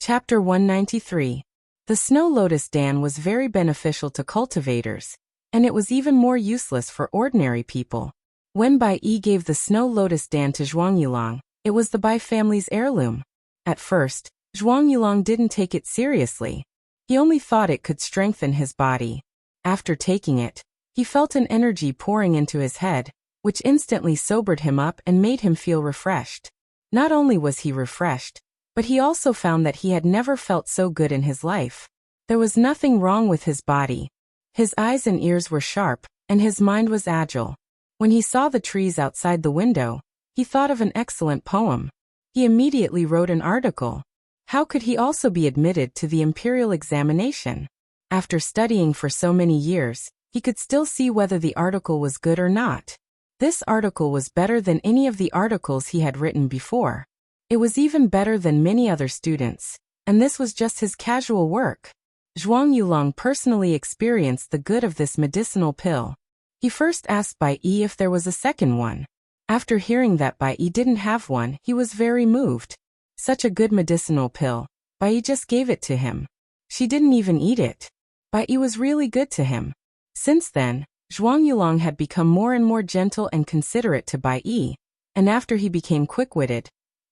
Chapter 193. The snow lotus Dan was very beneficial to cultivators, and it was even more useless for ordinary people. When Bai Yi gave the snow lotus Dan to Zhuang Yulong, it was the Bai family's heirloom. At first, Zhuang Yulong didn't take it seriously. He only thought it could strengthen his body. After taking it, he felt an energy pouring into his head, which instantly sobered him up and made him feel refreshed. Not only was he refreshed, but he also found that he had never felt so good in his life. There was nothing wrong with his body. His eyes and ears were sharp, and his mind was agile. When he saw the trees outside the window, he thought of an excellent poem. He immediately wrote an article. How could he also be admitted to the imperial examination? After studying for so many years, he could still see whether the article was good or not. This article was better than any of the articles he had written before. It was even better than many other students, and this was just his casual work. Zhuang Yulong personally experienced the good of this medicinal pill. He first asked Bai Yi if there was a second one. After hearing that Bai Yi didn't have one, he was very moved. Such a good medicinal pill. Bai Yi just gave it to him. She didn't even eat it. Bai Yi was really good to him. Since then, Zhuang Yulong had become more and more gentle and considerate to Bai Yi, and after he became quick-witted,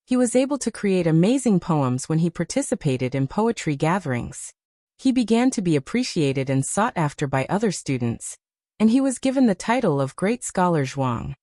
he was able to create amazing poems when he participated in poetry gatherings. He began to be appreciated and sought after by other students, and he was given the title of Great Scholar Zhuang.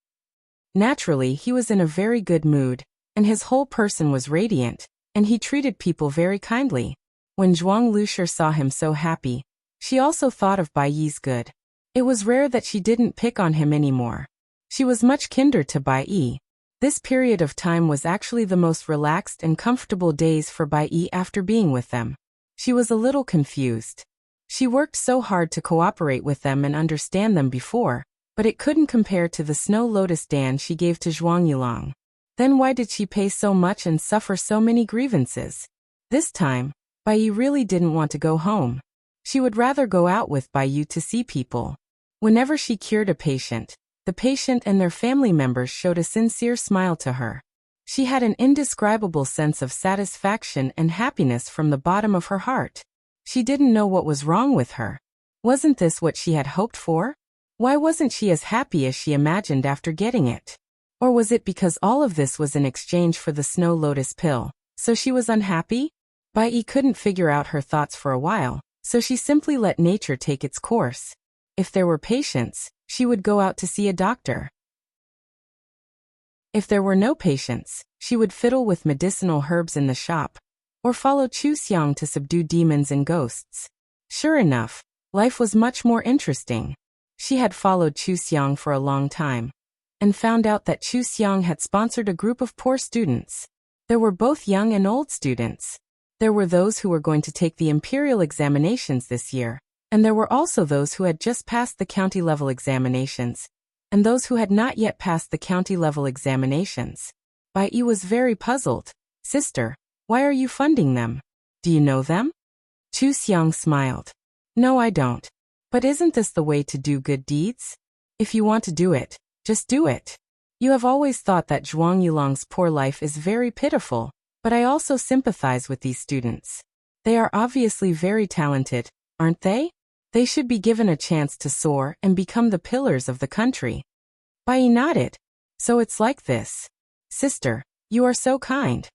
Naturally, he was in a very good mood, and his whole person was radiant, and he treated people very kindly. When Zhuang Lushi saw him so happy, she also thought of Bai Yi's good. It was rare that she didn't pick on him anymore. She was much kinder to Bai Yi. This period of time was actually the most relaxed and comfortable days for Bai Yi after being with them. She was a little confused. She worked so hard to cooperate with them and understand them before, but it couldn't compare to the snow lotus Dan she gave to Zhuang Yulong. Then why did she pay so much and suffer so many grievances? This time, Bai Yi really didn't want to go home. She would rather go out with Bai Yi to see people. Whenever she cured a patient, the patient and their family members showed a sincere smile to her. She had an indescribable sense of satisfaction and happiness from the bottom of her heart. She didn't know what was wrong with her. Wasn't this what she had hoped for? Why wasn't she as happy as she imagined after getting it? Or was it because all of this was in exchange for the snow lotus pill, so she was unhappy? Bai Yi couldn't figure out her thoughts for a while, so she simply let nature take its course. If there were patients, she would go out to see a doctor. If there were no patients, she would fiddle with medicinal herbs in the shop, or follow Chu Xiang to subdue demons and ghosts. Sure enough, life was much more interesting. She had followed Chu Xiang for a long time, and found out that Chu Xiang had sponsored a group of poor students. There were both young and old students. There were those who were going to take the imperial examinations this year, and there were also those who had just passed the county-level examinations, and those who had not yet passed the county-level examinations. Bai Yi was very puzzled. Sister, why are you funding them? Do you know them? Chu Xiang smiled. No, I don't. But isn't this the way to do good deeds? If you want to do it, just do it. You have always thought that Zhuang Yulong's poor life is very pitiful, but I also sympathize with these students. They are obviously very talented, aren't they? They should be given a chance to soar and become the pillars of the country. Bai Yi nodded. So it's like this. Sister, you are so kind.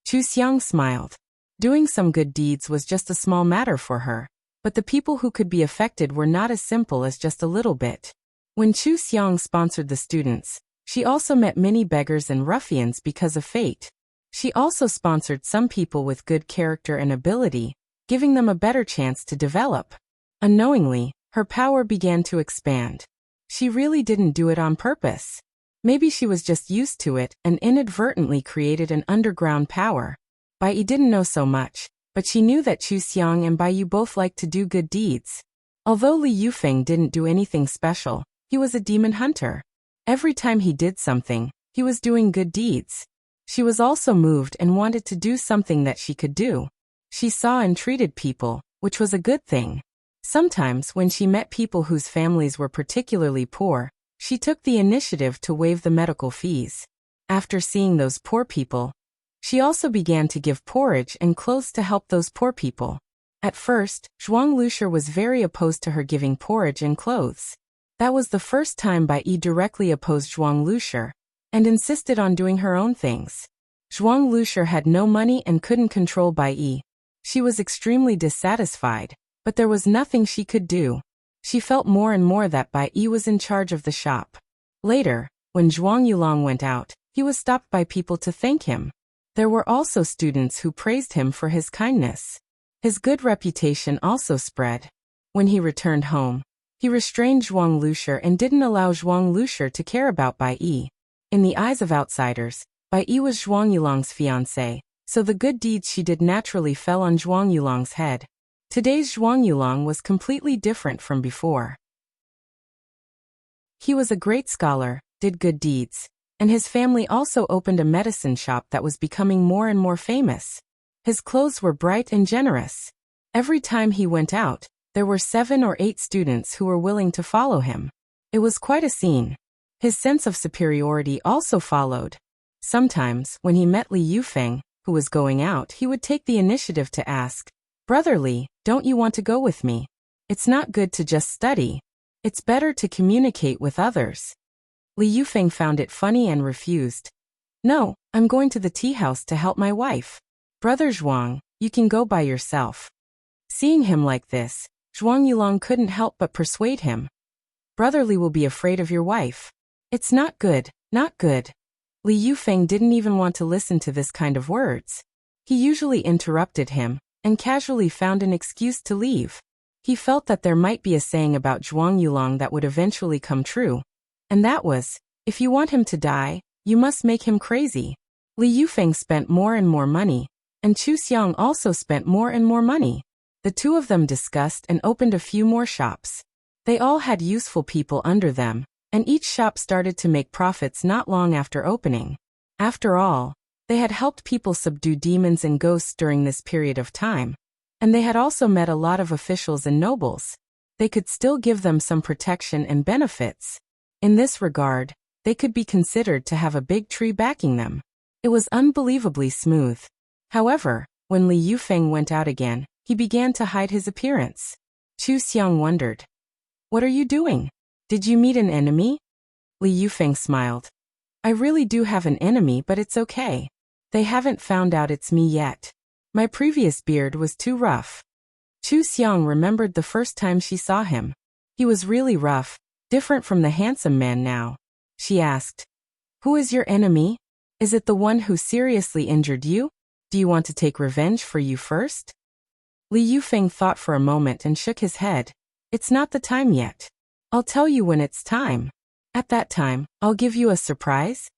Chu Xiang smiled. Doing some good deeds was just a small matter for her, but the people who could be affected were not as simple as just a little bit. When Chu Xiang sponsored the students, she also met many beggars and ruffians because of fate. She also sponsored some people with good character and ability, giving them a better chance to develop. Unknowingly, her power began to expand. She really didn't do it on purpose. Maybe she was just used to it and inadvertently created an underground power. Bai Yi didn't know so much, but she knew that Chu Xiang and Bai Yi both liked to do good deeds. Although Li Yufeng didn't do anything special, he was a demon hunter. Every time he did something, he was doing good deeds. She was also moved and wanted to do something that she could do. She saw and treated people, which was a good thing. Sometimes when she met people whose families were particularly poor, she took the initiative to waive the medical fees. After seeing those poor people, She also began to give porridge and clothes to help those poor people. At first, Zhuang Lushi was very opposed to her giving porridge and clothes. That was the first time Bai Yi directly opposed Zhuang Lushi and insisted on doing her own things. Zhuang Lushi had no money and couldn't control Bai Yi. She was extremely dissatisfied, but there was nothing she could do. She felt more and more that Bai Yi was in charge of the shop. Later, when Zhuang Yulong went out, he was stopped by people to thank him. There were also students who praised him for his kindness. His good reputation also spread. When he returned home, he restrained Zhuang Lushi and didn't allow Zhuang Lushi to care about Bai Yi. In the eyes of outsiders, Bai Yi was Zhuang Yulong's fiancé, so the good deeds she did naturally fell on Zhuang Yulong's head. Today's Zhuang Yulong was completely different from before. He was a great scholar, did good deeds, and his family also opened a medicine shop that was becoming more and more famous. His clothes were bright and generous. Every time he went out, there were 7 or 8 students who were willing to follow him. It was quite a scene. His sense of superiority also followed. Sometimes, when he met Li Yufeng, who was going out, he would take the initiative to ask, "Brother Li, don't you want to go with me? It's not good to just study. It's better to communicate with others." Li Yufeng found it funny and refused. "No, I'm going to the tea house to help my wife. Brother Zhuang, you can go by yourself." Seeing him like this, Zhuang Yulong couldn't help but persuade him. "Brother Li will be afraid of your wife. It's not good, not good." Li Yufeng didn't even want to listen to this kind of words. He usually interrupted him and casually found an excuse to leave. He felt that there might be a saying about Zhuang Yulong that would eventually come true. And that was, if you want him to die, you must make him crazy. Li Yufeng spent more and more money, and Chu Xiang also spent more and more money. The two of them discussed and opened a few more shops. They all had useful people under them, and each shop started to make profits not long after opening. After all, they had helped people subdue demons and ghosts during this period of time, and they had also met a lot of officials and nobles. They could still give them some protection and benefits. In this regard, they could be considered to have a big tree backing them. It was unbelievably smooth. However, when Li Yufeng went out again, he began to hide his appearance. Chu Xiang wondered, "What are you doing? Did you meet an enemy?" Li Yufeng smiled. "I really do have an enemy, but it's okay. They haven't found out it's me yet. My previous beard was too rough." Chu Xiang remembered the first time she saw him. He was really rough, different from the handsome man now. She asked, "Who is your enemy? Is it the one who seriously injured you? Do you want to take revenge for you first?" Li Yufeng thought for a moment and shook his head. "It's not the time yet. I'll tell you when it's time. At that time, I'll give you a surprise."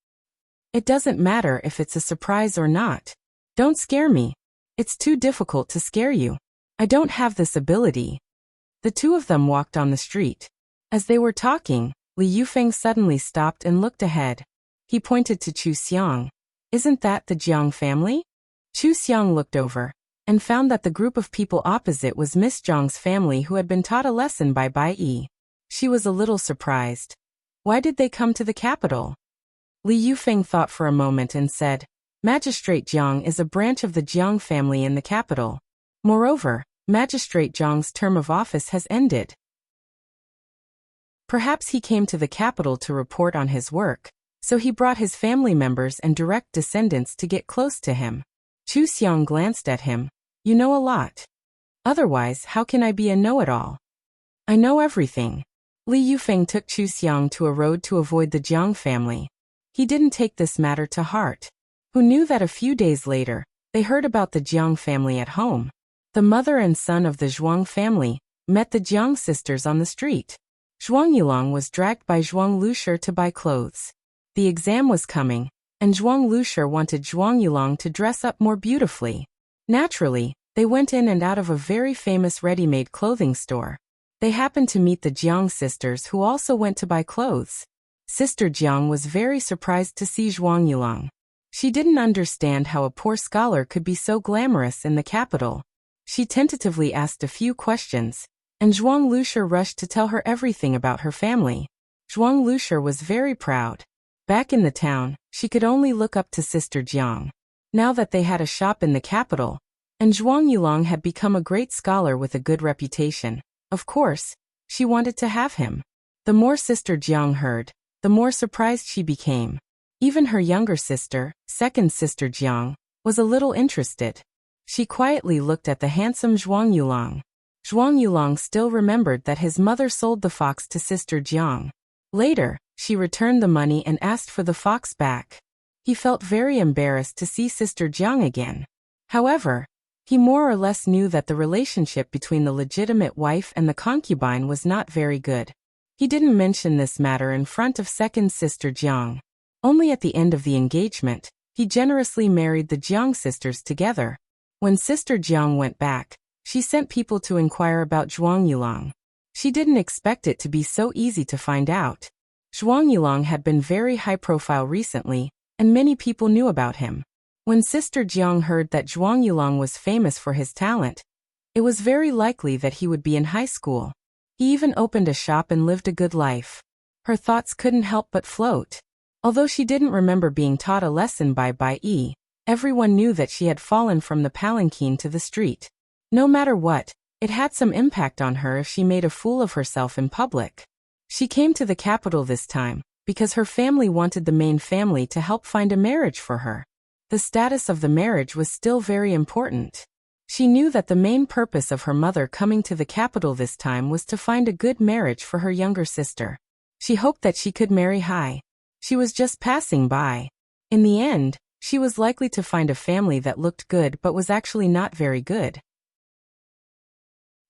"It doesn't matter if it's a surprise or not. Don't scare me. It's too difficult to scare you. I don't have this ability." The two of them walked on the street. As they were talking, Li Yufeng suddenly stopped and looked ahead. He pointed to Chu Xiang. "Isn't that the Jiang family?" Chu Xiang looked over and found that the group of people opposite was Miss Zhang's family who had been taught a lesson by Bai Yi. She was a little surprised. Why did they come to the capital? Li Yufeng thought for a moment and said, "Magistrate Jiang is a branch of the Jiang family in the capital. Moreover, Magistrate Jiang's term of office has ended. Perhaps he came to the capital to report on his work, so he brought his family members and direct descendants to get close to him." Chu Xiang glanced at him. "You know a lot. Otherwise, how can I be a know-it-all? I know everything." Li Yufeng took Chu Xiang to a road to avoid the Jiang family. He didn't take this matter to heart. Who knew that a few days later, they heard about the Jiang family at home. The mother and son of the Zhuang family met the Jiang sisters on the street. Zhuang Yulong was dragged by Zhuang Lushi to buy clothes. The exam was coming, and Zhuang Lushi wanted Zhuang Yulong to dress up more beautifully. Naturally, they went in and out of a very famous ready-made clothing store. They happened to meet the Jiang sisters who also went to buy clothes. Sister Jiang was very surprised to see Zhuang Yulong. She didn't understand how a poor scholar could be so glamorous in the capital. She tentatively asked a few questions, and Zhuang Lushi rushed to tell her everything about her family. Zhuang Lushi was very proud. Back in the town, she could only look up to Sister Jiang. now that they had a shop in the capital, and Zhuang Yulong had become a great scholar with a good reputation. Of course, she wanted to have him. The more Sister Jiang heard, the more surprised she became. Even her younger sister, second Sister Jiang, was a little interested. She quietly looked at the handsome Zhuang Yulong. Zhuang Yulong still remembered that his mother sold the fox to Sister Jiang. Later, she returned the money and asked for the fox back. He felt very embarrassed to see Sister Jiang again. However, he more or less knew that the relationship between the legitimate wife and the concubine was not very good. He didn't mention this matter in front of second Sister Jiang. Only at the end of the engagement, he generously married the Jiang sisters together. When Sister Jiang went back, she sent people to inquire about Zhuang Yulong. She didn't expect it to be so easy to find out. Zhuang Yulong had been very high profile recently, and many people knew about him. When Sister Jiang heard that Zhuang Yulong was famous for his talent, it was very likely that he would be in high school. He even opened a shop and lived a good life. Her thoughts couldn't help but float. Although she didn't remember being taught a lesson by Bai Yi, everyone knew that she had fallen from the palanquin to the street. No matter what, it had some impact on her if she made a fool of herself in public. She came to the capital this time, because her family wanted the main family to help find a marriage for her. The status of the marriage was still very important. She knew that the main purpose of her mother coming to the capital this time was to find a good marriage for her younger sister. She hoped that she could marry high. She was just passing by. In the end, she was likely to find a family that looked good but was actually not very good.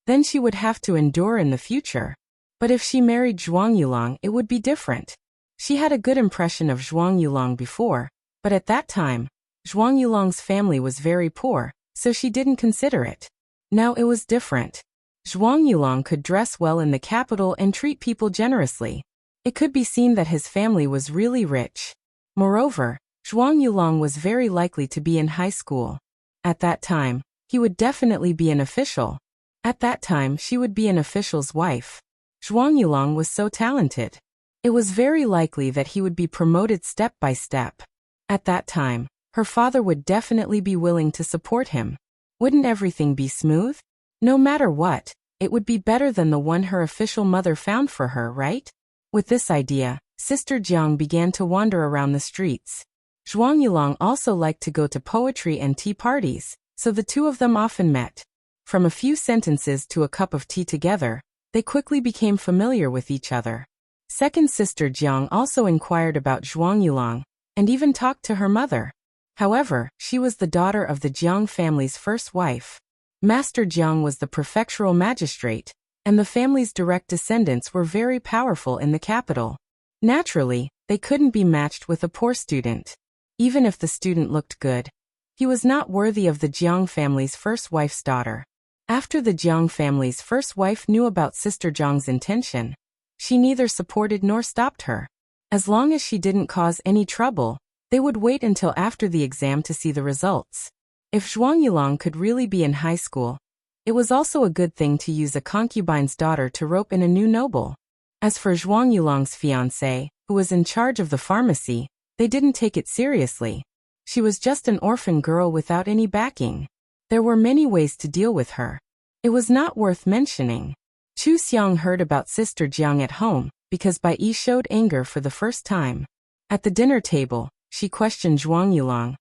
Then she would have to endure in the future. But if she married Zhuang Yulong, it would be different. She had a good impression of Zhuang Yulong before, but at that time, Zhuang Yulong's family was very poor, so she didn't consider it. Now it was different. Zhuang Yulong could dress well in the capital and treat people generously. It could be seen that his family was really rich. Moreover, Zhuang Yulong was very likely to be in high school. At that time, he would definitely be an official. At that time, she would be an official's wife. Zhuang Yulong was so talented. It was very likely that he would be promoted step by step. At that time, her father would definitely be willing to support him. Wouldn't everything be smooth? No matter what, it would be better than the one her official mother found for her, right? With this idea, Sister Jiang began to wander around the streets. Zhuang Yulong also liked to go to poetry and tea parties, so the two of them often met. From a few sentences to a cup of tea together, they quickly became familiar with each other. Second Sister Jiang also inquired about Zhuang Yulong, and even talked to her mother. However, she was the daughter of the Jiang family's first wife. Master Jiang was the prefectural magistrate, and the family's direct descendants were very powerful in the capital. Naturally, they couldn't be matched with a poor student. Even if the student looked good, he was not worthy of the Jiang family's first wife's daughter. After the Jiang family's first wife knew about Sister Jiang's intention, she neither supported nor stopped her. As long as she didn't cause any trouble, they would wait until after the exam to see the results. If Zhuang Yulong could really be in high school, it was also a good thing to use a concubine's daughter to rope in a new noble. As for Zhuang Yulong's fiancé, who was in charge of the pharmacy, they didn't take it seriously. She was just an orphan girl without any backing. There were many ways to deal with her. It was not worth mentioning. Chu Xiang heard about Sister Jiang at home, because Bai Yi showed anger for the first time. At the dinner table, she questioned Zhuang Yulong.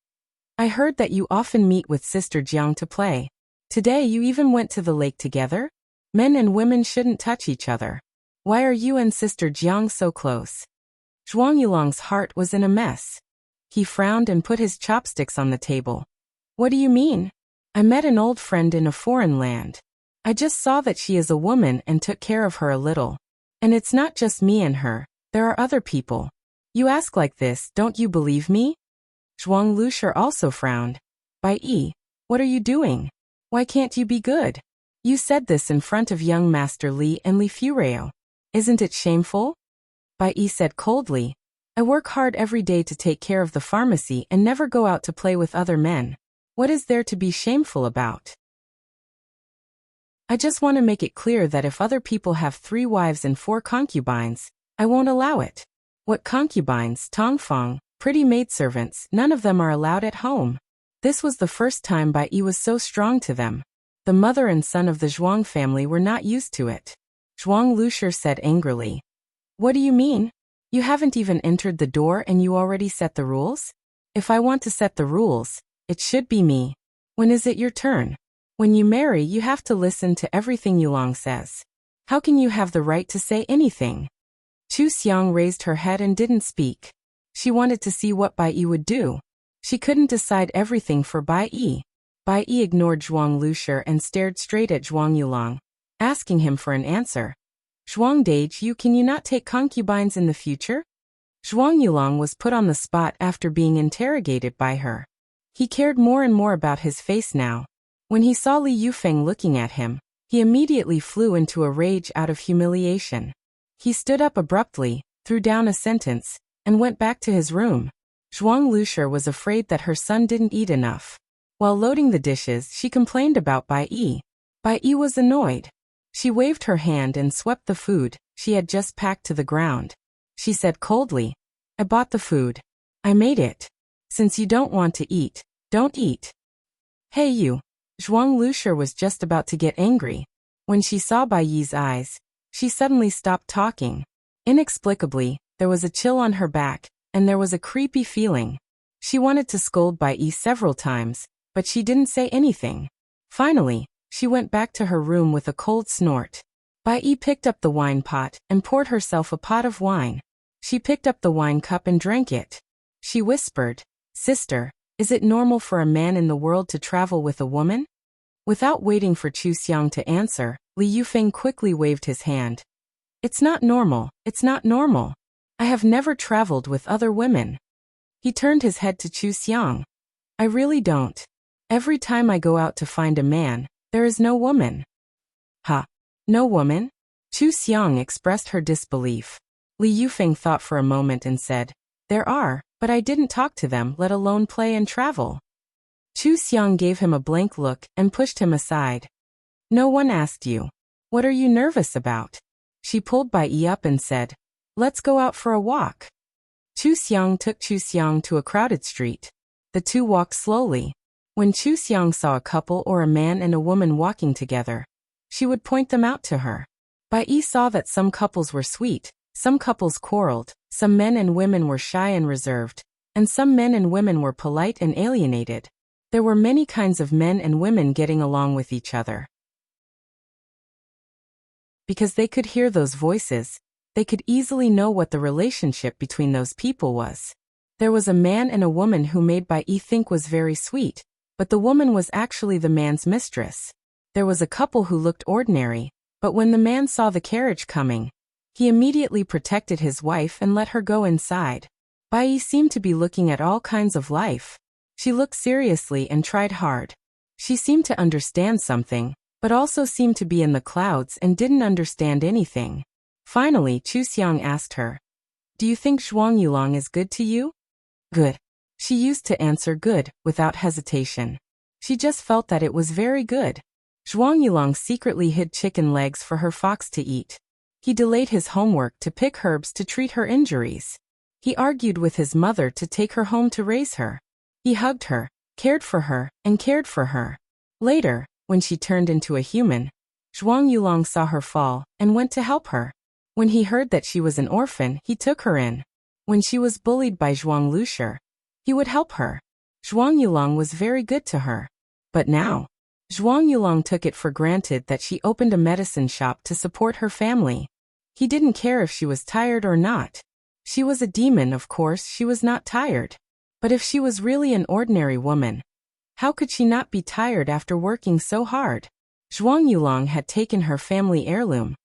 I heard that you often meet with Sister Jiang to play. Today you even went to the lake together? Men and women shouldn't touch each other. Why are you and Sister Jiang so close? Zhuang Yulong's heart was in a mess. He frowned and put his chopsticks on the table. What do you mean? I met an old friend in a foreign land. I just saw that she is a woman and took care of her a little. And it's not just me and her, there are other people. You ask like this, don't you believe me? Zhuang Lushir also frowned. Bai Yi, what are you doing? Why can't you be good? You said this in front of young Master Li and Li Fureo. Isn't it shameful? Bai Yi said coldly. I work hard every day to take care of the pharmacy and never go out to play with other men. What is there to be shameful about? I just want to make it clear that if other people have 3 wives and 4 concubines, I won't allow it. What concubines, tongfang, pretty maidservants, none of them are allowed at home. This was the first time Bai Yi was so strong to them. The mother and son of the Zhuang family were not used to it. Zhuang Lushi said angrily. What do you mean? You haven't even entered the door and you already set the rules? If I want to set the rules, it should be me. When is it your turn? When you marry, you have to listen to everything Yulong says. How can you have the right to say anything? Chu Xiang raised her head and didn't speak. She wanted to see what Bai Yi would do. She couldn't decide everything for Bai Yi. Bai Yi ignored Zhuang Lushi and stared straight at Zhuang Yulong, asking him for an answer. Zhuang Daiju, can you not take concubines in the future? Zhuang Yulong was put on the spot after being interrogated by her. He cared more and more about his face now. When he saw Li Yufeng looking at him, he immediately flew into a rage out of humiliation. He stood up abruptly, threw down a sentence, and went back to his room. Zhuang Lushi was afraid that her son didn't eat enough. While loading the dishes, she complained about Bai Yi. Bai Yi was annoyed. She waved her hand and swept the food she had just packed to the ground. She said coldly, I bought the food. I made it. Since you don't want to eat, don't eat. Hey you. Zhuang Lushi was just about to get angry. When she saw Bai Yi's eyes, she suddenly stopped talking. Inexplicably, there was a chill on her back, and there was a creepy feeling. She wanted to scold Bai Yi several times, but she didn't say anything. Finally, she went back to her room with a cold snort. Bai Yi picked up the wine pot and poured herself a pot of wine. She picked up the wine cup and drank it. She whispered, Sister, is it normal for a man in the world to travel with a woman? Without waiting for Chu Xiang to answer, Li Yufeng quickly waved his hand. It's not normal, it's not normal. I have never traveled with other women. He turned his head to Chu Xiang. I really don't. Every time I go out to find a man, there is no woman. Ha! No woman? Chu Xiang expressed her disbelief. Li Yufeng thought for a moment and said, There are, but I didn't talk to them, let alone play and travel. Chu Xiang gave him a blank look and pushed him aside. No one asked you. What are you nervous about? She pulled Bai Yi up and said, Let's go out for a walk. Chu Xiang took Chu Xiang to a crowded street. The two walked slowly. When Chu Xiang saw a couple or a man and a woman walking together, she would point them out to her. Bai Yi saw that some couples were sweet, some couples quarreled, some men and women were shy and reserved, and some men and women were polite and alienated. There were many kinds of men and women getting along with each other. Because they could hear those voices, they could easily know what the relationship between those people was. There was a man and a woman who made Bai Yi think was very sweet, but the woman was actually the man's mistress. There was a couple who looked ordinary, but when the man saw the carriage coming, he immediately protected his wife and let her go inside. Bai Yi seemed to be looking at all kinds of life. She looked seriously and tried hard. She seemed to understand something, but also seemed to be in the clouds and didn't understand anything. Finally, Chu Xiang asked her, Do you think Zhuang Yulong is good to you? Good. She used to answer good, without hesitation. She just felt that it was very good. Zhuang Yulong secretly hid chicken legs for her fox to eat. He delayed his homework to pick herbs to treat her injuries. He argued with his mother to take her home to raise her. He hugged her, cared for her, and cared for her. Later, when she turned into a human, Zhuang Yulong saw her fall and went to help her. When he heard that she was an orphan, he took her in. When she was bullied by Zhuang Lushi, he would help her. Zhuang Yulong was very good to her. But now, Zhuang Yulong took it for granted that she opened a medicine shop to support her family. He didn't care if she was tired or not. She was a demon, of course she was not tired. But if she was really an ordinary woman, how could she not be tired after working so hard? Zhuang Yulong had taken her family heirloom,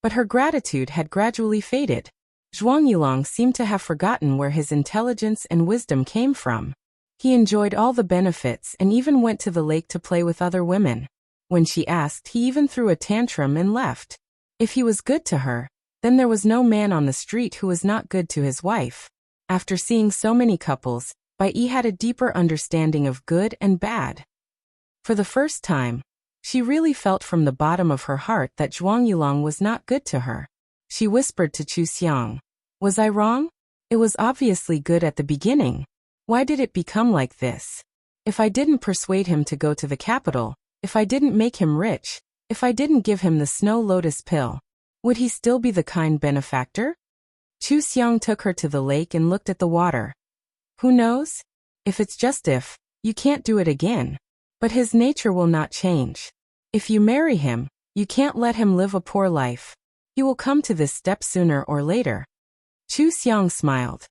but her gratitude had gradually faded. Zhuang Yulong seemed to have forgotten where his intelligence and wisdom came from. He enjoyed all the benefits and even went to the lake to play with other women. When she asked, he even threw a tantrum and left. If he was good to her, then there was no man on the street who was not good to his wife. After seeing so many couples, Bai Yi had a deeper understanding of good and bad. For the first time, she really felt from the bottom of her heart that Zhuang Yulong was not good to her. She whispered to Chu Xiang, Was I wrong? It was obviously good at the beginning. Why did it become like this? If I didn't persuade him to go to the capital, if I didn't make him rich, if I didn't give him the snow lotus pill, would he still be the kind benefactor? Chu Xiang took her to the lake and looked at the water. Who knows? If it's just if, you can't do it again. But his nature will not change. If you marry him, you can't let him live a poor life. He will come to this step sooner or later. Chu Xiang smiled.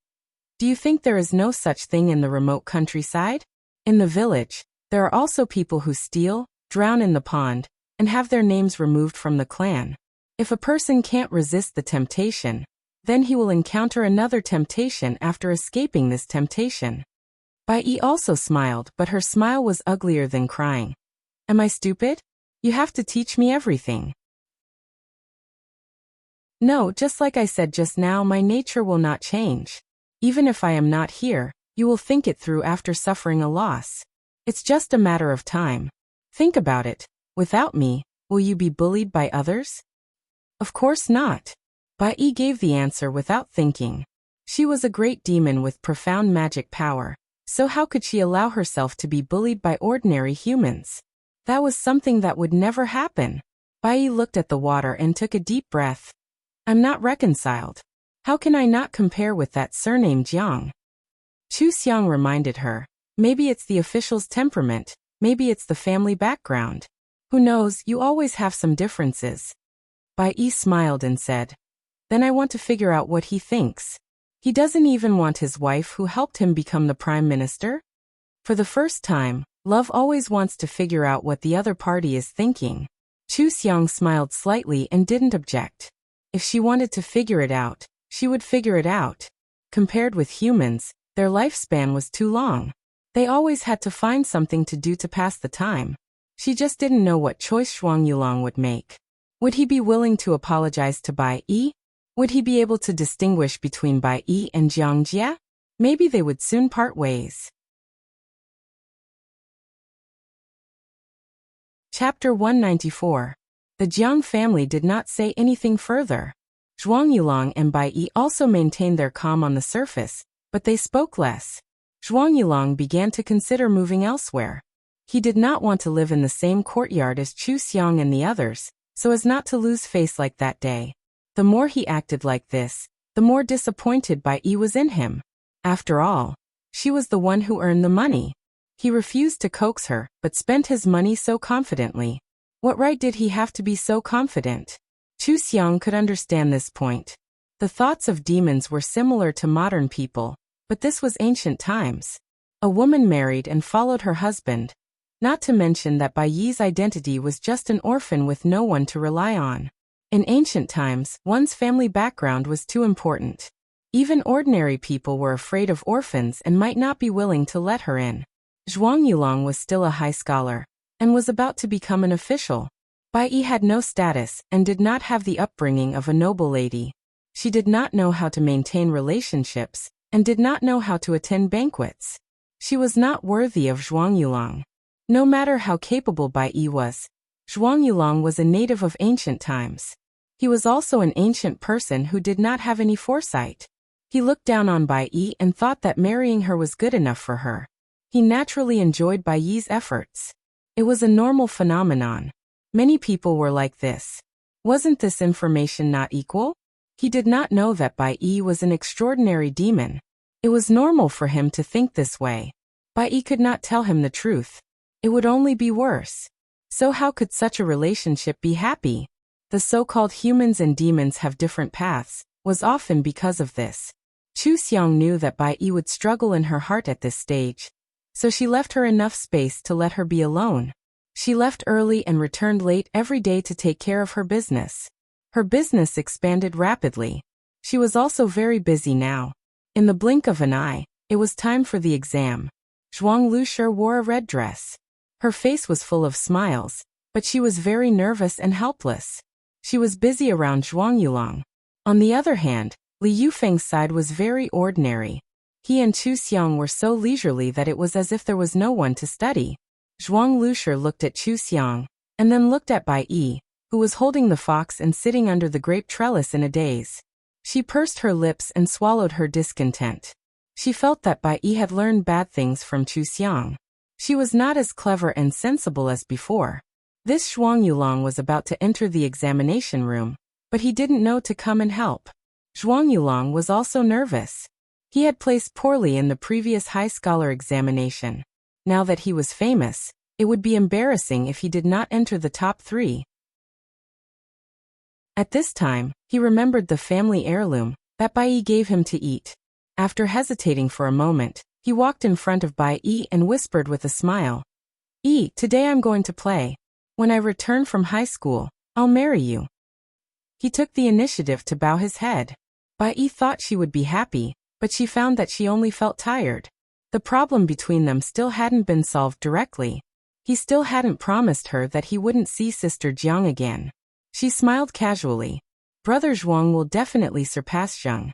Do you think there is no such thing in the remote countryside? In the village, there are also people who steal, drown in the pond, and have their names removed from the clan. If a person can't resist the temptation, then he will encounter another temptation after escaping this temptation. Bai Yi also smiled, but her smile was uglier than crying. Am I stupid? You have to teach me everything. No, just like I said just now, my nature will not change. Even if I am not here, you will think it through after suffering a loss. It's just a matter of time. Think about it. Without me, will you be bullied by others? Of course not. Bai Yi gave the answer without thinking. She was a great demon with profound magic power, so how could she allow herself to be bullied by ordinary humans? That was something that would never happen. Bai Yi looked at the water and took a deep breath. I'm not reconciled. How can I not compare with that surname Jiang? Chu Xiang reminded her. Maybe it's the official's temperament, maybe it's the family background. Who knows, you always have some differences. Bai Yi smiled and said, then I want to figure out what he thinks. He doesn't even want his wife who helped him become the prime minister? For the first time, love always wants to figure out what the other party is thinking. Chu Xiang smiled slightly and didn't object. If she wanted to figure it out, she would figure it out. Compared with humans, their lifespan was too long. They always had to find something to do to pass the time. She just didn't know what choice Zhuang Yulong would make. Would he be willing to apologize to Bai Yi? Would he be able to distinguish between Bai Yi and Jiang Jia? Maybe they would soon part ways. Chapter 194. The Jiang family did not say anything further. Zhuang Yulong and Bai Yi also maintained their calm on the surface, but they spoke less. Zhuang Yulong began to consider moving elsewhere. He did not want to live in the same courtyard as Chu Xiang and the others, so as not to lose face like that day. The more he acted like this, the more disappointed Bai Yi was in him. After all, she was the one who earned the money. He refused to coax her, but spent his money so confidently. What right did he have to be so confident? Chu Xiang could understand this point. The thoughts of demons were similar to modern people, but this was ancient times. A woman married and followed her husband. Not to mention that Bai Yi's identity was just an orphan with no one to rely on. In ancient times, one's family background was too important. Even ordinary people were afraid of orphans and might not be willing to let her in. Zhuang Yulong was still a high scholar, and was about to become an official. Bai Yi had no status and did not have the upbringing of a noble lady. She did not know how to maintain relationships, and did not know how to attend banquets. She was not worthy of Zhuang Yulong. No matter how capable Bai Yi was, Zhuang Yulong was a native of ancient times. He was also an ancient person who did not have any foresight. He looked down on Bai Yi and thought that marrying her was good enough for her. He naturally enjoyed Bai Yi's efforts. It was a normal phenomenon. Many people were like this. Wasn't this information not equal? He did not know that Bai Yi was an extraordinary demon. It was normal for him to think this way. Bai Yi could not tell him the truth. It would only be worse. So how could such a relationship be happy? The so-called humans and demons have different paths, was often because of this. Chu Xiang knew that Bai Yi would struggle in her heart at this stage. So she left her enough space to let her be alone. She left early and returned late every day to take care of her business. Her business expanded rapidly. She was also very busy now. In the blink of an eye, it was time for the exam. Zhuang Lushi wore a red dress. Her face was full of smiles, but she was very nervous and helpless. She was busy around Zhuang Yulong. On the other hand, Li Yufeng's side was very ordinary. He and Chu Xiang were so leisurely that it was as if there was no one to study. Zhuang Lushi looked at Chu Xiang, and then looked at Bai Yi, who was holding the fox and sitting under the grape trellis in a daze. She pursed her lips and swallowed her discontent. She felt that Bai Yi had learned bad things from Chu Xiang. She was not as clever and sensible as before. This Zhuang Yulong was about to enter the examination room, but he didn't know to come and help. Zhuang Yulong was also nervous. He had placed poorly in the previous high scholar examination. Now that he was famous, it would be embarrassing if he did not enter the top 3. At this time, he remembered the family heirloom that Bai Yi gave him to eat. After hesitating for a moment, he walked in front of Bai Yi and whispered with a smile, "Yi, today I'm going to play. When I return from high school, I'll marry you." He took the initiative to bow his head. Bai Yi thought she would be happy, but she found that she only felt tired. The problem between them still hadn't been solved directly. He still hadn't promised her that he wouldn't see Sister Jiang again. She smiled casually. Brother Zhuang will definitely surpass Zheng.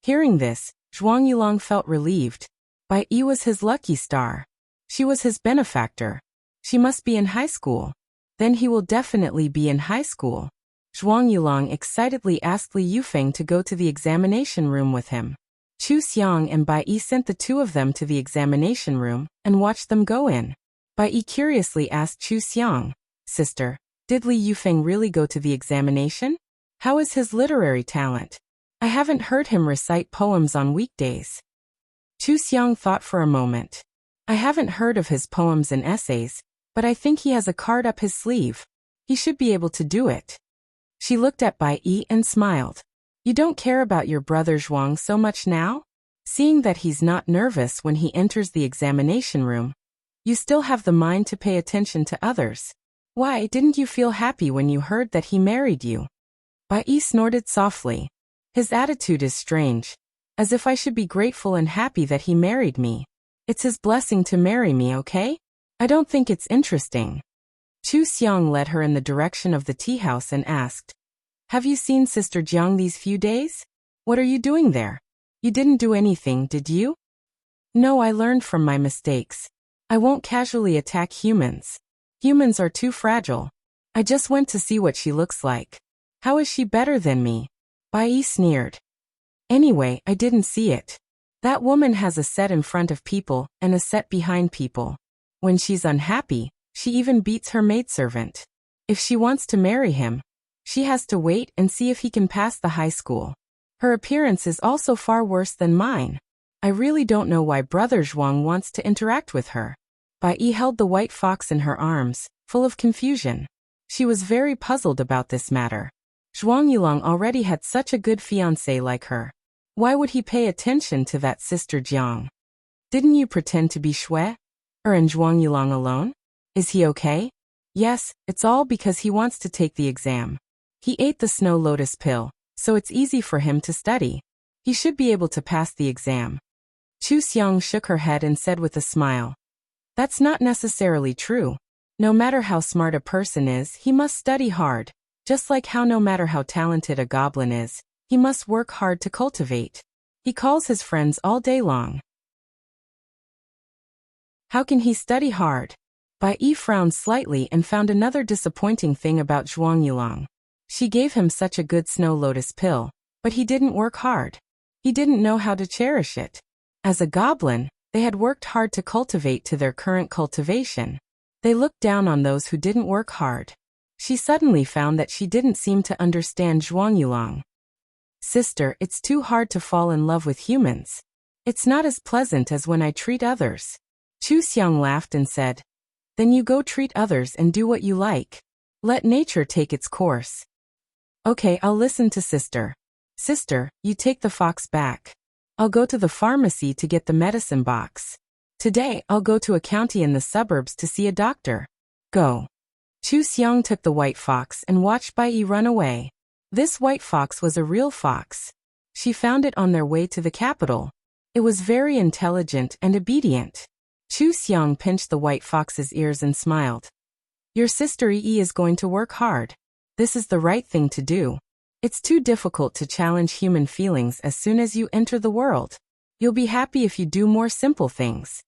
Hearing this, Zhuang Yulong felt relieved. Bai Yi was his lucky star. She was his benefactor. She must be in high school. Then he will definitely be in high school. Zhuang Yulong excitedly asked Li Yufeng to go to the examination room with him. Chu Xiang and Bai Yi sent the two of them to the examination room and watched them go in. Bai Yi curiously asked Chu Xiang, "Sister, did Li Yufeng really go to the examination? How is his literary talent? I haven't heard him recite poems on weekdays." Chu Xiang thought for a moment. "I haven't heard of his poems and essays, but I think he has a card up his sleeve. He should be able to do it." She looked at Bai Yi and smiled. "You don't care about your brother Zhuang so much now? Seeing that he's not nervous when he enters the examination room, you still have the mind to pay attention to others. Why didn't you feel happy when you heard that he married you?" Bai Yi snorted softly. His attitude is strange. As if I should be grateful and happy that he married me. It's his blessing to marry me, okay? I don't think it's interesting. Chu Xiang led her in the direction of the tea house and asked, "Have you seen Sister Jiang these few days? What are you doing there? You didn't do anything, did you?" "No, I learned from my mistakes. I won't casually attack humans. Humans are too fragile. I just went to see what she looks like. How is she better than me?" Bai Yi sneered. "Anyway, I didn't see it. That woman has a set in front of people and a set behind people. When she's unhappy, she even beats her maidservant. If she wants to marry him, she has to wait and see if he can pass the high school. Her appearance is also far worse than mine. I really don't know why Brother Zhuang wants to interact with her." Bai Yi held the white fox in her arms, full of confusion. She was very puzzled about this matter. Zhuang Yulong already had such a good fiancé like her. Why would he pay attention to that Sister Jiang? "Didn't you pretend to be Shui? And Zhuang Yulong alone? Is he okay?" "Yes, it's all because he wants to take the exam. He ate the snow lotus pill, so it's easy for him to study. He should be able to pass the exam." Chu Xiang shook her head and said with a smile, "That's not necessarily true. No matter how smart a person is, he must study hard, just like how no matter how talented a goblin is, he must work hard to cultivate. He calls his friends all day long. How can he study hard?" Bai Yi frowned slightly and found another disappointing thing about Zhuang Yulong. She gave him such a good snow lotus pill, but he didn't work hard. He didn't know how to cherish it. As a goblin, they had worked hard to cultivate to their current cultivation. They looked down on those who didn't work hard. She suddenly found that she didn't seem to understand Zhuang Yulong. "Sister, it's too hard to fall in love with humans. It's not as pleasant as when I treat others." Chu Xiang laughed and said, "Then you go treat others and do what you like. Let nature take its course." "Okay, I'll listen to Sister. Sister, you take the fox back. I'll go to the pharmacy to get the medicine box. Today, I'll go to a county in the suburbs to see a doctor. Go." Chu Xiang took the white fox and watched Bai Yi run away. This white fox was a real fox. She found it on their way to the capital. It was very intelligent and obedient. Chu Xiang pinched the white fox's ears and smiled. "Your sister Yi is going to work hard. This is the right thing to do. It's too difficult to challenge human feelings as soon as you enter the world. You'll be happy if you do more simple things."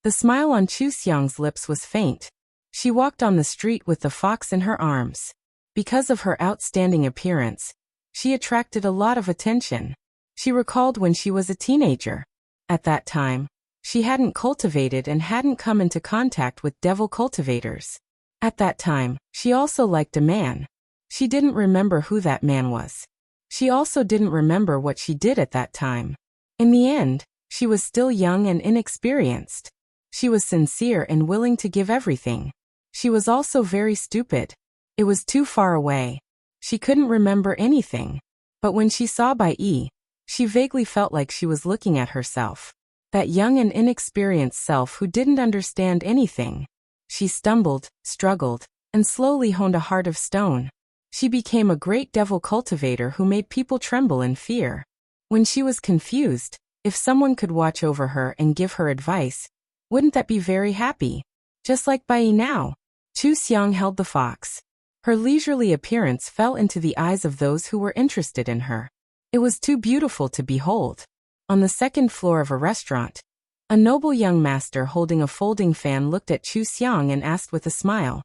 The smile on Chu Xiang's lips was faint. She walked on the street with the fox in her arms. Because of her outstanding appearance, she attracted a lot of attention. She recalled when she was a teenager. At that time, She hadn't cultivated and hadn't come into contact with devil cultivators. At that time, she also liked a man. She didn't remember who that man was. She also didn't remember what she did at that time. In the end, she was still young and inexperienced. She was sincere and willing to give everything. She was also very stupid. It was too far away. She couldn't remember anything. But when she saw Bai Yi, she vaguely felt like she was looking at herself. That young and inexperienced self who didn't understand anything. She stumbled, struggled, and slowly honed a heart of stone. She became a great devil cultivator who made people tremble in fear. When she was confused, if someone could watch over her and give her advice, wouldn't that be very happy? Just like Bai Yi now. Chu Xiang held the fox. Her leisurely appearance fell into the eyes of those who were interested in her. It was too beautiful to behold. On the second floor of a restaurant, a noble young master holding a folding fan looked at Chu Xiang and asked with a smile,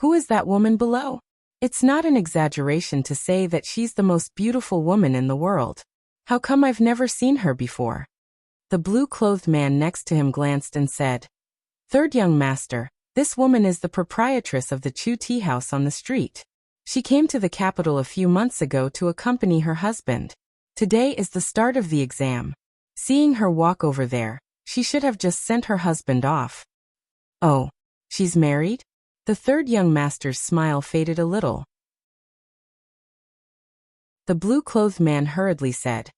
"Who is that woman below? It's not an exaggeration to say that she's the most beautiful woman in the world. How come I've never seen her before?" The blue-clothed man next to him glanced and said, "Third young master, this woman is the proprietress of the Chu Tea House on the street. She came to the capital a few months ago to accompany her husband. Today is the start of the exam. Seeing her walk over there, she should have just sent her husband off." "Oh, she's married?" The third young master's smile faded a little. The blue-clothed man hurriedly said,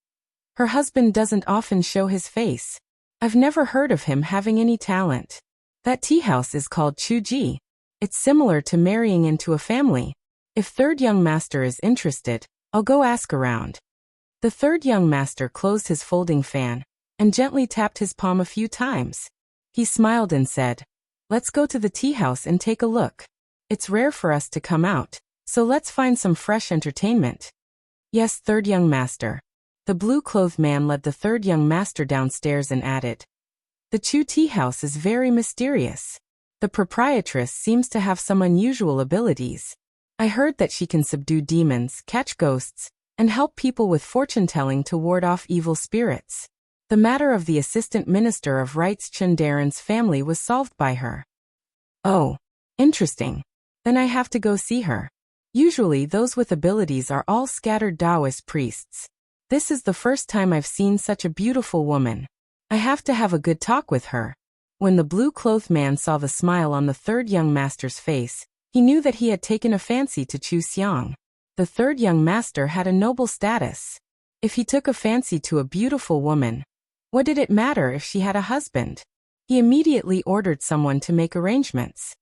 "Her husband doesn't often show his face. I've never heard of him having any talent. That tea house is called Chu Ji. It's similar to marrying into a family. If third young master is interested, I'll go ask around." The third young master closed his folding fan and gently tapped his palm a few times. He smiled and said, "Let's go to the tea house and take a look. It's rare for us to come out, so let's find some fresh entertainment." "Yes, third young master." The blue-clothed man led the third young master downstairs and added, "The Chu Tea House is very mysterious. The proprietress seems to have some unusual abilities. I heard that she can subdue demons, catch ghosts, and help people with fortune-telling to ward off evil spirits. The matter of the assistant minister of rights Chundaran's family was solved by her." "Oh, interesting. Then I have to go see her. Usually those with abilities are all scattered Taoist priests. This is the first time I've seen such a beautiful woman. I have to have a good talk with her." When the blue-clothed man saw the smile on the third young master's face, he knew that he had taken a fancy to Chu Xiang. The third young master had a noble status. If he took a fancy to a beautiful woman, what did it matter if she had a husband? He immediately ordered someone to make arrangements.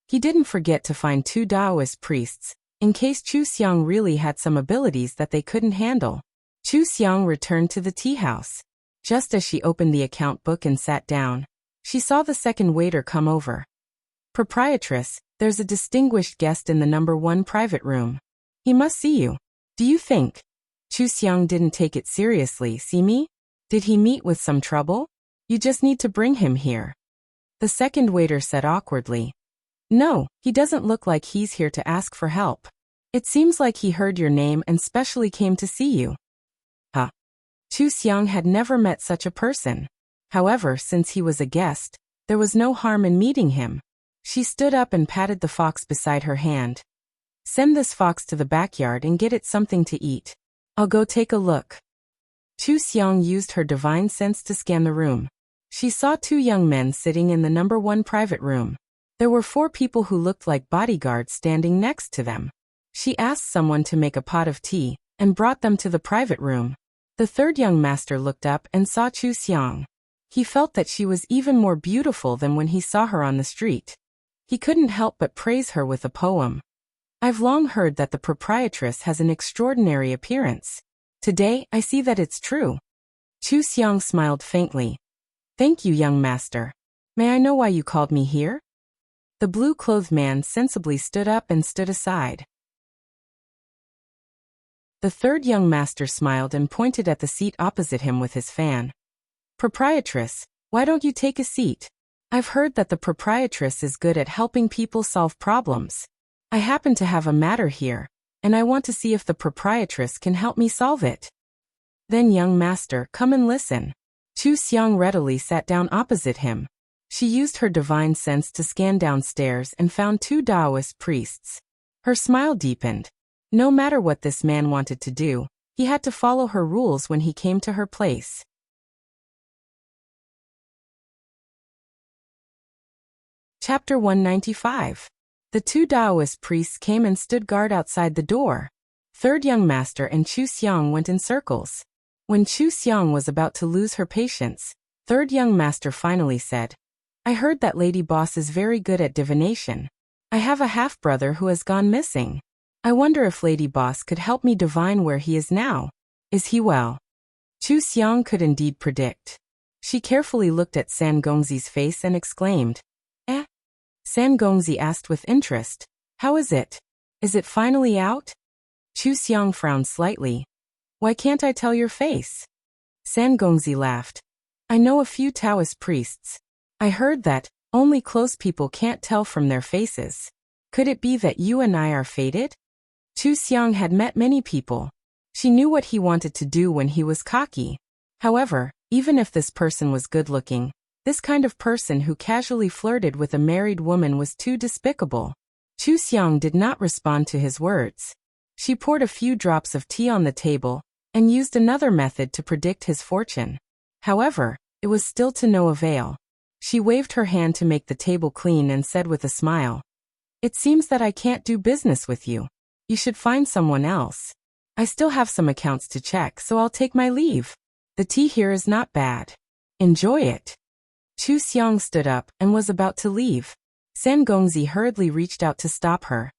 He didn't forget to find 2 Taoist priests, in case Chu Xiang really had some abilities that they couldn't handle. Chu Xiang returned to the tea house. Just as she opened the account book and sat down, she saw the second waiter come over. "Proprietress, there's a distinguished guest in the number 1 private room. He must see you. Do you think?" Chu Xiang didn't take it seriously. "See me? Did he meet with some trouble? You just need to bring him here." The second waiter said awkwardly, "No, he doesn't look like he's here to ask for help. It seems like he heard your name and specially came to see you." Huh. Chu Xiang had never met such a person. However, since he was a guest, there was no harm in meeting him. She stood up and patted the fox beside her hand. "Send this fox to the backyard and get it something to eat. I'll go take a look." Chu Xiang used her divine sense to scan the room. She saw 2 young men sitting in the number 1 private room. There were 4 people who looked like bodyguards standing next to them. She asked someone to make a pot of tea and brought them to the private room. The third young master looked up and saw Chu Xiang. He felt that she was even more beautiful than when he saw her on the street. He couldn't help but praise her with a poem. "I've long heard that the proprietress has an extraordinary appearance. Today, I see that it's true." Chu Xiang smiled faintly. "Thank you, young master. May I know why you called me here?" The blue-clothed man sensibly stood up and stood aside. The third young master smiled and pointed at the seat opposite him with his fan. "Proprietress, why don't you take a seat? I've heard that the proprietress is good at helping people solve problems. I happen to have a matter here, and I want to see if the proprietress can help me solve it." "Then, young master, come and listen." Chu Xiang readily sat down opposite him. She used her divine sense to scan downstairs and found 2 Taoist priests. Her smile deepened. No matter what this man wanted to do, he had to follow her rules when he came to her place. Chapter 195. The 2 Taoist priests came and stood guard outside the door. Third young master and Chu Xiang went in circles. When Chu Xiang was about to lose her patience, third young master finally said, I heard that Lady Boss is very good at divination. I have a half-brother who has gone missing. I wonder if Lady Boss could help me divine where he is now. Is he well? Chu Xiang could indeed predict. She carefully looked at San Gongzi's face and exclaimed, Eh? San Gongzi asked with interest, How is it? Is it finally out? Chu Xiang frowned slightly. Why can't I tell your face? San Gongzi laughed. I know a few Taoist priests. I heard that only close people can't tell from their faces. Could it be that you and I are fated? Chu Xiang had met many people. She knew what he wanted to do when he was cocky. However, even if this person was good-looking, this kind of person who casually flirted with a married woman was too despicable. Chu Xiang did not respond to his words. She poured a few drops of tea on the table and used another method to predict his fortune. However, it was still to no avail. She waved her hand to make the table clean and said with a smile, It seems that I can't do business with you. You should find someone else. I still have some accounts to check, so I'll take my leave. The tea here is not bad. Enjoy it. Chu Xiang stood up and was about to leave. San Gongzi hurriedly reached out to stop her.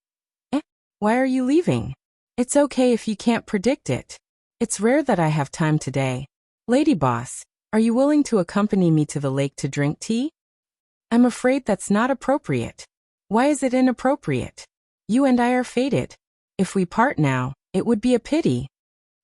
Why are you leaving? It's okay if you can't predict it. It's rare that I have time today. Lady Boss, are you willing to accompany me to the lake to drink tea? I'm afraid that's not appropriate. Why is it inappropriate? You and I are fated. If we part now, it would be a pity.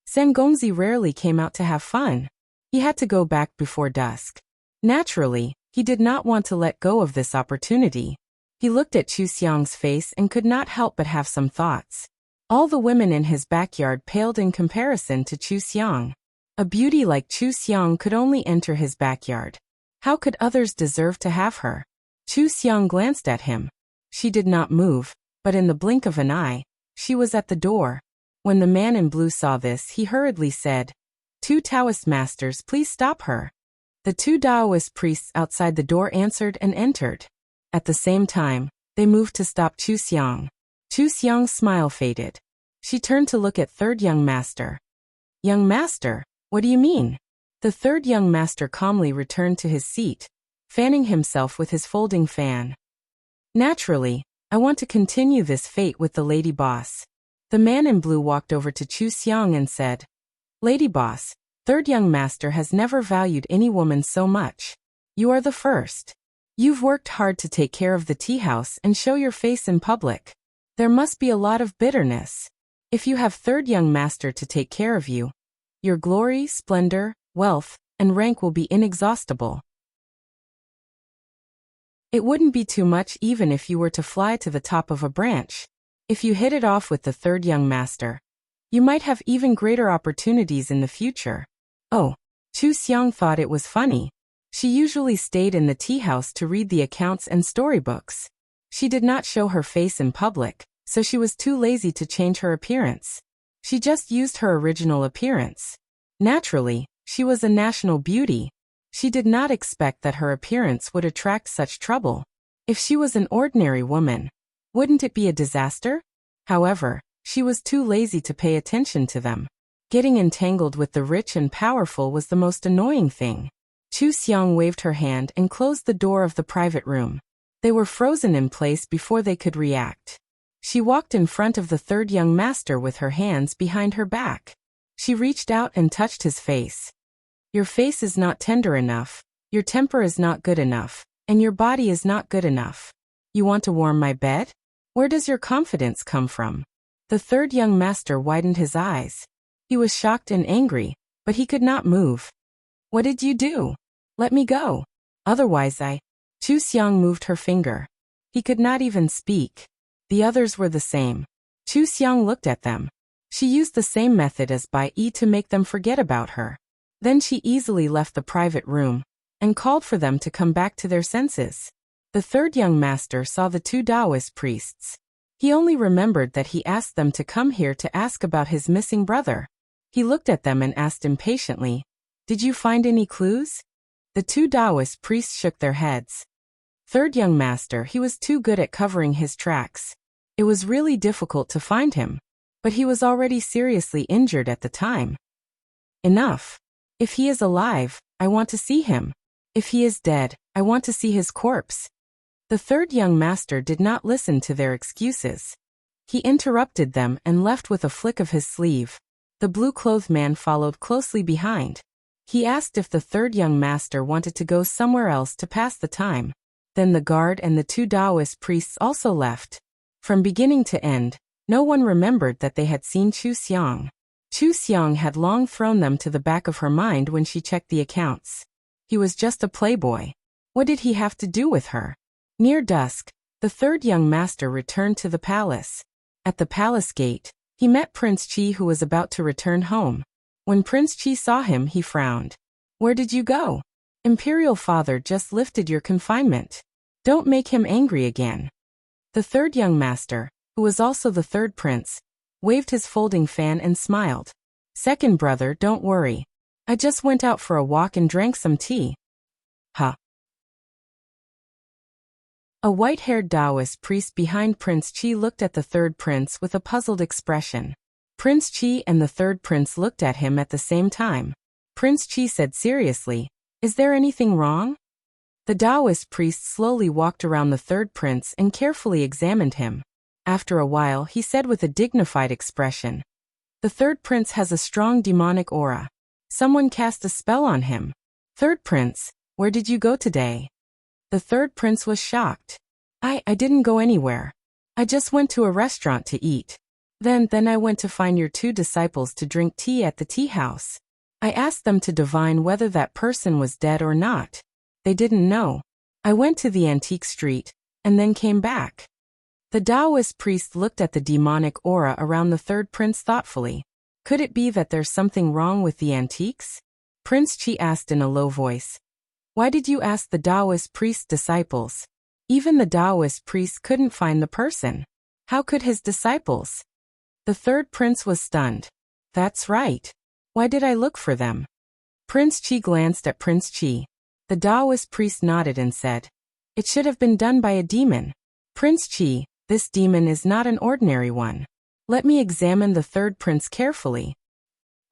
San Gongzi rarely came out to have fun. He had to go back before dusk. Naturally, he did not want to let go of this opportunity. He looked at Chu Xiang's face and could not help but have some thoughts. All the women in his backyard paled in comparison to Chu Xiang. A beauty like Chu Xiang could only enter his backyard. How could others deserve to have her? Chu Xiang glanced at him. She did not move, but in the blink of an eye, she was at the door. When the man in blue saw this, he hurriedly said, 2 Taoist masters, please stop her. The 2 Taoist priests outside the door answered and entered. At the same time, they moved to stop Chu Xiang. Chu Xiang's smile faded. She turned to look at third young master. Young master, what do you mean? The third young master calmly returned to his seat, fanning himself with his folding fan. Naturally, I want to continue this fate with the Lady Boss. The man in blue walked over to Chu Xiang and said, Lady Boss, third young master has never valued any woman so much. You are the first. You've worked hard to take care of the tea house and show your face in public. There must be a lot of bitterness. If you have third young master to take care of you, your glory, splendor, wealth, and rank will be inexhaustible. It wouldn't be too much even if you were to fly to the top of a branch. If you hit it off with the third young master, you might have even greater opportunities in the future. Oh, Chu Xiang thought it was funny. She usually stayed in the tea house to read the accounts and storybooks. She did not show her face in public, so she was too lazy to change her appearance. She just used her original appearance. Naturally, she was a national beauty. She did not expect that her appearance would attract such trouble. If she was an ordinary woman, wouldn't it be a disaster? However, she was too lazy to pay attention to them. Getting entangled with the rich and powerful was the most annoying thing. Chu Xiang waved her hand and closed the door of the private room. They were frozen in place before they could react. She walked in front of the third young master with her hands behind her back. She reached out and touched his face. Your face is not tender enough, your temper is not good enough, and your body is not good enough. You want to warm my bed? Where does your confidence come from? The third young master widened his eyes. He was shocked and angry, but he could not move. What did you do? Let me go. Otherwise Chu Xiang moved her finger. He could not even speak. The others were the same. Chu Xiang looked at them. She used the same method as Bai Yi to make them forget about her. Then she easily left the private room and called for them to come back to their senses. The third young master saw the two Taoist priests. He only remembered that he asked them to come here to ask about his missing brother. He looked at them and asked impatiently, "Did you find any clues?" The two Taoist priests shook their heads. Third young master, he was too good at covering his tracks. It was really difficult to find him, but he was already seriously injured at the time. Enough. If he is alive, I want to see him. If he is dead, I want to see his corpse. The third young master did not listen to their excuses. He interrupted them and left with a flick of his sleeve. The blue-clothed man followed closely behind. He asked if the third young master wanted to go somewhere else to pass the time. Then the guard and the two Taoist priests also left. From beginning to end, no one remembered that they had seen Chu Xiang. Chu Xiang had long thrown them to the back of her mind when she checked the accounts. He was just a playboy. What did he have to do with her? Near dusk, the third young master returned to the palace. At the palace gate, he met Prince Qi, who was about to return home. When Prince Qi saw him, he frowned. "Where did you go? Imperial father just lifted your confinement. Don't make him angry again." The third young master, who was also the third prince, waved his folding fan and smiled. "Second brother, don't worry. I just went out for a walk and drank some tea." Huh. A white-haired Taoist priest behind Prince Qi looked at the third prince with a puzzled expression. Prince Qi and the third prince looked at him at the same time. Prince Qi said seriously, "Is there anything wrong?" The Taoist priest slowly walked around the third prince and carefully examined him. After a while, he said with a dignified expression, "The third prince has a strong demonic aura. Someone cast a spell on him." "Third prince, where did you go today?" The third prince was shocked. I didn't go anywhere. I just went to a restaurant to eat. Then I went to find your two disciples to drink tea at the tea house. I asked them to divine whether that person was dead or not. They didn't know. I went to the antique street, and then came back." The Taoist priest looked at the demonic aura around the third prince thoughtfully. Could it be that there's something wrong with the antiques? Prince Qi asked in a low voice. "Why did you ask the Taoist priest's disciples?" Even the Taoist priest couldn't find the person. How could his disciples? The third prince was stunned. "That's right. Why did I look for them?" Prince Qi glanced at Prince Qi. The Taoist priest nodded and said, "It should have been done by a demon. Prince Qi, this demon is not an ordinary one. Let me examine the third prince carefully."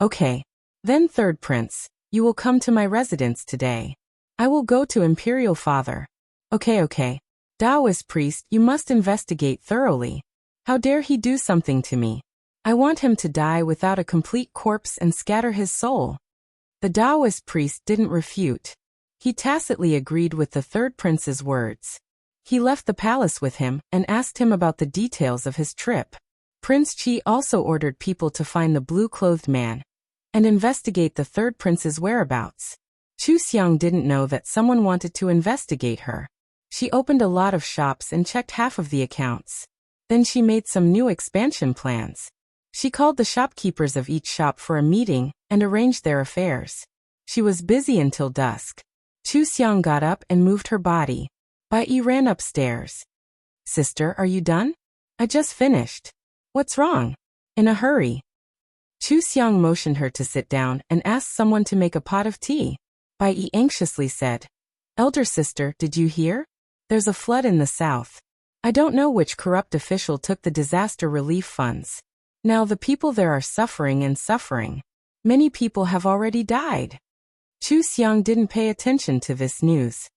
"Okay. Then third prince, you will come to my residence today. I will go to Imperial Father." Okay. Taoist priest, you must investigate thoroughly. How dare he do something to me? I want him to die without a complete corpse and scatter his soul." The Taoist priest didn't refute. He tacitly agreed with the third prince's words. He left the palace with him and asked him about the details of his trip. Prince Qi also ordered people to find the blue-clothed man and investigate the third prince's whereabouts. Chu Xiang didn't know that someone wanted to investigate her. She opened a lot of shops and checked half of the accounts. Then she made some new expansion plans. She called the shopkeepers of each shop for a meeting and arranged their affairs. She was busy until dusk. Chu Xiang got up and moved her body. Bai Yi ran upstairs. "Sister, are you done?" "I just finished." "What's wrong?" "In a hurry." Chu Xiang motioned her to sit down and asked someone to make a pot of tea. Bai Yi anxiously said, "Elder sister, did you hear? There's a flood in the south. I don't know which corrupt official took the disaster relief funds. Now the people there are suffering and suffering. Many people have already died." Chu Xiang didn't pay attention to this news.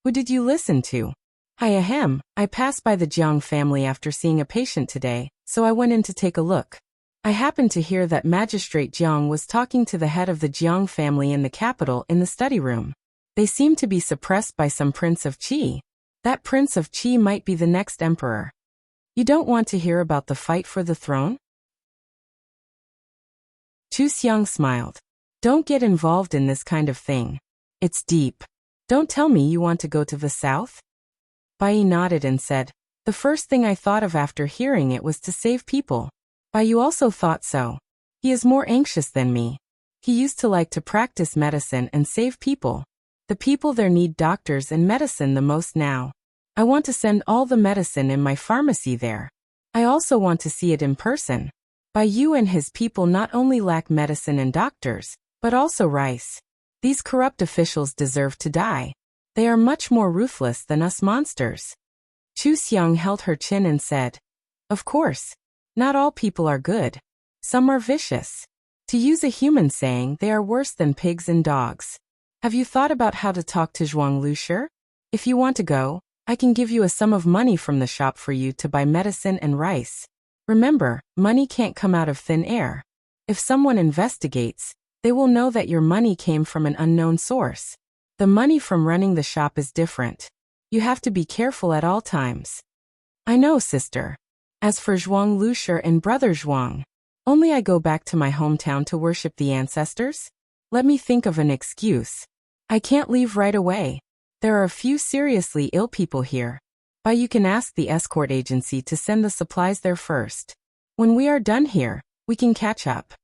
"Who did you listen to?" I passed by the Jiang family after seeing a patient today, so I went in to take a look. I happened to hear that Magistrate Jiang was talking to the head of the Jiang family in the capital in the study room. They seem to be suppressed by some Prince of Qi. That Prince of Qi might be the next emperor. You don't want to hear about the fight for the throne? Chu Xiang smiled. Don't get involved in this kind of thing. It's deep. Don't tell me you want to go to the south? Bai Yi nodded and said, the first thing I thought of after hearing it was to save people. Bai Yu also thought so. He is more anxious than me. He used to like to practice medicine and save people. The people there need doctors and medicine the most now. I want to send all the medicine in my pharmacy there. I also want to see it in person. Bai Yu and his people not only lack medicine and doctors, but also rice. These corrupt officials deserve to die. They are much more ruthless than us monsters. Chu Xiang held her chin and said, "Of course. Not all people are good. Some are vicious. To use a human saying, they are worse than pigs and dogs. Have you thought about how to talk to Zhuang Lushi? If you want to go, I can give you a sum of money from the shop for you to buy medicine and rice. Remember, money can't come out of thin air. If someone investigates, they will know that your money came from an unknown source. The money from running the shop is different. You have to be careful at all times." "I know, sister. As for Zhuang Lushi and brother Zhuang, only I go back to my hometown to worship the ancestors? Let me think of an excuse. I can't leave right away. There are a few seriously ill people here. But you can ask the escort agency to send the supplies there first. When we are done here, we can catch up."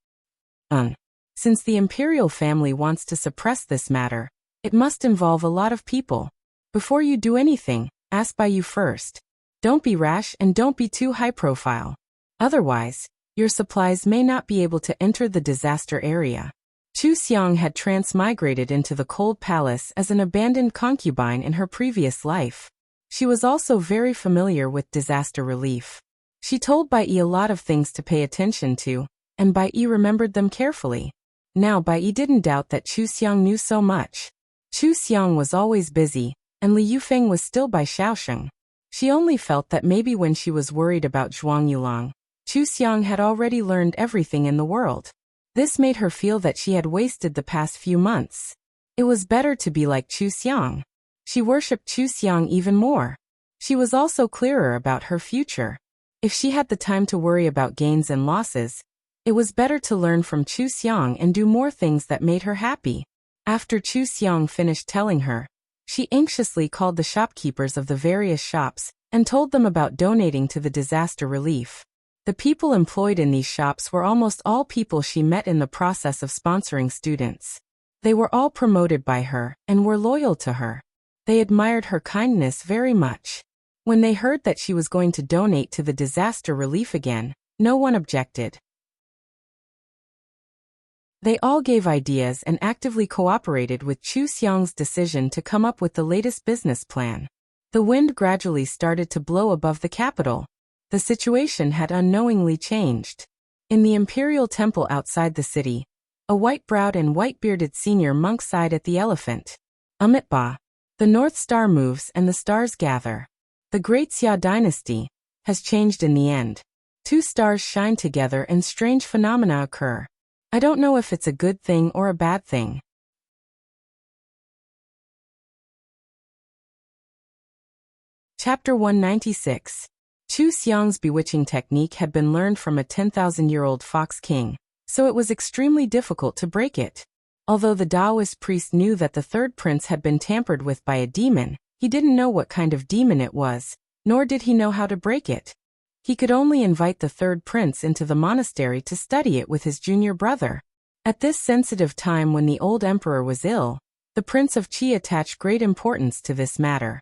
Since the imperial family wants to suppress this matter, it must involve a lot of people. Before you do anything, ask Bai Yu first. Don't be rash and don't be too high profile. Otherwise, your supplies may not be able to enter the disaster area. Chu Xiang had transmigrated into the cold palace as an abandoned concubine in her previous life. She was also very familiar with disaster relief. She told Bai Yi a lot of things to pay attention to, and Bai Yi remembered them carefully. Now Bai Yi didn't doubt that Chu Xiang knew so much. Chu Xiang was always busy, and Li Yufeng was still by Shaosheng. She only felt that maybe when she was worried about Zhuang Yulang, Chu Xiang had already learned everything in the world. This made her feel that she had wasted the past few months. It was better to be like Chu Xiang. She worshipped Chu Xiang even more. She was also clearer about her future. If she had the time to worry about gains and losses, it was better to learn from Chu Xiang and do more things that made her happy. After Chu Xiang finished telling her, she anxiously called the shopkeepers of the various shops and told them about donating to the disaster relief. The people employed in these shops were almost all people she met in the process of sponsoring students. They were all promoted by her and were loyal to her. They admired her kindness very much. When they heard that she was going to donate to the disaster relief again, no one objected. They all gave ideas and actively cooperated with Chu Xiang's decision to come up with the latest business plan. The wind gradually started to blow above the capital. The situation had unknowingly changed. In the imperial temple outside the city, a white-browed and white-bearded senior monk sighed at the elephant. "Amitba, the North Star moves and the stars gather. The great Xia dynasty has changed in the end. Two stars shine together and strange phenomena occur. I don't know if it's a good thing or a bad thing." Chapter 196. Chu Xiang's bewitching technique had been learned from a 10,000-year-old fox king, so it was extremely difficult to break it. Although the Taoist priest knew that the third prince had been tampered with by a demon, he didn't know what kind of demon it was, nor did he know how to break it. He could only invite the third prince into the monastery to study it with his junior brother. At this sensitive time when the old emperor was ill, the Prince of Qi attached great importance to this matter.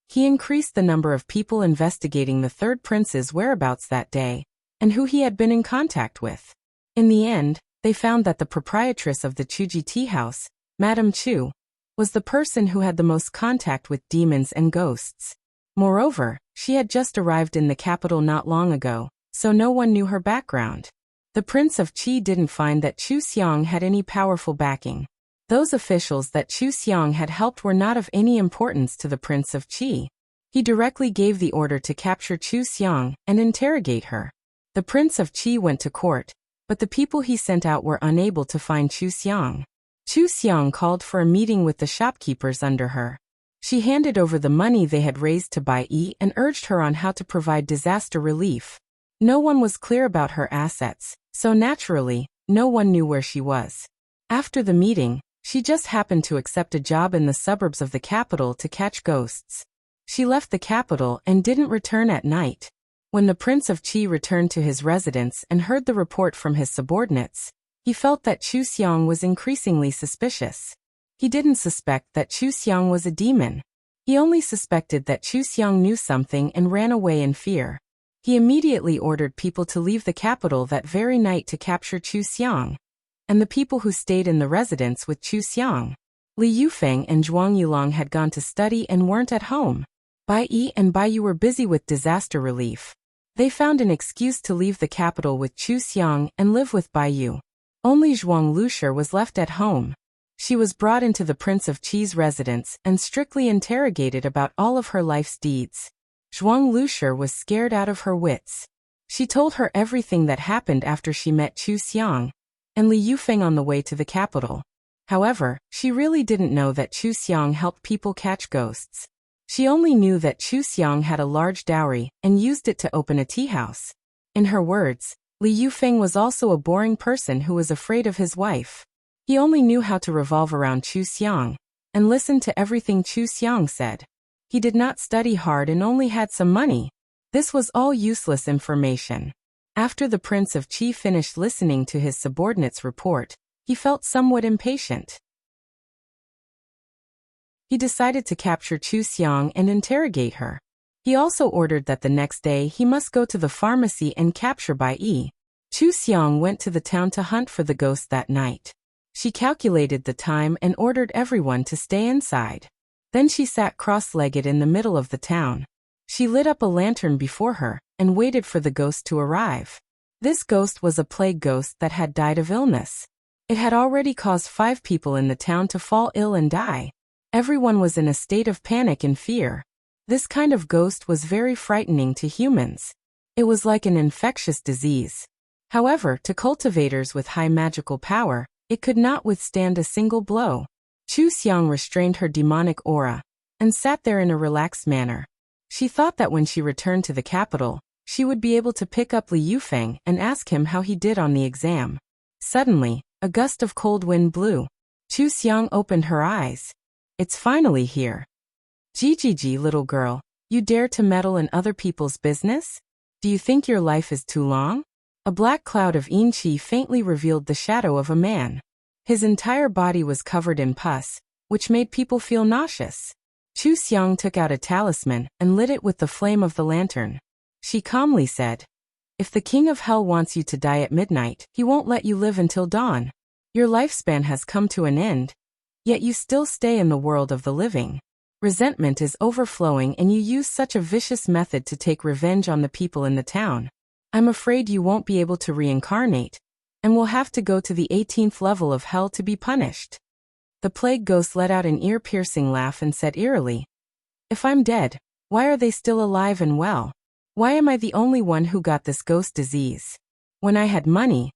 He increased the number of people investigating the third prince's whereabouts that day, and who he had been in contact with. In the end, they found that the proprietress of the Chuji tea house, Madame Chu, was the person who had the most contact with demons and ghosts. Moreover, she had just arrived in the capital not long ago, so no one knew her background. The Prince of Qi didn't find that Chu Xiang had any powerful backing. Those officials that Chu Xiang had helped were not of any importance to the Prince of Qi. He directly gave the order to capture Chu Xiang and interrogate her. The Prince of Qi went to court, but the people he sent out were unable to find Chu Xiang. Chu Xiang called for a meeting with the shopkeepers under her. She handed over the money they had raised to Bai Yi and urged her on how to provide disaster relief. No one was clear about her assets, so naturally, no one knew where she was. After the meeting, she just happened to accept a job in the suburbs of the capital to catch ghosts. She left the capital and didn't return at night. When the Prince of Qi returned to his residence and heard the report from his subordinates, He felt that Chu Xiang was increasingly suspicious. He didn't suspect that Chu Xiang was a demon. He only suspected that Chu Xiang knew something and ran away in fear. He immediately ordered people to leave the capital that very night to capture Chu Xiang. And the people who stayed in the residence with Chu Xiang, Li Yufeng and Zhuang Yulong, had gone to study and weren't at home. Bai Yi and Bai Yu were busy with disaster relief. They found an excuse to leave the capital with Chu Xiang and live with Bai Yu. Only Zhuang Lushi was left at home. She was brought into the Prince of Qi's residence and strictly interrogated about all of her life's deeds. Zhuang Lushi was scared out of her wits. She told her everything that happened after she met Chu Xiang and Li Yufeng on the way to the capital. However, she really didn't know that Chu Xiang helped people catch ghosts. She only knew that Chu Xiang had a large dowry and used it to open a tea house. In her words, Li Yufeng was also a boring person who was afraid of his wife. He only knew how to revolve around Chu Xiang and listen to everything Chu Xiang said. He did not study hard and only had some money. This was all useless information. After the Prince of Qi finished listening to his subordinate's report, he felt somewhat impatient. He decided to capture Chu Xiang and interrogate her. He also ordered that the next day he must go to the pharmacy and capture Bai Yi. Chu Xiang went to the town to hunt for the ghost that night. She calculated the time and ordered everyone to stay inside. Then she sat cross-legged in the middle of the town. She lit up a lantern before her and waited for the ghost to arrive. This ghost was a plague ghost that had died of illness. It had already caused 5 people in the town to fall ill and die. Everyone was in a state of panic and fear. This kind of ghost was very frightening to humans. It was like an infectious disease. However, to cultivators with high magical power, it could not withstand a single blow. Chu Xiang restrained her demonic aura and sat there in a relaxed manner. She thought that when she returned to the capital, she would be able to pick up Li Yufeng and ask him how he did on the exam. Suddenly, a gust of cold wind blew. Chu Xiang opened her eyes. It's finally here. Gigi, little girl, you dare to meddle in other people's business? Do you think your life is too long? A black cloud of yin qi faintly revealed the shadow of a man. His entire body was covered in pus, which made people feel nauseous. Chu Xiang took out a talisman and lit it with the flame of the lantern. She calmly said, "If the King of Hell wants you to die at midnight, he won't let you live until dawn. Your lifespan has come to an end, yet you still stay in the world of the living. Resentment is overflowing and you use such a vicious method to take revenge on the people in the town. I'm afraid you won't be able to reincarnate, and will have to go to the 18th level of hell to be punished." The plague ghost let out an ear-piercing laugh and said eerily, "If I'm dead, why are they still alive and well? Why am I the only one who got this ghost disease? When I had money,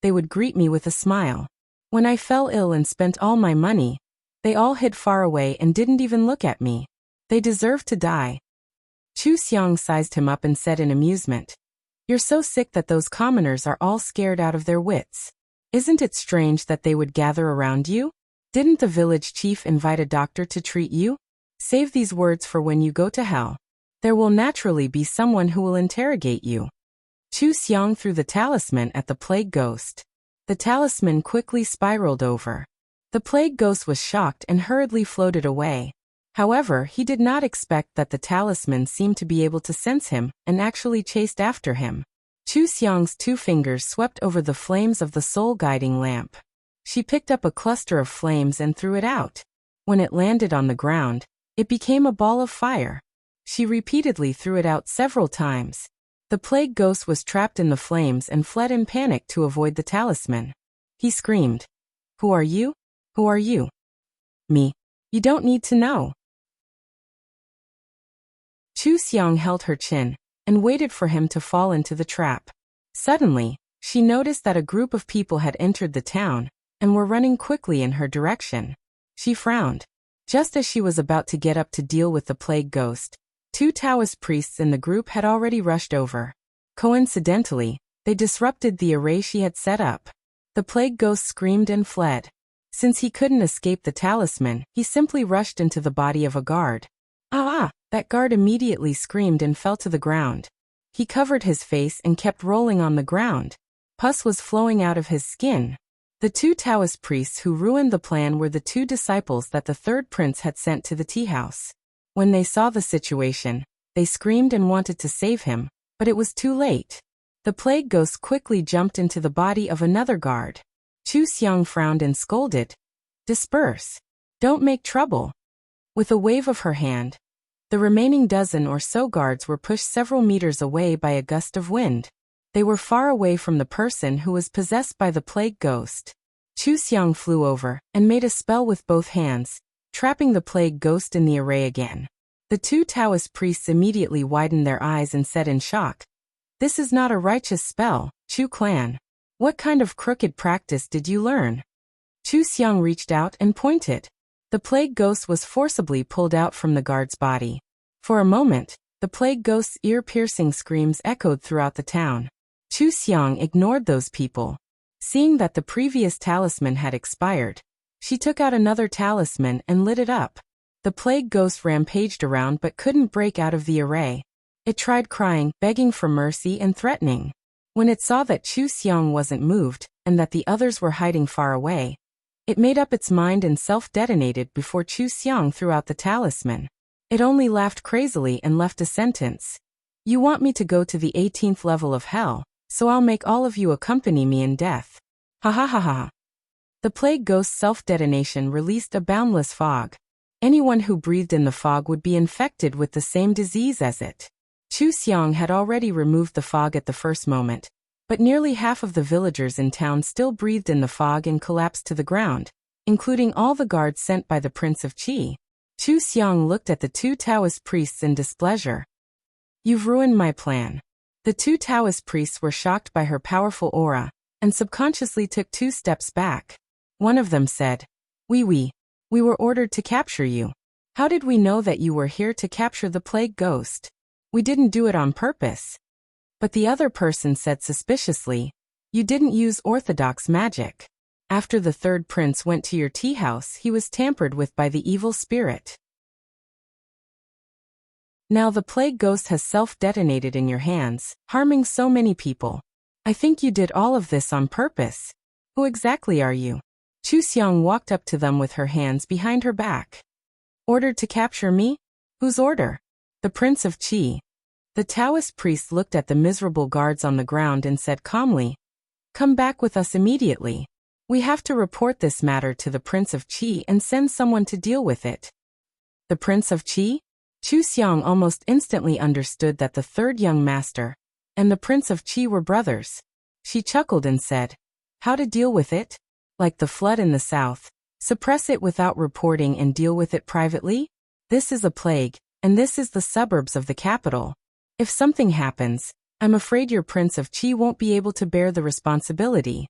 they would greet me with a smile. When I fell ill and spent all my money, they all hid far away and didn't even look at me. They deserve to die." Chu Xiang sized him up and said in amusement, "You're so sick that those commoners are all scared out of their wits. Isn't it strange that they would gather around you? Didn't the village chief invite a doctor to treat you? Save these words for when you go to hell. There will naturally be someone who will interrogate you." Chu Xiang threw the talisman at the plague ghost. The talisman quickly spiraled over. The plague ghost was shocked and hurriedly floated away. However, he did not expect that the talisman seemed to be able to sense him and actually chased after him. Chu Xiang's 2 fingers swept over the flames of the soul-guiding lamp. She picked up a cluster of flames and threw it out. When it landed on the ground, it became a ball of fire. She repeatedly threw it out several times. The plague ghost was trapped in the flames and fled in panic to avoid the talisman. He screamed, "Who are you? Who are you?" "Me. You don't need to know." Chu Xiang held her chin and waited for him to fall into the trap. Suddenly, she noticed that a group of people had entered the town and were running quickly in her direction. She frowned. Just as she was about to get up to deal with the plague ghost, 2 Taoist priests in the group had already rushed over. Coincidentally, they disrupted the array she had set up. The plague ghost screamed and fled. Since he couldn't escape the talisman, he simply rushed into the body of a guard. That guard immediately screamed and fell to the ground. He covered his face and kept rolling on the ground. Pus was flowing out of his skin. The two Taoist priests who ruined the plan were the two disciples that the third prince had sent to the tea house. When they saw the situation, they screamed and wanted to save him, but it was too late. The plague ghost quickly jumped into the body of another guard. Chu Xiang frowned and scolded. "Disperse. Don't make trouble." With a wave of her hand, the remaining dozen or so guards were pushed several meters away by a gust of wind. They were far away from the person who was possessed by the plague ghost. Chu Xiang flew over and made a spell with both hands, trapping the plague ghost in the array again. The two Taoist priests immediately widened their eyes and said in shock, "This is not a righteous spell, Chu clan. What kind of crooked practice did you learn?" Chu Xiang reached out and pointed. The plague ghost was forcibly pulled out from the guard's body. For a moment, the plague ghost's ear-piercing screams echoed throughout the town. Chu Xiang ignored those people. Seeing that the previous talisman had expired, she took out another talisman and lit it up. The plague ghost rampaged around but couldn't break out of the array. It tried crying, begging for mercy and threatening. When it saw that Chu Xiang wasn't moved, and that the others were hiding far away, it made up its mind and self-detonated before Chu Xiang threw out the talisman. It only laughed crazily and left a sentence. "You want me to go to the 18th level of hell, so I'll make all of you accompany me in death. Ha ha ha ha." The plague ghost's self-detonation released a boundless fog. Anyone who breathed in the fog would be infected with the same disease as it. Chu Xiang had already removed the fog at the first moment, but nearly half of the villagers in town still breathed in the fog and collapsed to the ground, including all the guards sent by the Prince of Qi. Chu Xiang looked at the two Taoist priests in displeasure. "You've ruined my plan." The two Taoist priests were shocked by her powerful aura, and subconsciously took 2 steps back. One of them said, We were ordered to capture you. How did we know that you were here to capture the plague ghost? We didn't do it on purpose." But the other person said suspiciously, "You didn't use orthodox magic. After the third prince went to your tea house, he was tampered with by the evil spirit. Now the plague ghost has self-detonated in your hands, harming so many people. I think you did all of this on purpose. Who exactly are you?" Chu Xiang walked up to them with her hands behind her back. "Ordered to capture me? Whose order?" "The Prince of Qi." The Taoist priest looked at the miserable guards on the ground and said calmly, "Come back with us immediately. We have to report this matter to the Prince of Qi and send someone to deal with it." The Prince of Qi? Chu Xiang almost instantly understood that the third young master and the Prince of Qi were brothers. She chuckled and said, "How to deal with it? Like the flood in the south, suppress it without reporting and deal with it privately? This is a plague, and this is the suburbs of the capital. If something happens, I'm afraid your Prince of Qi won't be able to bear the responsibility.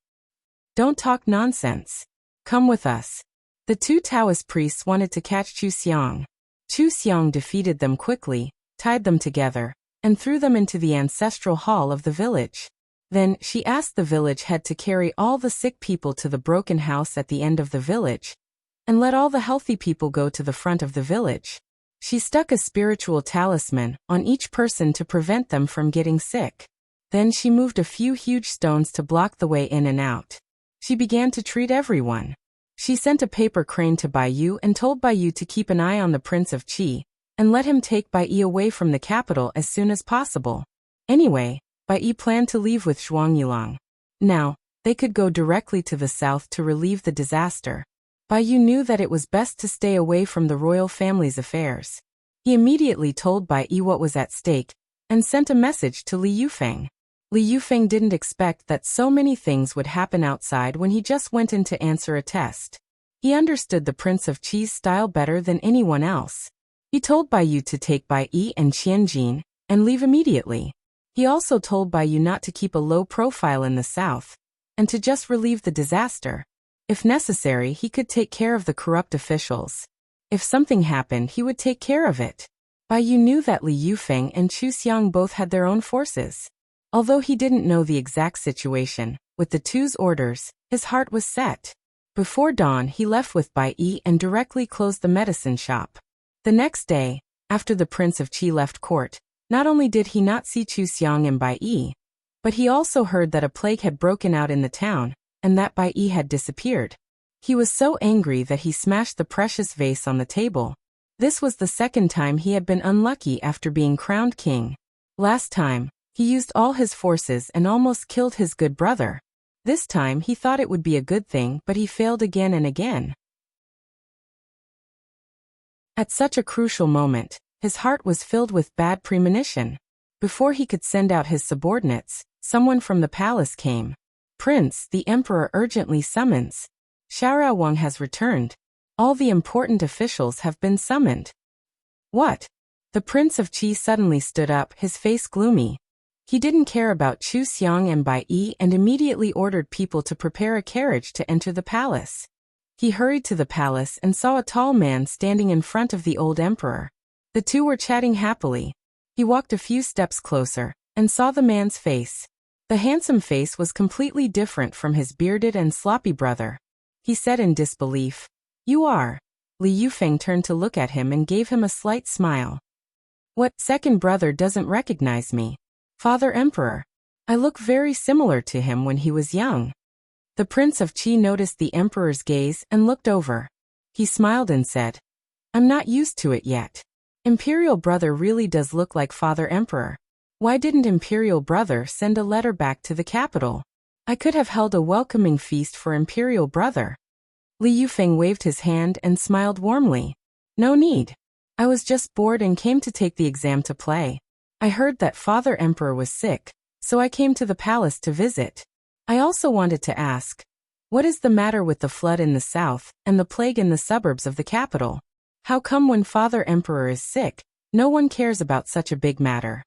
Don't talk nonsense. Come with us." The two Taoist priests wanted to catch Chu Xiang. Chu Xiang defeated them quickly, tied them together, and threw them into the ancestral hall of the village. Then she asked the village head to carry all the sick people to the broken house at the end of the village, and let all the healthy people go to the front of the village. She stuck a spiritual talisman on each person to prevent them from getting sick. Then she moved a few huge stones to block the way in and out. She began to treat everyone. She sent a paper crane to Bai Yu and told Bai Yu to keep an eye on the Prince of Qi, and let him take Bai Yi away from the capital as soon as possible. Anyway, Bai Yi planned to leave with Zhuang Yulang. Now, they could go directly to the south to relieve the disaster. Bai Yu knew that it was best to stay away from the royal family's affairs. He immediately told Bai Yi what was at stake, and sent a message to Li Yufeng. Li Yufeng didn't expect that so many things would happen outside when he just went in to answer a test. He understood the Prince of Qi's style better than anyone else. He told Bai Yu to take Bai Yi and Qianjin, and leave immediately. He also told Bai Yu not to keep a low profile in the south, and to just relieve the disaster. If necessary, he could take care of the corrupt officials. If something happened, he would take care of it. Bai Yu knew that Li Yufeng and Chu Xiang both had their own forces. Although he didn't know the exact situation, with the two's orders, his heart was set. Before dawn, he left with Bai Yi and directly closed the medicine shop. The next day, after the Prince of Qi left court, not only did he not see Chu Xiang and Bai Yi, but he also heard that a plague had broken out in the town, and that Bai Yi had disappeared. He was so angry that he smashed the precious vase on the table. This was the second time he had been unlucky after being crowned king. Last time, he used all his forces and almost killed his good brother. This time he thought it would be a good thing, but he failed again and again. At such a crucial moment, his heart was filled with bad premonition. Before he could send out his subordinates, someone from the palace came. "Prince, the emperor urgently summons. Xiaorao Wang has returned. All the important officials have been summoned." "What?" The Prince of Qi suddenly stood up, his face gloomy. He didn't care about Chu Xiang and Bai Yi and immediately ordered people to prepare a carriage to enter the palace. He hurried to the palace and saw a tall man standing in front of the old emperor. The two were chatting happily. He walked a few steps closer and saw the man's face. The handsome face was completely different from his bearded and sloppy brother. He said in disbelief, "You are?" Li Yufeng turned to look at him and gave him a slight smile. "What, second brother doesn't recognize me? Father Emperor. I look very similar to him when he was young." The Prince of Qi noticed the emperor's gaze and looked over. He smiled and said, "I'm not used to it yet. Imperial brother really does look like Father Emperor. Why didn't Imperial brother send a letter back to the capital? I could have held a welcoming feast for Imperial brother." Li Yufeng waved his hand and smiled warmly. "No need. I was just bored and came to take the exam to play. I heard that Father Emperor was sick, so I came to the palace to visit. I also wanted to ask, what is the matter with the flood in the south and the plague in the suburbs of the capital? How come when Father Emperor is sick, no one cares about such a big matter?"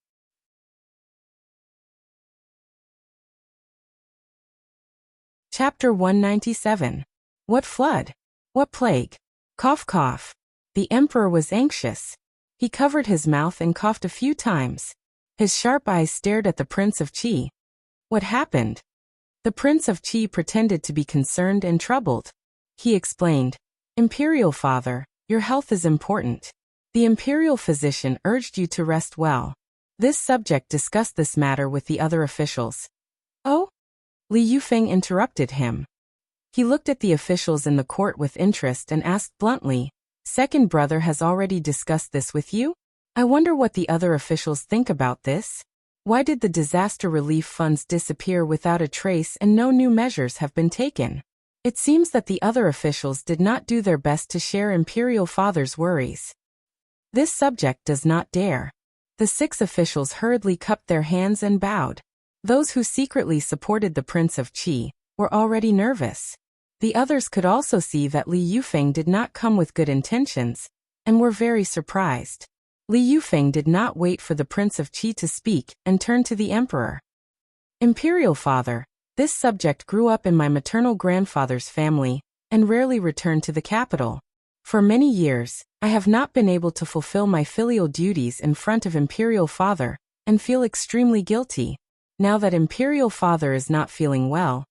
Chapter 197. What flood? What plague? Cough cough. The emperor was anxious. He covered his mouth and coughed a few times. His sharp eyes stared at the Prince of Qi. What happened? The Prince of Qi pretended to be concerned and troubled. He explained, "Imperial father, your health is important. The imperial physician urged you to rest well." This subject discussed this matter with the other officials. "Oh?" Li Yufeng interrupted him. He looked at the officials in the court with interest and asked bluntly, "Second brother has already discussed this with you? I wonder what the other officials think about this. Why did the disaster relief funds disappear without a trace and no new measures have been taken? It seems that the other officials did not do their best to share Imperial Father's worries. This subject does not dare." The 6 officials hurriedly cupped their hands and bowed. Those who secretly supported the Prince of Qi were already nervous. The others could also see that Li Yufeng did not come with good intentions, and were very surprised. Li Yufeng did not wait for the Prince of Qi to speak and turned to the emperor. "Imperial father, this subject grew up in my maternal grandfather's family and rarely returned to the capital. For many years, I have not been able to fulfill my filial duties in front of Imperial father and feel extremely guilty. Now that Imperial father is not feeling well,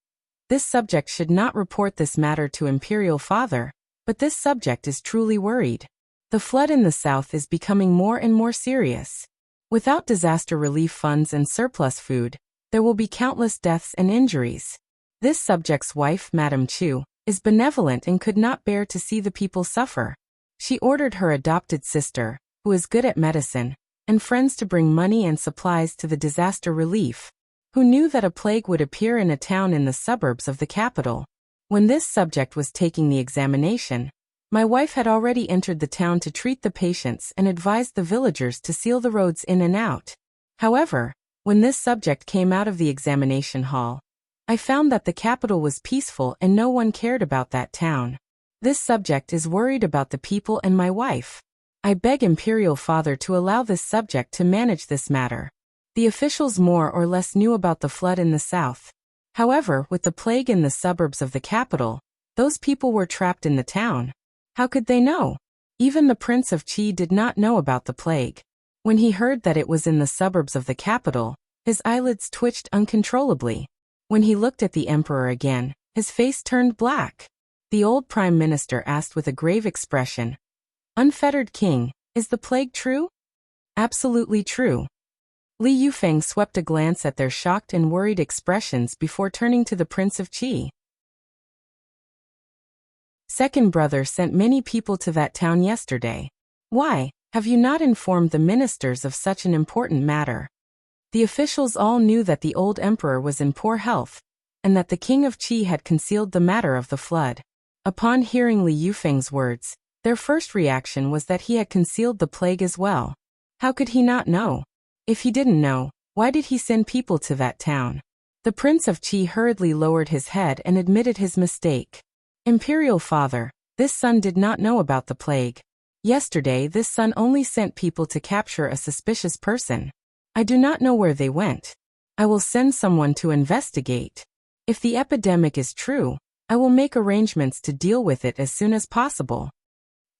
this subject should not report this matter to Imperial father, but this subject is truly worried. The flood in the south is becoming more and more serious. Without disaster relief funds and surplus food, there will be countless deaths and injuries. This subject's wife, Madame Chu, is benevolent and could not bear to see the people suffer. She ordered her adopted sister, who is good at medicine, and friends to bring money and supplies to the disaster relief. Who knew that a plague would appear in a town in the suburbs of the capital? When this subject was taking the examination, my wife had already entered the town to treat the patients and advised the villagers to seal the roads in and out. However, when this subject came out of the examination hall, I found that the capital was peaceful and no one cared about that town. This subject is worried about the people and my wife. I beg Imperial Father to allow this subject to manage this matter." The officials more or less knew about the flood in the south. However, with the plague in the suburbs of the capital, those people were trapped in the town. How could they know? Even the Prince of Qi did not know about the plague. When he heard that it was in the suburbs of the capital, his eyelids twitched uncontrollably. When he looked at the emperor again, his face turned black. The old prime minister asked with a grave expression, "Unfettered king, is the plague true?" "Absolutely true." Li Yufeng swept a glance at their shocked and worried expressions before turning to the Prince of Qi. second brother sent many people to that town yesterday. Why have you not informed the ministers of such an important matter? The officials all knew that the old emperor was in poor health, and that the king of Qi had concealed the matter of the flood. Upon hearing Li Yufeng's words, their first reaction was that he had concealed the plague as well. How could he not know? If he didn't know, why did he send people to that town? The Prince of Qi hurriedly lowered his head and admitted his mistake. Imperial father, this son did not know about the plague. Yesterday this son only sent people to capture a suspicious person. I do not know where they went. I will send someone to investigate. If the epidemic is true, I will make arrangements to deal with it as soon as possible.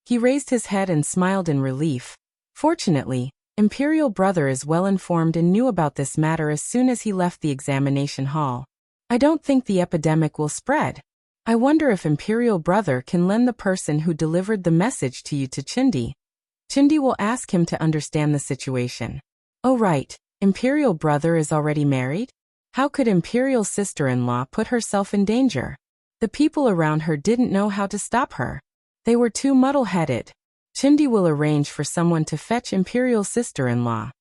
He raised his head and smiled in relief. Fortunately, Imperial brother is well informed and knew about this matter as soon as he left the examination hall. I don't think the epidemic will spread. I wonder if Imperial brother can lend the person who delivered the message to you to Chindi. Chindi will ask him to understand the situation. Oh right, Imperial brother is already married? How could Imperial sister-in-law put herself in danger? The people around her didn't know how to stop her. They were too muddle-headed. Chindi will arrange for someone to fetch Imperial sister-in-law.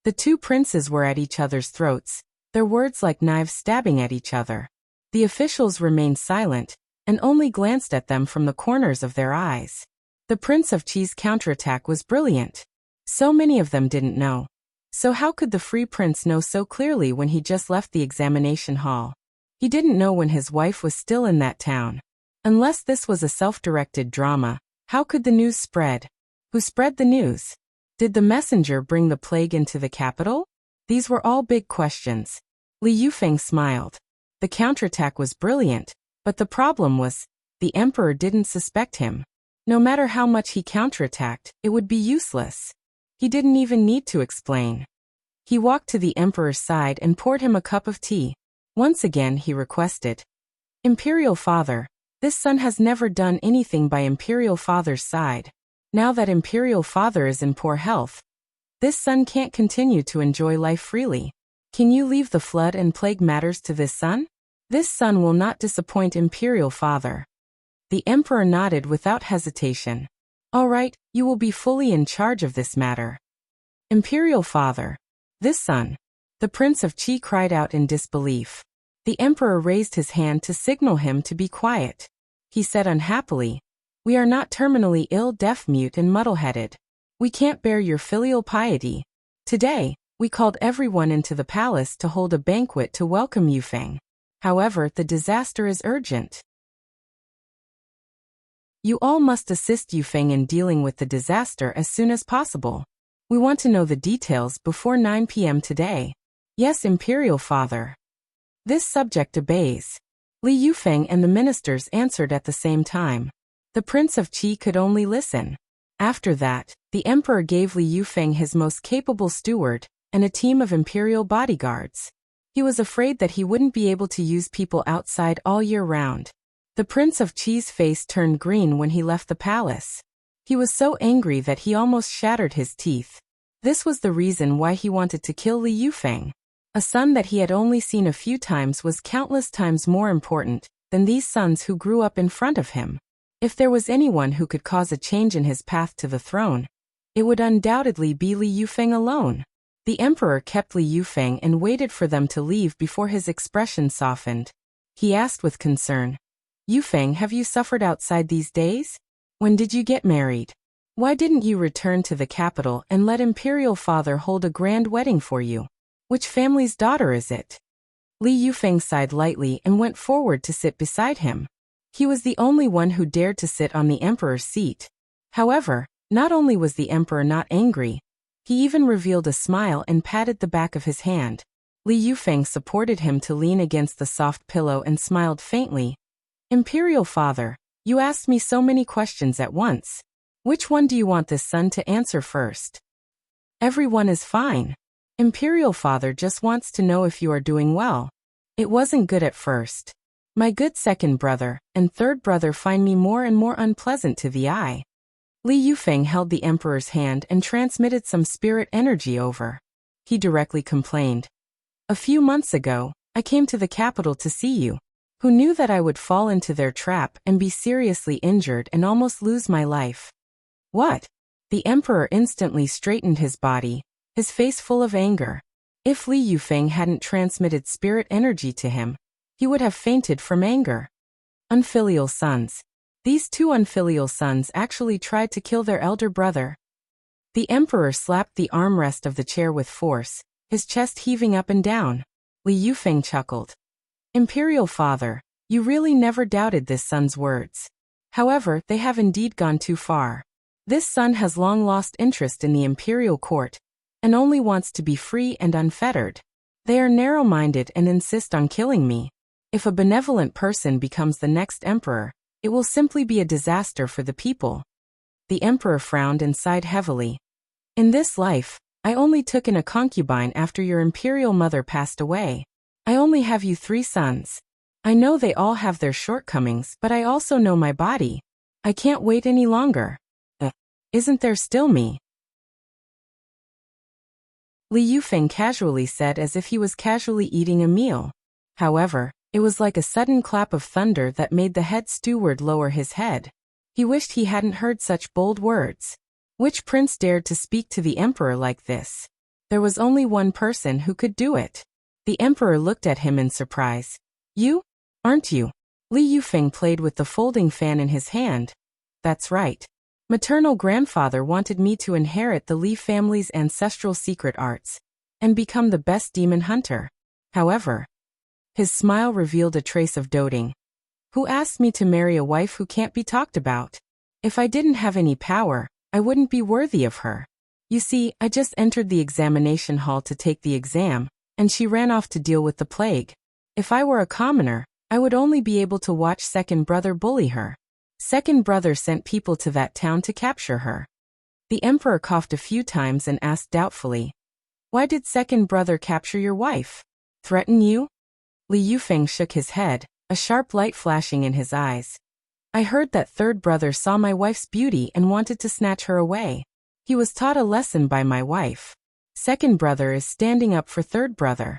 The two princes were at each other's throats, their words like knives stabbing at each other. The officials remained silent, and only glanced at them from the corners of their eyes. The Prince of Qi's counterattack was brilliant. So many of them didn't know. So how could the Free Prince know so clearly when he just left the examination hall? He didn't know when his wife was still in that town. Unless this was a self-directed drama, how could the news spread? Who spread the news? Did the messenger bring the plague into the capital? These were all big questions. Li Yufeng smiled. The counterattack was brilliant, but the problem was, the emperor didn't suspect him. No matter how much he counterattacked, it would be useless. He didn't even need to explain. He walked to the emperor's side and poured him a cup of tea. Once again he requested, Imperial father, this son has never done anything by Imperial father's side. Now that Imperial father is in poor health, this son can't continue to enjoy life freely. Can you leave the flood and plague matters to this son? This son will not disappoint Imperial father. The emperor nodded without hesitation. All right, you will be fully in charge of this matter. Imperial father, this son. The Prince of Qi cried out in disbelief. The emperor raised his hand to signal him to be quiet. He said unhappily, we are not terminally ill, deaf-mute and muddle-headed. We can't bear your filial piety. Today, we called everyone into the palace to hold a banquet to welcome Yufeng. However, the disaster is urgent. You all must assist Yufeng in dealing with the disaster as soon as possible. We want to know the details before 9 p.m. today. Yes, Imperial father. This subject obeys. Li Yufeng and the ministers answered at the same time. The Prince of Qi could only listen. After that, the emperor gave Li Yufeng his most capable steward and a team of imperial bodyguards. He was afraid that he wouldn't be able to use people outside all year round. The Prince of Qi's face turned green when he left the palace. He was so angry that he almost shattered his teeth. This was the reason why he wanted to kill Li Yufeng. A son that he had only seen a few times was countless times more important than these sons who grew up in front of him. If there was anyone who could cause a change in his path to the throne, it would undoubtedly be Li Yufeng alone. The emperor kept Li Yufeng and waited for them to leave before his expression softened. He asked with concern, Yufeng, have you suffered outside these days? When did you get married? Why didn't you return to the capital and let Imperial father hold a grand wedding for you? Which family's daughter is it? Li Yufeng sighed lightly and went forward to sit beside him. He was the only one who dared to sit on the emperor's seat. However, not only was the emperor not angry, he even revealed a smile and patted the back of his hand. Li Yufeng supported him to lean against the soft pillow and smiled faintly. Imperial father, you asked me so many questions at once. Which one do you want this son to answer first? Everyone is fine. Imperial father just wants to know if you are doing well. It wasn't good at first. My good second brother and third brother find me more and more unpleasant to the eye. Li Yufeng held the emperor's hand and transmitted some spirit energy over. He directly complained. A few months ago, I came to the capital to see you. who knew that I would fall into their trap and be seriously injured and almost lose my life. What? The emperor instantly straightened his body, his face full of anger. If Li Yufeng hadn't transmitted spirit energy to him, he would have fainted from anger. Unfilial sons. These two unfilial sons actually tried to kill their elder brother. The emperor slapped the armrest of the chair with force, his chest heaving up and down. Li Yufeng chuckled. Imperial father, you really never doubted this son's words. However, they have indeed gone too far. This son has long lost interest in the imperial court, and only wants to be free and unfettered. They are narrow-minded and insist on killing me. If a benevolent person becomes the next emperor, it will simply be a disaster for the people. The emperor frowned and sighed heavily. In this life, I only took in a concubine after your imperial mother passed away. I only have you 3 sons. I know they all have their shortcomings, but I also know my body. I can't wait any longer. Isn't there still me? Li Yufeng casually said as if he was casually eating a meal. However, it was like a sudden clap of thunder that made the head steward lower his head. He wished he hadn't heard such bold words. Which prince dared to speak to the emperor like this? There was only one person who could do it. The emperor looked at him in surprise. You? Aren't you? Li Yufeng played with the folding fan in his hand. That's right. Maternal grandfather wanted me to inherit the Li family's ancestral secret arts and become the best demon hunter. However, his smile revealed a trace of doting. Who asked me to marry a wife who can't be talked about? If I didn't have any power, I wouldn't be worthy of her. You see, I just entered the examination hall to take the exam, and she ran off to deal with the plague. If I were a commoner, I would only be able to watch second brother bully her. Second brother sent people to that town to capture her. The emperor coughed a few times and asked doubtfully, why did second brother capture your wife? Threaten you? Li Yufeng shook his head, a sharp light flashing in his eyes. I heard that third brother saw my wife's beauty and wanted to snatch her away. He was taught a lesson by my wife. Second brother is standing up for third brother.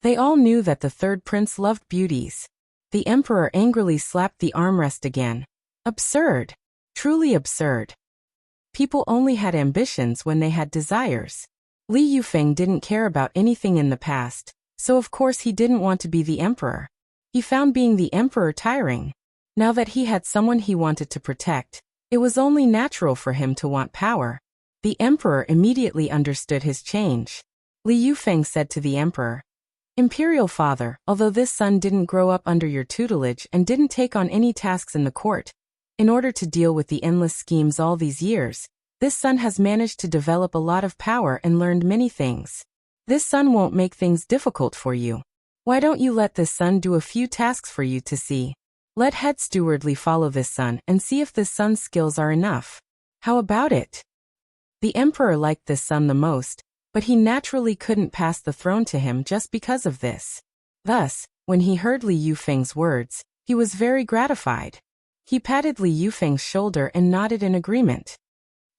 They all knew that the third prince loved beauties. The emperor angrily slapped the armrest again. Absurd. Truly absurd. People only had ambitions when they had desires. Li Yufeng didn't care about anything in the past, so of course he didn't want to be the emperor. He found being the emperor tiring. Now that he had someone he wanted to protect, it was only natural for him to want power. The emperor immediately understood his change. Li Yufeng said to the emperor, Imperial father, although this son didn't grow up under your tutelage and didn't take on any tasks in the court, in order to deal with the endless schemes all these years, this son has managed to develop a lot of power and learned many things. This son won't make things difficult for you. Why don't you let this son do a few tasks for you to see? Let head stewardly follow this son and see if this son's skills are enough. How about it? The emperor liked this son the most, but he naturally couldn't pass the throne to him just because of this. Thus, when he heard Li Yufeng's words, he was very gratified. He patted Li Yufeng's shoulder and nodded in agreement.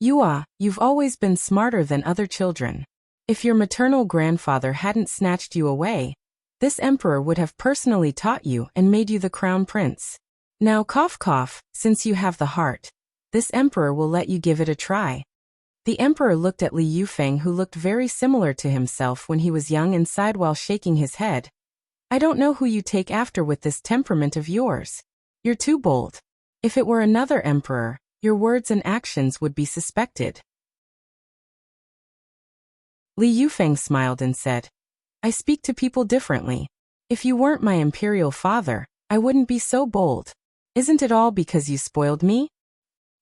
You've always been smarter than other children. If your maternal grandfather hadn't snatched you away, this emperor would have personally taught you and made you the crown prince. Now cough cough, since you have the heart, this emperor will let you give it a try. The emperor looked at Li Yufeng, who looked very similar to himself when he was young, and sighed while shaking his head. I don't know who you take after with this temperament of yours. You're too bold. If it were another emperor, your words and actions would be suspected. Li Yufeng smiled and said, I speak to people differently. If you weren't my imperial father, I wouldn't be so bold. Isn't it all because you spoiled me?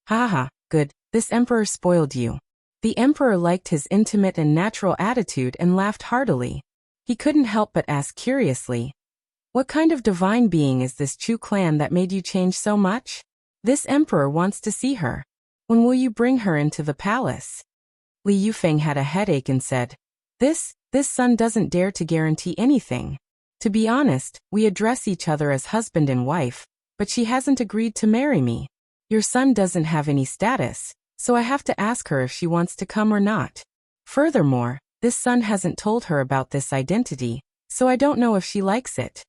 Ha ha, good, this emperor spoiled you. The emperor liked his intimate and natural attitude and laughed heartily. He couldn't help but ask curiously, what kind of divine being is this Chu clan that made you change so much? This emperor wants to see her. When will you bring her into the palace? Li Yufeng had a headache and said, This son doesn't dare to guarantee anything. To be honest, we address each other as husband and wife, but she hasn't agreed to marry me. Your son doesn't have any status, so I have to ask her if she wants to come or not. Furthermore, this son hasn't told her about this identity, so I don't know if she likes it.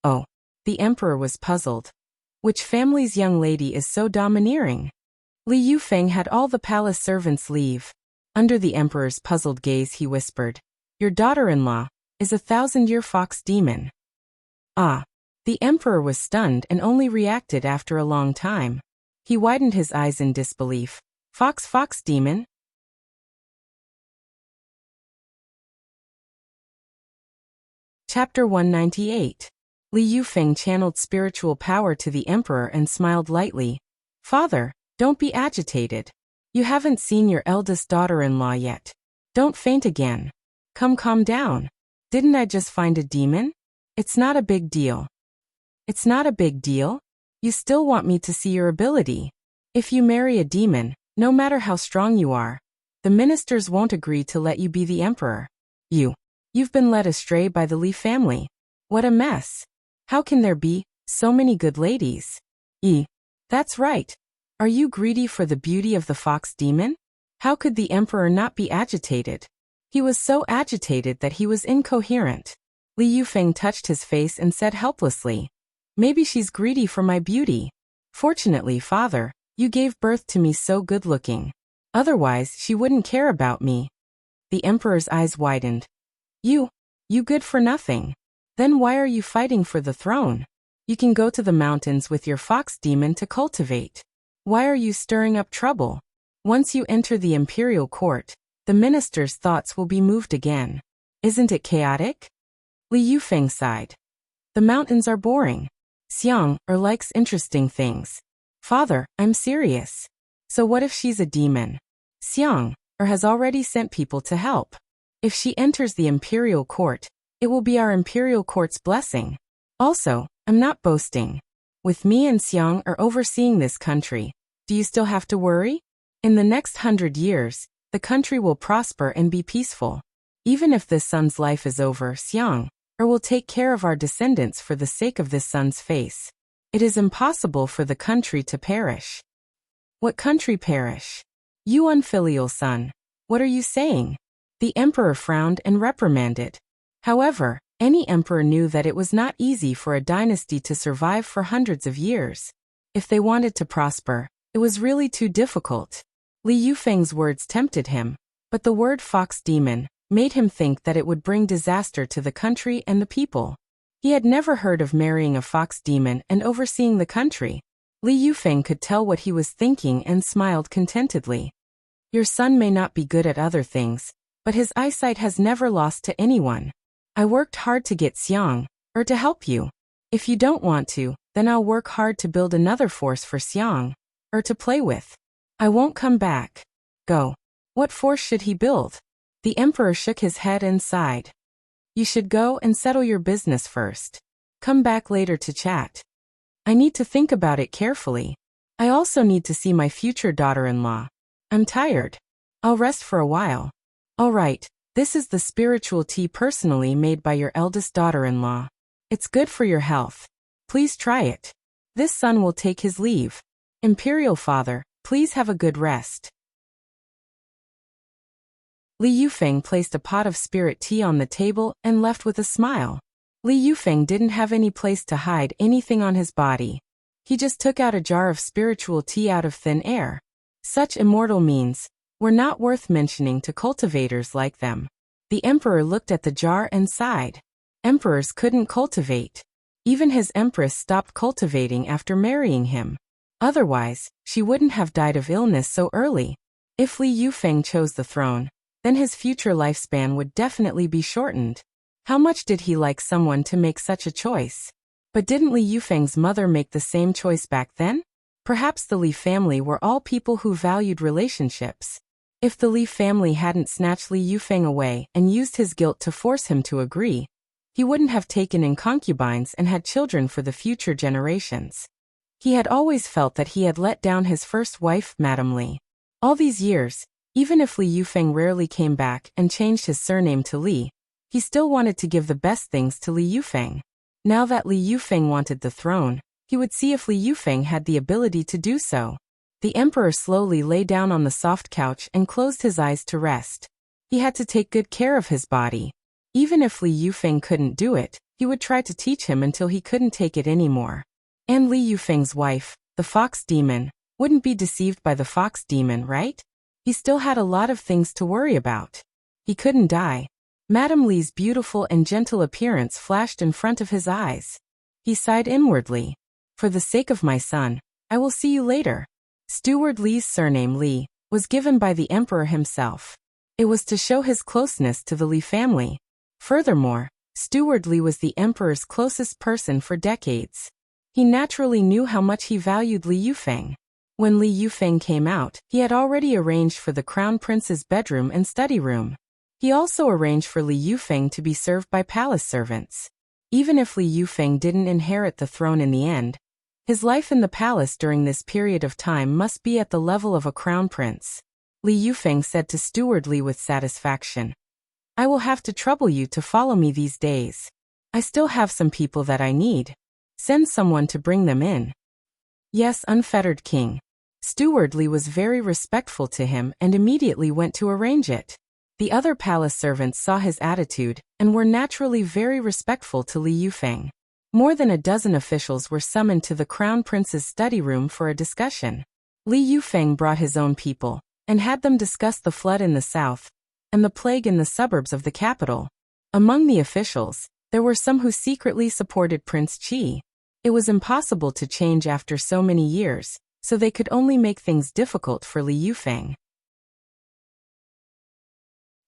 Oh. The emperor was puzzled. Which family's young lady is so domineering? Li Yufeng had all the palace servants leave. Under the emperor's puzzled gaze he whispered, "Your daughter-in-law is a 1,000-year fox demon." Ah! The emperor was stunned and only reacted after a long time. He widened his eyes in disbelief. Fox demon? Chapter 198. Li Yufeng channeled spiritual power to the emperor and smiled lightly. "Father, don't be agitated. You haven't seen your eldest daughter-in-law yet. Don't faint again. Calm down. Didn't I just find a demon? It's not a big deal." "It's not a big deal? You still want me to see your ability. If you marry a demon, no matter how strong you are, the ministers won't agree to let you be the emperor. You've been led astray by the Li family. What a mess. How can there be so many good ladies?" That's right. Are you greedy for the beauty of the fox demon?" How could the emperor not be agitated? He was so agitated that he was incoherent. Li Yufeng touched his face and said helplessly, "Maybe she's greedy for my beauty. Fortunately, father, you gave birth to me so good-looking. Otherwise, she wouldn't care about me." The emperor's eyes widened. You good for nothing. Then why are you fighting for the throne? You can go to the mountains with your fox demon to cultivate. Why are you stirring up trouble? Once you enter the imperial court, the minister's thoughts will be moved again. Isn't it chaotic?" Li Yufeng sighed. "The mountains are boring. Xiang likes interesting things." "Father, I'm serious. So what if she's a demon? Xiang has already sent people to help. If she enters the imperial court, it will be our imperial court's blessing. Also, I'm not boasting. With me and Xiang overseeing this country, do you still have to worry? In the next 100 years, the country will prosper and be peaceful. Even if this son's life is over, Xiang will take care of our descendants for the sake of this son's face. It is impossible for the country to perish." "What country perish? You unfilial son. What are you saying?" The emperor frowned and reprimanded. However, any emperor knew that it was not easy for a dynasty to survive for hundreds of years. If they wanted to prosper, it was really too difficult. Li Yufeng's words tempted him, but the word fox demon made him think that it would bring disaster to the country and the people. He had never heard of marrying a fox demon and overseeing the country. Li Yufeng could tell what he was thinking and smiled contentedly. "Your son may not be good at other things, but his eyesight has never lost to anyone. I worked hard to get Xiang to help you. If you don't want to, then I'll work hard to build another force for Xiang to play with. I won't come back. Go." What force should he build? The emperor shook his head and sighed. "You should go and settle your business first. Come back later to chat. I need to think about it carefully. I also need to see my future daughter-in-law. I'm tired. I'll rest for a while." "All right, this is the spiritual tea personally made by your eldest daughter-in-law. It's good for your health. Please try it. This son will take his leave. Imperial father, please have a good rest." Li Yufeng placed a pot of spirit tea on the table and left with a smile. Li Yufeng didn't have any place to hide anything on his body. He just took out a jar of spiritual tea out of thin air. Such immortal means were not worth mentioning to cultivators like them. The emperor looked at the jar and sighed. Emperors couldn't cultivate. Even his empress stopped cultivating after marrying him. Otherwise, she wouldn't have died of illness so early. If Li Yufeng chose the throne, then his future lifespan would definitely be shortened. How much did he like someone to make such a choice? But didn't Li Yufeng's mother make the same choice back then? Perhaps the Li family were all people who valued relationships. If the Li family hadn't snatched Li Yufeng away and used his guilt to force him to agree, he wouldn't have taken in concubines and had children for the future generations. He had always felt that he had let down his first wife, Madame Li. All these years, even if Li Yufeng rarely came back and changed his surname to Li, he still wanted to give the best things to Li Yufeng. Now that Li Yufeng wanted the throne, he would see if Li Yufeng had the ability to do so. The emperor slowly lay down on the soft couch and closed his eyes to rest. He had to take good care of his body. Even if Li Yufeng couldn't do it, He would try to teach him until he couldn't take it anymore. And Li Yufeng's wife, the fox demon, wouldn't be deceived by the fox demon, right? He still had a lot of things to worry about. He couldn't die. Madame Li's beautiful and gentle appearance flashed in front of his eyes. He sighed inwardly. For the sake of my son, I will see you later. Steward Li's surname Li was given by the emperor himself. It was to show his closeness to the Li family. Furthermore, Steward Li was the emperor's closest person for decades. He naturally knew how much he valued Li Yufeng. When Li Yufeng came out, he had already arranged for the crown prince's bedroom and study room. He also arranged for Li Yufeng to be served by palace servants. Even if Li Yufeng didn't inherit the throne in the end, his life in the palace during this period of time must be at the level of a crown prince. Li Yufeng said to Steward Li with satisfaction, I will have to trouble you to follow me these days. I still have some people that I need. Send someone to bring them in. Yes, unfettered king. Steward Li was very respectful to him and immediately went to arrange it. The other palace servants saw his attitude and were naturally very respectful to Li Yufeng. More than a dozen officials were summoned to the crown prince's study room for a discussion. Li Yufeng brought his own people and had them discuss the flood in the south and the plague in the suburbs of the capital. Among the officials, there were some who secretly supported Prince Qi. It was impossible to change after so many years, so they could only make things difficult for Li Yufeng.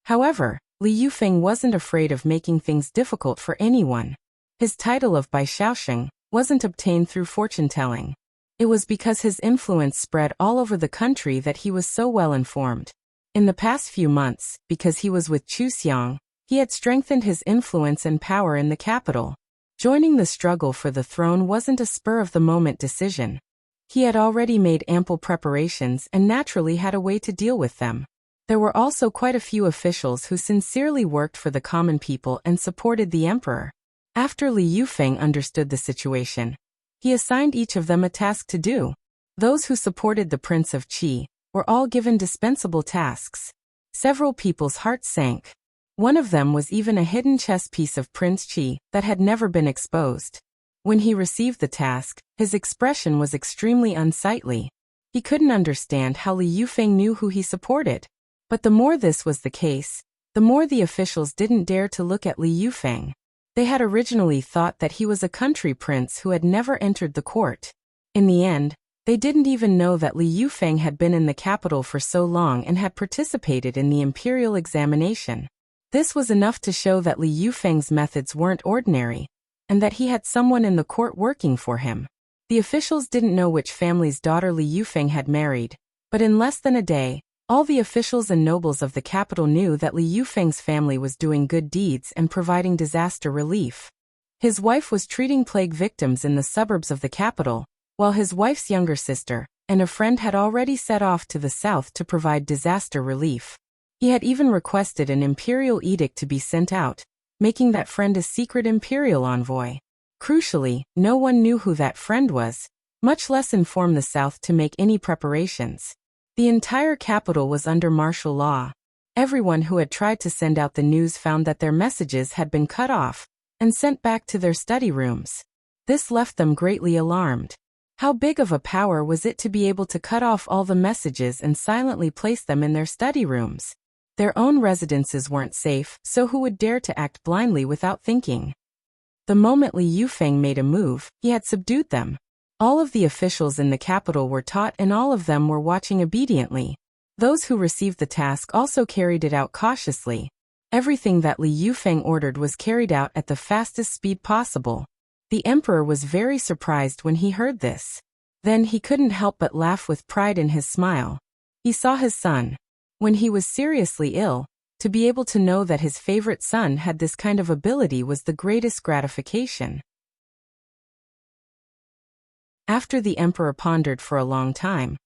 However, Li Yufeng wasn't afraid of making things difficult for anyone. His title of Bai Shaosheng wasn't obtained through fortune-telling. It was because his influence spread all over the country that he was so well informed. In the past few months, because he was with Chu Xiang, he had strengthened his influence and power in the capital. Joining the struggle for the throne wasn't a spur-of-the-moment decision. He had already made ample preparations and naturally had a way to deal with them. There were also quite a few officials who sincerely worked for the common people and supported the emperor. After Li Yufeng understood the situation, he assigned each of them a task to do. Those who supported the Prince of Qi were all given dispensable tasks. Several people's hearts sank. One of them was even a hidden chess piece of Prince Qi that had never been exposed. When he received the task, his expression was extremely unsightly. He couldn't understand how Li Yufeng knew who he supported. But the more this was the case, the more the officials didn't dare to look at Li Yufeng. They had originally thought that he was a country prince who had never entered the court. In the end, they didn't even know that Li Yufeng had been in the capital for so long and had participated in the imperial examination. This was enough to show that Li Yufeng's methods weren't ordinary, and that he had someone in the court working for him. The officials didn't know which family's daughter Li Yufeng had married, but in less than a day, all the officials and nobles of the capital knew that Li Yufeng's family was doing good deeds and providing disaster relief. His wife was treating plague victims in the suburbs of the capital, while his wife's younger sister and a friend had already set off to the south to provide disaster relief. He had even requested an imperial edict to be sent out, making that friend a secret imperial envoy. Crucially, no one knew who that friend was, much less inform the south to make any preparations. The entire capital was under martial law. Everyone who had tried to send out the news found that their messages had been cut off and sent back to their study rooms. This left them greatly alarmed. How big of a power was it to be able to cut off all the messages and silently place them in their study rooms? Their own residences weren't safe, so who would dare to act blindly without thinking? The moment Li Yufeng made a move, he had subdued them. All of the officials in the capital were taught and all of them were watching obediently. Those who received the task also carried it out cautiously. Everything that Li Yufeng ordered was carried out at the fastest speed possible. The emperor was very surprised when he heard this. Then he couldn't help but laugh with pride in his smile. He saw his son. When he was seriously ill, to be able to know that his favorite son had this kind of ability was the greatest gratification. After the emperor pondered for a long time,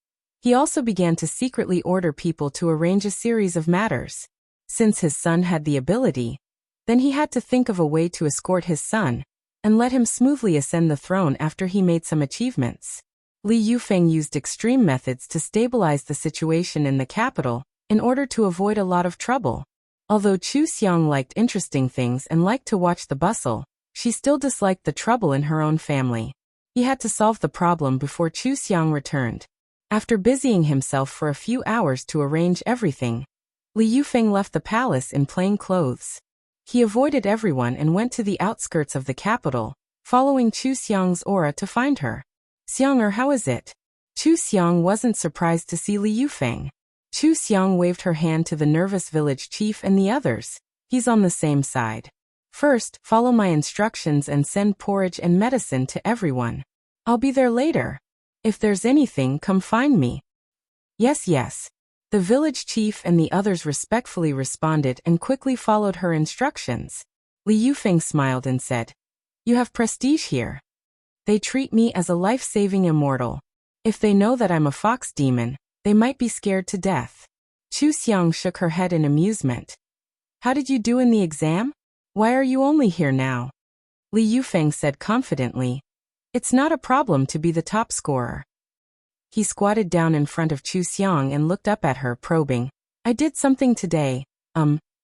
he also began to secretly order people to arrange a series of matters. Since his son had the ability, then he had to think of a way to escort his son and let him smoothly ascend the throne after he made some achievements. Li Yufeng used extreme methods to stabilize the situation in the capital in order to avoid a lot of trouble. Although Chu Xiang liked interesting things and liked to watch the bustle, She still disliked the trouble in her own family. He had to solve the problem before Chu Xiang returned. After busying himself for a few hours to arrange everything, Li Yufeng left the palace in plain clothes. He avoided everyone and went to the outskirts of the capital, following Chu Xiang's aura to find her. "Xiang, how is it?" Chu Xiang wasn't surprised to see Li Yufeng. Chu Xiang waved her hand to the nervous village chief and the others. "He's on the same side. First, follow my instructions and send porridge and medicine to everyone. I'll be there later. If there's anything, come find me." "Yes, yes." The village chief and the others respectfully responded and quickly followed her instructions. Li Yufeng smiled and said, "You have prestige here. They treat me as a life-saving immortal. If they know that I'm a fox demon, they might be scared to death." Chu Xiang shook her head in amusement. "How did you do in the exam? Why are you only here now?" Li Yufeng said confidently, "It's not a problem to be the top scorer." He squatted down in front of Chu Xiang and looked up at her, probing. "I did something today.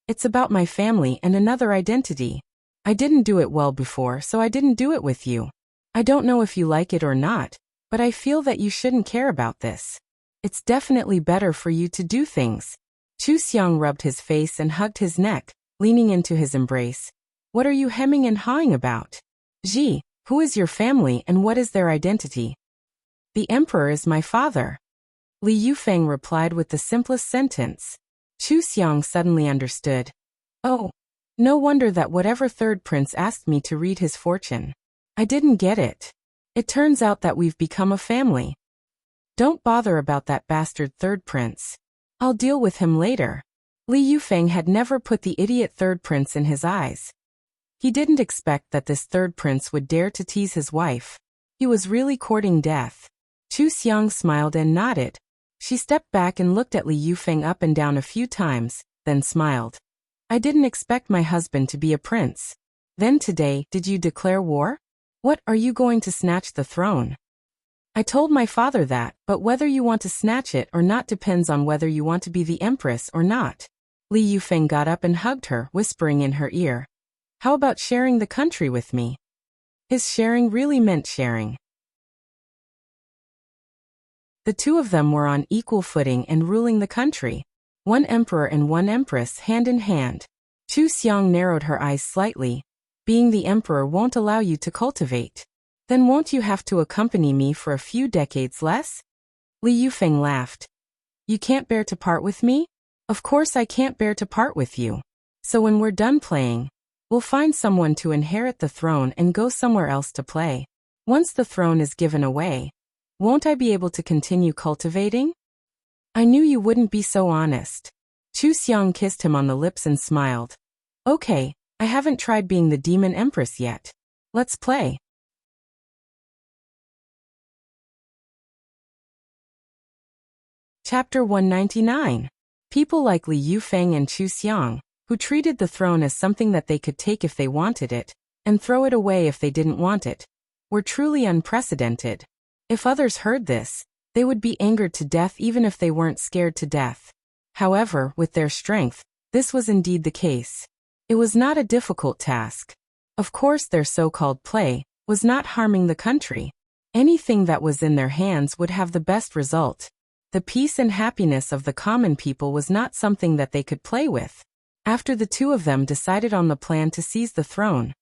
It's about my family and another identity. I didn't do it well before, so I didn't do it with you. I don't know if you like it or not, but I feel that you shouldn't care about this. It's definitely better for you to do things." Chu Xiang rubbed his face and hugged his neck, leaning into his embrace. "What are you hemming and hawing about? Ji, who is your family and what is their identity?" "The emperor is my father." Li Yufeng replied with the simplest sentence. Chu Xiang suddenly understood. "Oh, no wonder that whatever third prince asked me to read his fortune. I didn't get it. It turns out that we've become a family. Don't bother about that bastard third prince. I'll deal with him later." Li Yufeng had never put the idiot third prince in his eyes. He didn't expect that this third prince would dare to tease his wife. He was really courting death. Chu Xiang smiled and nodded. She stepped back and looked at Li Yufeng up and down a few times, then smiled. "I didn't expect my husband to be a prince. Then today, did you declare war? What, are you going to snatch the throne?" "I told my father that, but whether you want to snatch it or not depends on whether you want to be the empress or not." Li Yufeng got up and hugged her, whispering in her ear, "How about sharing the country with me?" His sharing really meant sharing. The two of them were on equal footing and ruling the country. One emperor and one empress hand in hand. Chu Xiang narrowed her eyes slightly. "Being the emperor won't allow you to cultivate. Then won't you have to accompany me for a few decades less?" Li Yufeng laughed. "You can't bear to part with me? Of course I can't bear to part with you. So when we're done playing, we'll find someone to inherit the throne and go somewhere else to play. Once the throne is given away, won't I be able to continue cultivating?" "I knew you wouldn't be so honest." Chu Xiang kissed him on the lips and smiled. "Okay, I haven't tried being the demon empress yet. Let's play." Chapter 199. People like Li Yufeng and Chu Xiang, who treated the throne as something that they could take if they wanted it, and throw it away if they didn't want it, were truly unprecedented. If others heard this, they would be angered to death even if they weren't scared to death. However, with their strength, this was indeed the case. It was not a difficult task. Of course, their so-called play was not harming the country. Anything that was in their hands would have the best result. The peace and happiness of the common people was not something that they could play with. After the two of them decided on the plan to seize the throne,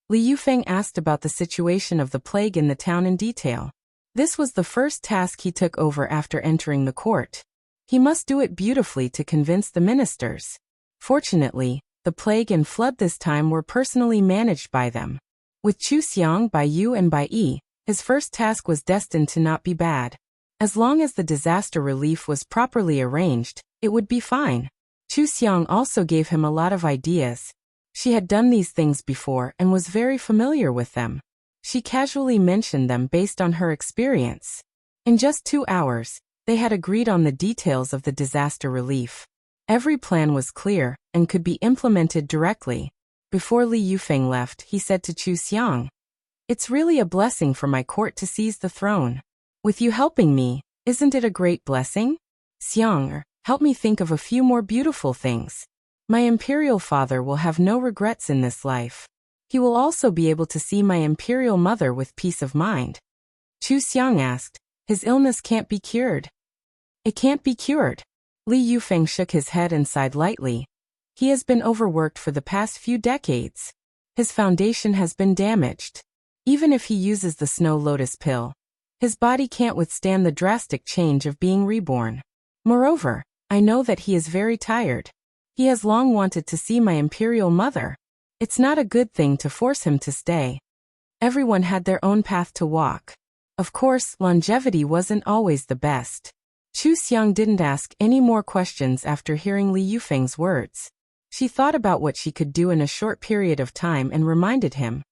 Li Yufeng asked about the situation of the plague in the town in detail. This was the first task he took over after entering the court. He must do it beautifully to convince the ministers. Fortunately, the plague and flood this time were personally managed by them. With Chu Xiang, Bai Yu and Bai Yi, his first task was destined to not be bad. As long as the disaster relief was properly arranged, it would be fine. Chu Xiang also gave him a lot of ideas. She had done these things before and was very familiar with them. She casually mentioned them based on her experience. In just 2 hours, they had agreed on the details of the disaster relief. Every plan was clear and could be implemented directly. Before Li Yufeng left, he said to Chu Xiang, "It's really a blessing for my court to seize the throne. With you helping me, isn't it a great blessing? Xiang, help me think of a few more beautiful things. My imperial father will have no regrets in this life." He will also be able to see my imperial mother with peace of mind. Chu Xiang asked, his illness can't be cured. It can't be cured. Li Yufeng shook his head and sighed lightly. He has been overworked for the past few decades. His foundation has been damaged. Even if he uses the snow lotus pill, his body can't withstand the drastic change of being reborn. Moreover, I know that he is very tired. He has long wanted to see my imperial mother. It's not a good thing to force him to stay. Everyone had their own path to walk. Of course, longevity wasn't always the best. Chu Xiang didn't ask any more questions after hearing Li Yufeng's words. She thought about what she could do in a short period of time and reminded him.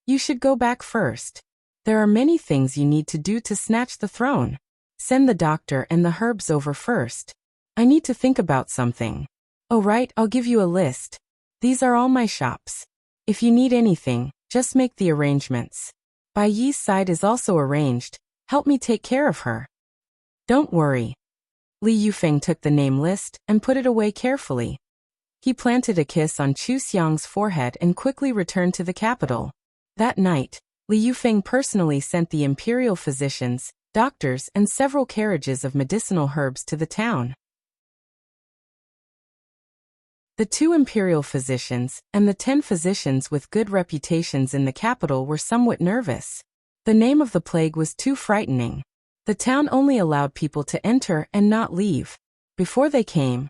You should go back first. There are many things you need to do to snatch the throne. Send the doctor and the herbs over first. I need to think about something. Oh right, I'll give you a list. These are all my shops. If you need anything, just make the arrangements. Bai Yi's side is also arranged. Help me take care of her. Don't worry. Li Yufeng took the name list and put it away carefully. He planted a kiss on Chu Xiang's forehead and quickly returned to the capital. That night, Li Yufeng personally sent the imperial physicians, doctors, and several carriages of medicinal herbs to the town. The 2 imperial physicians and the 10 physicians with good reputations in the capital were somewhat nervous. The name of the plague was too frightening. The town only allowed people to enter and not leave. Before they came,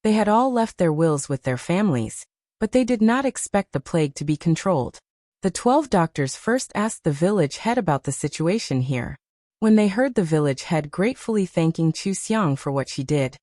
they had all left their wills with their families, but they did not expect the plague to be controlled. The 12 doctors first asked the village head about the situation here. When they heard the village head gratefully thanking Chu Xiang for what she did,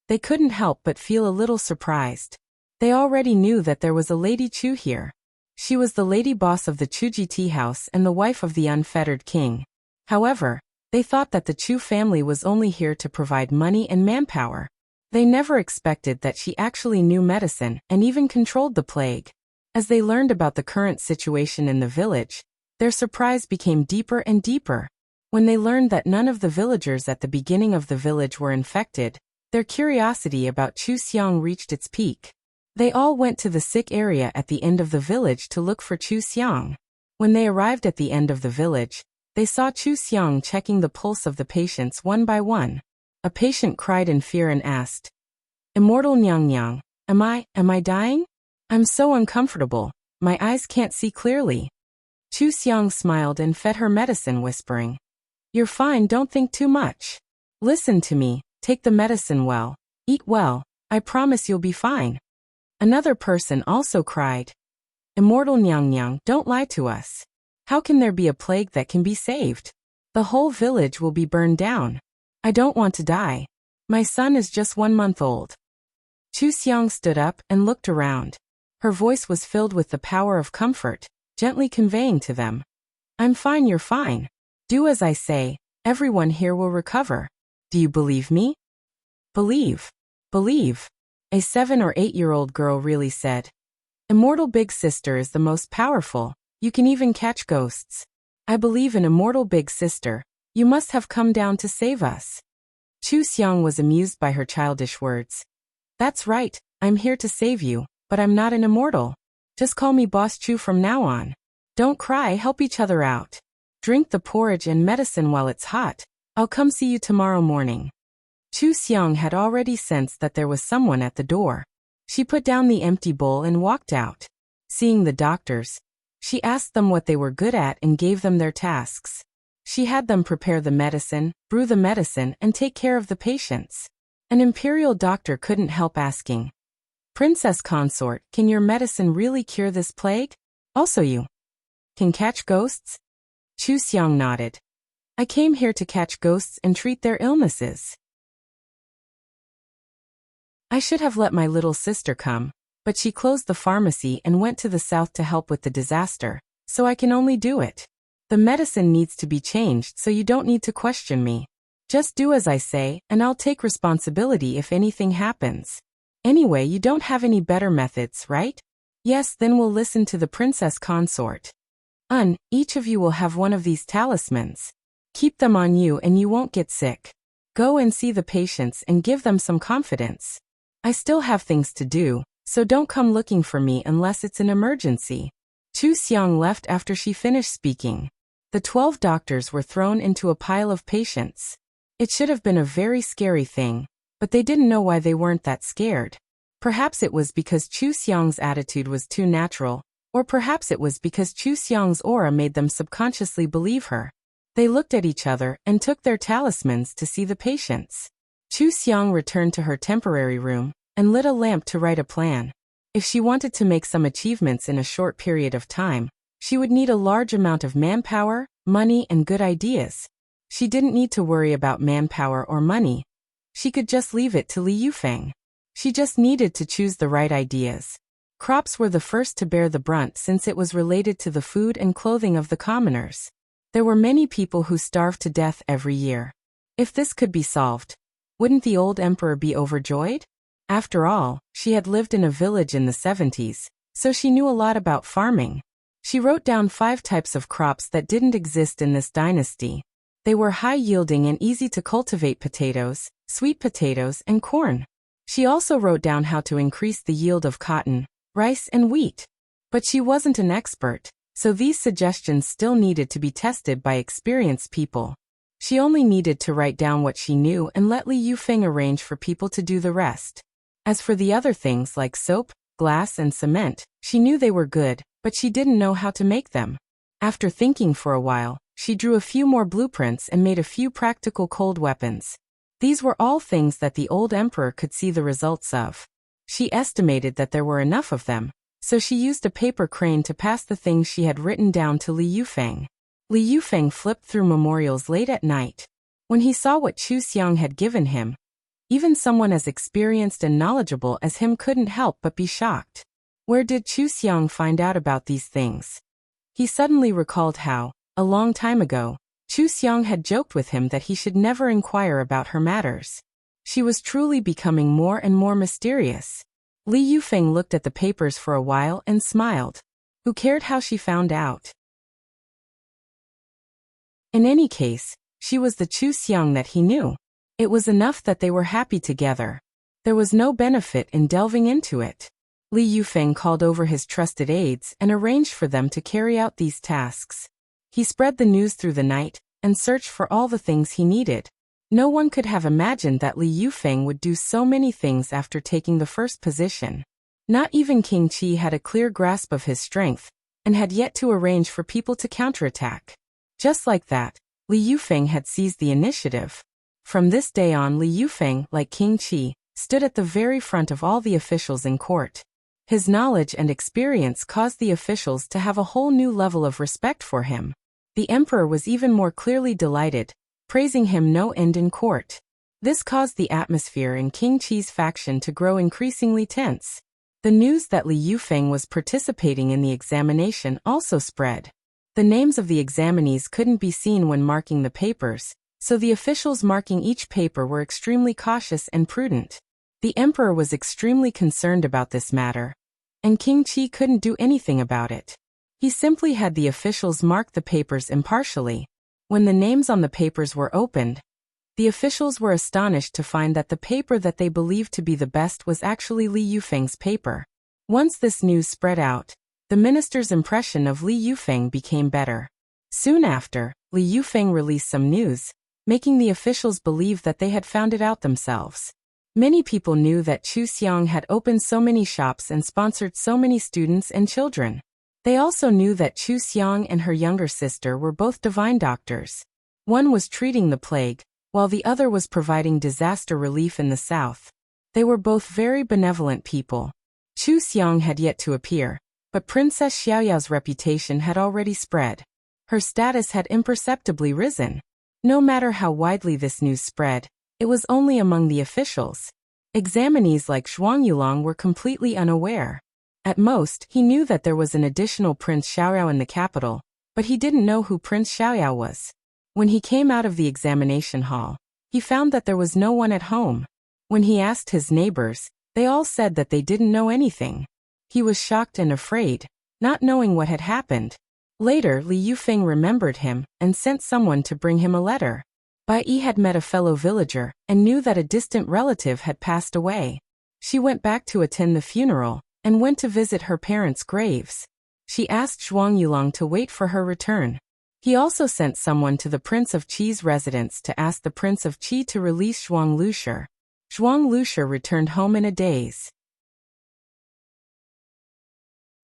they couldn't help but feel a little surprised. They already knew that there was a Lady Chu here. She was the lady boss of the Chuji tea house and the wife of the unfettered king. However, they thought that the Chu family was only here to provide money and manpower. They never expected that she actually knew medicine and even controlled the plague. As they learned about the current situation in the village, their surprise became deeper and deeper. When they learned that none of the villagers at the beginning of the village were infected, their curiosity about Chu Xiang reached its peak. They all went to the sick area at the end of the village to look for Chu Xiang. When they arrived at the end of the village, they saw Chu Xiang checking the pulse of the patients one by one. A patient cried in fear and asked, Immortal Nyang Nyang, am I dying? I'm so uncomfortable, my eyes can't see clearly. Chu Xiang smiled and fed her medicine, whispering, You're fine, don't think too much. Listen to me, take the medicine well, eat well, I promise you'll be fine. Another person also cried, Immortal Nyang Nyang, don't lie to us. How can there be a plague that can be saved? The whole village will be burned down. I don't want to die. My son is just 1 month old. Chu Xiang stood up and looked around. Her voice was filled with the power of comfort, gently conveying to them, I'm fine, you're fine. Do as I say, everyone here will recover. Do you believe me? Believe. Believe. A 7 or 8-year-old girl really said. Immortal Big Sister is the most powerful. You can even catch ghosts. I believe in Immortal Big Sister. You must have come down to save us. Chu Xiang was amused by her childish words. That's right, I'm here to save you, but I'm not an immortal. Just call me Boss Chu from now on. Don't cry, help each other out. Drink the porridge and medicine while it's hot. I'll come see you tomorrow morning. Chu Xiang had already sensed that there was someone at the door. She put down the empty bowl and walked out. Seeing the doctors, she asked them what they were good at and gave them their tasks. She had them prepare the medicine, brew the medicine, and take care of the patients. An imperial doctor couldn't help asking, Princess Consort, can your medicine really cure this plague? Also you can catch ghosts? Chu Xiang nodded. I came here to catch ghosts and treat their illnesses. I should have let my little sister come, but she closed the pharmacy and went to the south to help with the disaster, so I can only do it. The medicine needs to be changed so you don't need to question me. Just do as I say, and I'll take responsibility if anything happens. Anyway, you don't have any better methods, right? Yes, then we'll listen to the Princess Consort. Each of you will have one of these talismans. Keep them on you and you won't get sick. Go and see the patients and give them some confidence. I still have things to do, so don't come looking for me unless it's an emergency. Chu Xiang left after she finished speaking. The 12 doctors were thrown into a pile of patients. It should have been a very scary thing, but they didn't know why they weren't that scared. Perhaps it was because Chu Xiang's attitude was too natural, or perhaps it was because Chu Xiang's aura made them subconsciously believe her. They looked at each other and took their talismans to see the patients. Chu Xiang returned to her temporary room and lit a lamp to write a plan. If she wanted to make some achievements in a short period of time, she would need a large amount of manpower, money, and good ideas. She didn't need to worry about manpower or money. She could just leave it to Li Yufeng. She just needed to choose the right ideas. Crops were the first to bear the brunt since it was related to the food and clothing of the commoners. There were many people who starved to death every year. If this could be solved, wouldn't the old emperor be overjoyed? After all, she had lived in a village in the 70s, so she knew a lot about farming. She wrote down 5 types of crops that didn't exist in this dynasty. They were high-yielding and easy to cultivate potatoes, sweet potatoes, and corn. She also wrote down how to increase the yield of cotton, rice, and wheat. But she wasn't an expert, so these suggestions still needed to be tested by experienced people. She only needed to write down what she knew and let Li Yufeng arrange for people to do the rest. As for the other things like soap, glass, and cement, she knew they were good, but she didn't know how to make them. After thinking for a while, she drew a few more blueprints and made a few practical cold weapons. These were all things that the old emperor could see the results of. She estimated that there were enough of them, so she used a paper crane to pass the things she had written down to Li Yufeng. Li Yufeng flipped through memorials late at night. When he saw what Chu Xiang had given him, even someone as experienced and knowledgeable as him couldn't help but be shocked. Where did Chu Xiang find out about these things? He suddenly recalled how, a long time ago, Chu Xiang had joked with him that he should never inquire about her matters. She was truly becoming more and more mysterious. Li Yufeng looked at the papers for a while and smiled. Who cared how she found out? In any case, she was the Chu Xiang that he knew. It was enough that they were happy together. There was no benefit in delving into it. Li Yufeng called over his trusted aides and arranged for them to carry out these tasks. He spread the news through the night and searched for all the things he needed. No one could have imagined that Li Yufeng would do so many things after taking the first position. Not even King Qi had a clear grasp of his strength, and had yet to arrange for people to counterattack. Just like that, Li Yufeng had seized the initiative. From this day on, Li Yufeng, like King Qi, stood at the very front of all the officials in court. His knowledge and experience caused the officials to have a whole new level of respect for him. The emperor was even more clearly delighted, praising him no end in court. This caused the atmosphere in King Qi's faction to grow increasingly tense. The news that Li Yufeng was participating in the examination also spread. The names of the examinees couldn't be seen when marking the papers, so the officials marking each paper were extremely cautious and prudent. The emperor was extremely concerned about this matter, and King Qi couldn't do anything about it. He simply had the officials mark the papers impartially. When the names on the papers were opened, the officials were astonished to find that the paper that they believed to be the best was actually Li Yufeng's paper. Once this news spread out, the minister's impression of Li Yufeng became better. Soon after, Li Yufeng released some news, making the officials believe that they had found it out themselves. Many people knew that Chu Xiang had opened so many shops and sponsored so many students and children. They also knew that Chu Xiang and her younger sister were both divine doctors. One was treating the plague, while the other was providing disaster relief in the south. They were both very benevolent people. Chu Xiang had yet to appear, but Princess Xiaoyao's reputation had already spread. Her status had imperceptibly risen. No matter how widely this news spread, it was only among the officials. Examinees like Zhuang Yulong were completely unaware. At most, he knew that there was an additional Prince Xiaoyao in the capital, but he didn't know who Prince Xiaoyao was. When he came out of the examination hall, he found that there was no one at home. When he asked his neighbors, they all said that they didn't know anything. He was shocked and afraid, not knowing what had happened. Later, Li Yufeng remembered him and sent someone to bring him a letter. Bai Yi had met a fellow villager and knew that a distant relative had passed away. She went back to attend the funeral and went to visit her parents' graves. She asked Zhuang Yulong to wait for her return. He also sent someone to the Prince of Qi's residence to ask the Prince of Qi to release Zhuang Lushi. Zhuang Lushi returned home in a daze.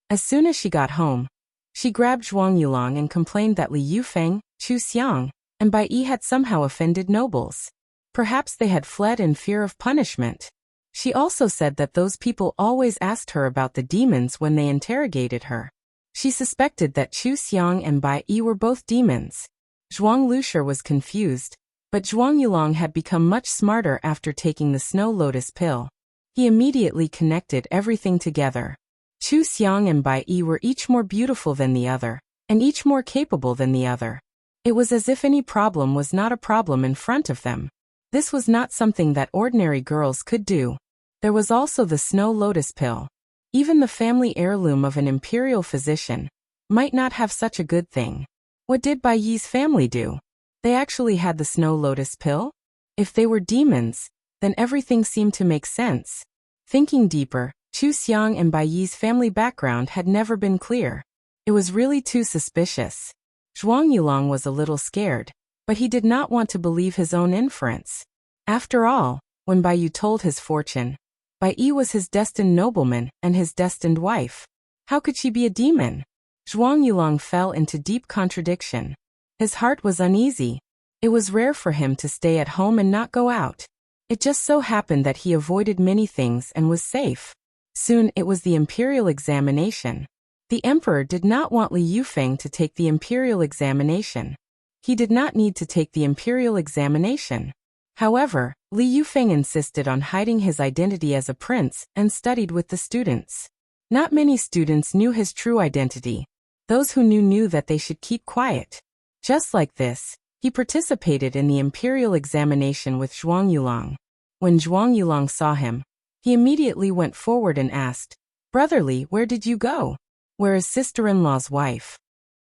As soon as she got home, she grabbed Zhuang Yulong and complained that Li Yufeng, Chu Xiang, and Bai Yi had somehow offended nobles. Perhaps they had fled in fear of punishment. She also said that those people always asked her about the demons when they interrogated her. She suspected that Chu Xiang and Bai Yi were both demons. Zhuang Lushi was confused, but Zhuang Yulong had become much smarter after taking the snow lotus pill. He immediately connected everything together. Chu Xiang and Bai Yi were each more beautiful than the other, and each more capable than the other. It was as if any problem was not a problem in front of them. This was not something that ordinary girls could do. There was also the snow lotus pill. Even the family heirloom of an imperial physician might not have such a good thing. What did Bai Yi's family do? They actually had the snow lotus pill? If they were demons, then everything seemed to make sense. Thinking deeper, Chu Xiang and Bai Yi's family background had never been clear. It was really too suspicious. Zhuang Yulong was a little scared, but he did not want to believe his own inference. After all, when Bai Yu told his fortune, Bai Yi was his destined nobleman and his destined wife. How could she be a demon? Zhuang Yulong fell into deep contradiction. His heart was uneasy. It was rare for him to stay at home and not go out. It just so happened that he avoided many things and was safe. Soon it was the imperial examination. The emperor did not want Li Yufeng to take the imperial examination. He did not need to take the imperial examination. However, Li Yufeng insisted on hiding his identity as a prince and studied with the students. Not many students knew his true identity. Those who knew that they should keep quiet. Just like this, he participated in the imperial examination with Zhuang Yulong. When Zhuang Yulong saw him, he immediately went forward and asked, "Brother Li, where did you go? Where is sister-in-law's wife?"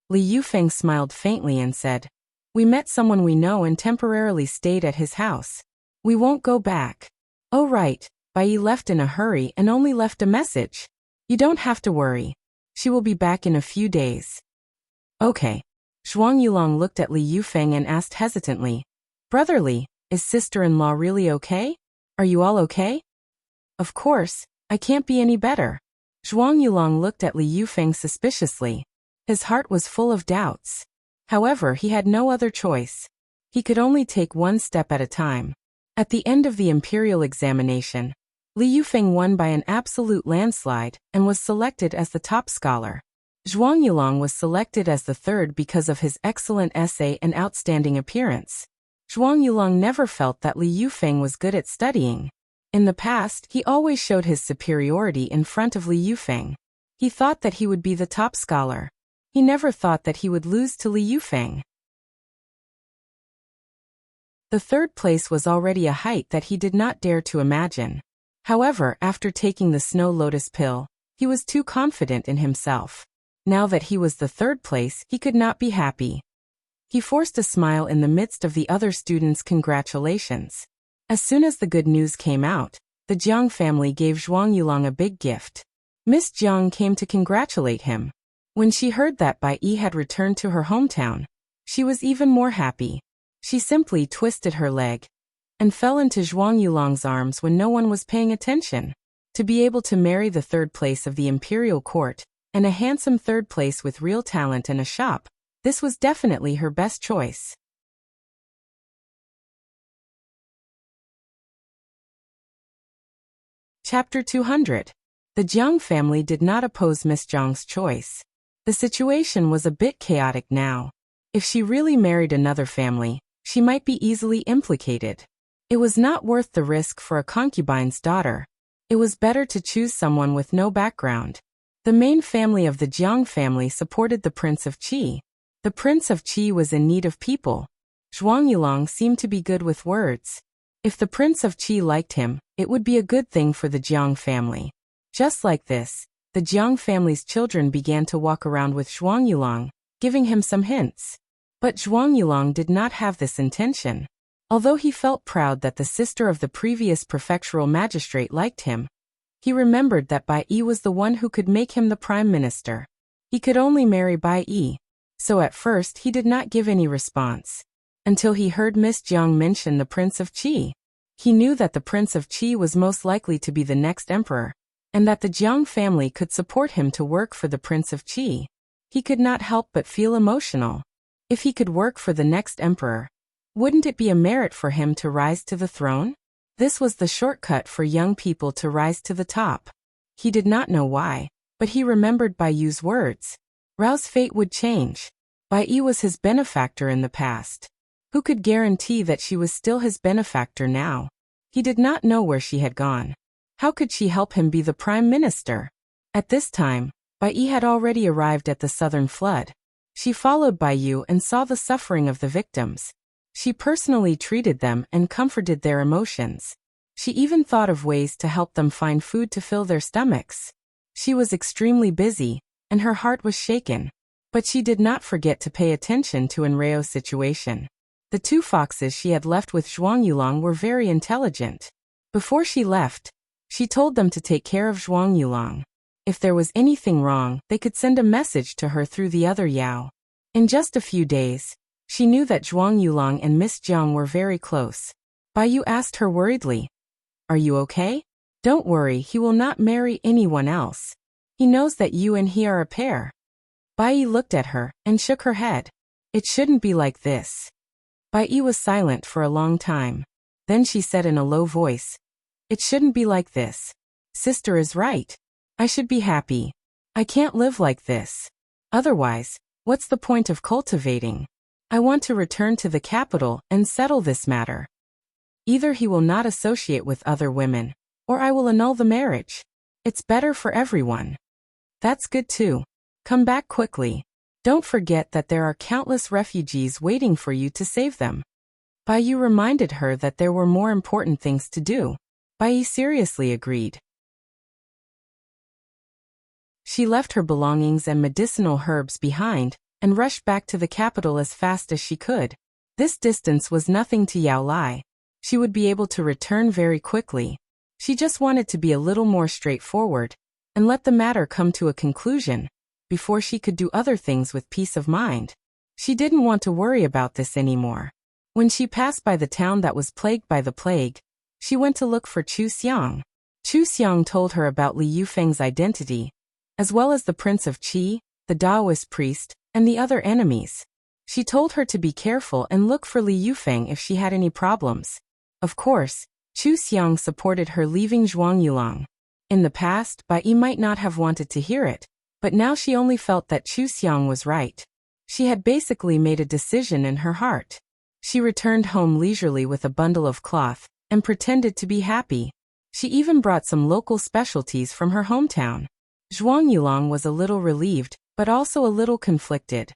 Li Yufeng smiled faintly and said, "We met someone we know and temporarily stayed at his house. We won't go back." "Oh right, Bai Yi left in a hurry and only left a message. You don't have to worry. She will be back in a few days." "Okay." Zhuang Yulong looked at Li Yufeng and asked hesitantly, "Brother Li, is sister-in-law really okay? Are you all okay?" "Of course, I can't be any better." Zhuang Yulong looked at Li Yufeng suspiciously. His heart was full of doubts. However, he had no other choice. He could only take one step at a time. At the end of the imperial examination, Li Yufeng won by an absolute landslide and was selected as the top scholar. Zhuang Yulong was selected as the third because of his excellent essay and outstanding appearance. Zhuang Yulong never felt that Li Yufeng was good at studying. In the past, he always showed his superiority in front of Li Yufeng. He thought that he would be the top scholar. He never thought that he would lose to Li Yufeng. The third place was already a height that he did not dare to imagine. However, after taking the snow lotus pill, he was too confident in himself. Now that he was the third place, he could not be happy. He forced a smile in the midst of the other students' congratulations. As soon as the good news came out, the Jiang family gave Zhuang Yulong a big gift. Miss Jiang came to congratulate him. When she heard that Bai Yi had returned to her hometown, she was even more happy. She simply twisted her leg and fell into Zhuang Yulong's arms when no one was paying attention. To be able to marry the third place of the imperial court, and a handsome third place with real talent and a shop, this was definitely her best choice. Chapter 200. The Jiang family did not oppose Miss Jiang's choice. The situation was a bit chaotic now. If she really married another family, she might be easily implicated. It was not worth the risk for a concubine's daughter. It was better to choose someone with no background. The main family of the Jiang family supported the Prince of Qi. The Prince of Qi was in need of people. Zhuang Yulong seemed to be good with words. If the Prince of Qi liked him, it would be a good thing for the Jiang family. Just like this, the Jiang family's children began to walk around with Zhuang Yulong, giving him some hints. But Zhuang Yulong did not have this intention. Although he felt proud that the sister of the previous prefectural magistrate liked him, he remembered that Bai Yi was the one who could make him the prime minister. He could only marry Bai Yi, so at first he did not give any response. Until he heard Miss Jiang mention the Prince of Qi. He knew that the Prince of Qi was most likely to be the next emperor, and that the Jiang family could support him to work for the Prince of Qi. He could not help but feel emotional. If he could work for the next emperor, wouldn't it be a merit for him to rise to the throne? This was the shortcut for young people to rise to the top. He did not know why, but he remembered Bai Yu's words. Rao's fate would change. Bai Yi was his benefactor in the past. Who could guarantee that she was still his benefactor now? He did not know where she had gone. How could she help him be the prime minister? At this time, Bai Yi had already arrived at the southern flood. She followed Bai Yu and saw the suffering of the victims. She personally treated them and comforted their emotions. She even thought of ways to help them find food to fill their stomachs. She was extremely busy, and her heart was shaken. But she did not forget to pay attention to Enreo's situation. The two foxes she had left with Zhuang Yulong were very intelligent. Before she left, she told them to take care of Zhuang Yulong. If there was anything wrong, they could send a message to her through the other Yao. In just a few days, she knew that Zhuang Yulong and Miss Jiang were very close. Bai Yu asked her worriedly, "Are you okay?" "Don't worry, he will not marry anyone else. He knows that you and he are a pair." Bai Yi looked at her and shook her head. "It shouldn't be like this." Bai Yi was silent for a long time. Then she said in a low voice, "It shouldn't be like this. Sister is right. I should be happy. I can't live like this. Otherwise, what's the point of cultivating? I want to return to the capital and settle this matter. Either he will not associate with other women, or I will annul the marriage. It's better for everyone." "That's good too. Come back quickly. Don't forget that there are countless refugees waiting for you to save them." Bai Yu reminded her that there were more important things to do. Bai Yi seriously agreed. She left her belongings and medicinal herbs behind, and rushed back to the capital as fast as she could. This distance was nothing to Yao Lai. She would be able to return very quickly. She just wanted to be a little more straightforward, and let the matter come to a conclusion, before she could do other things with peace of mind. She didn't want to worry about this anymore. When she passed by the town that was plagued by the plague, she went to look for Chu Xiang. Chu Xiang told her about Li Yufeng's identity, as well as the Prince of Qi, the Taoist priest, and the other enemies. She told her to be careful and look for Li Yufeng if she had any problems. Of course, Chu Xiang supported her leaving Zhuang Yulong. In the past, Bai Yi might not have wanted to hear it, but now she only felt that Chu Xiang was right. She had basically made a decision in her heart. She returned home leisurely with a bundle of cloth, and pretended to be happy. She even brought some local specialties from her hometown. Zhuang Yulong was a little relieved, but also a little conflicted.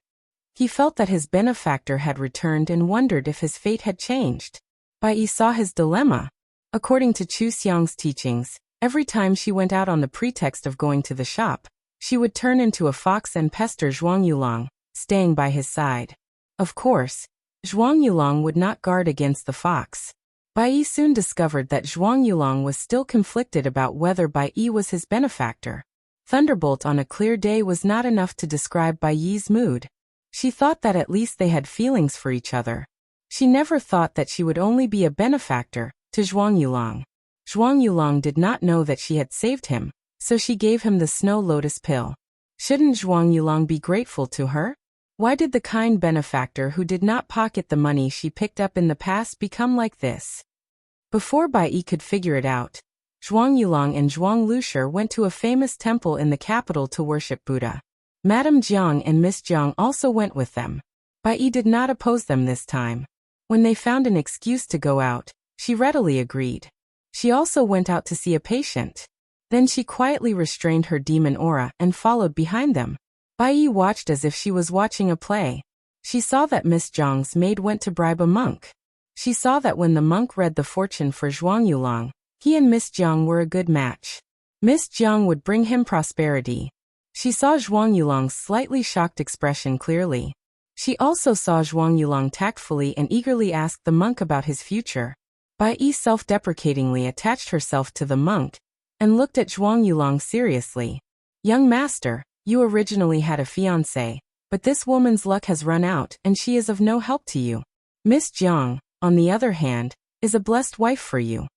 He felt that his benefactor had returned and wondered if his fate had changed. Bai Yi saw his dilemma. According to Chu Xiang's teachings, every time she went out on the pretext of going to the shop, she would turn into a fox and pester Zhuang Yulong, staying by his side. Of course, Zhuang Yulong would not guard against the fox. Bai Yi soon discovered that Zhuang Yulong was still conflicted about whether Bai Yi was his benefactor. Thunderbolt on a clear day was not enough to describe Bai Yi's mood. She thought that at least they had feelings for each other. She never thought that she would only be a benefactor to Zhuang Yulong. Zhuang Yulong did not know that she had saved him, so she gave him the snow lotus pill. Shouldn't Zhuang Yulong be grateful to her? Why did the kind benefactor who did not pocket the money she picked up in the past become like this? Before Bai Yi could figure it out, Zhuang Yulong and Zhuang Lushir went to a famous temple in the capital to worship Buddha. Madame Jiang and Miss Jiang also went with them. Bai Yi did not oppose them this time. When they found an excuse to go out, she readily agreed. She also went out to see a patient. Then she quietly restrained her demon aura and followed behind them. Bai Yi watched as if she was watching a play. She saw that Miss Jiang's maid went to bribe a monk. She saw that when the monk read the fortune for Zhuang Yulong, he and Miss Jiang were a good match. Miss Jiang would bring him prosperity. She saw Zhuang Yulong's slightly shocked expression clearly. She also saw Zhuang Yulong tactfully and eagerly ask the monk about his future. Bai Yi self-deprecatingly attached herself to the monk and looked at Zhuang Yulong seriously. "Young master, You originally had a fiancé, but this woman's luck has run out and she is of no help to you. Miss Jiang, on the other hand, is a blessed wife for you.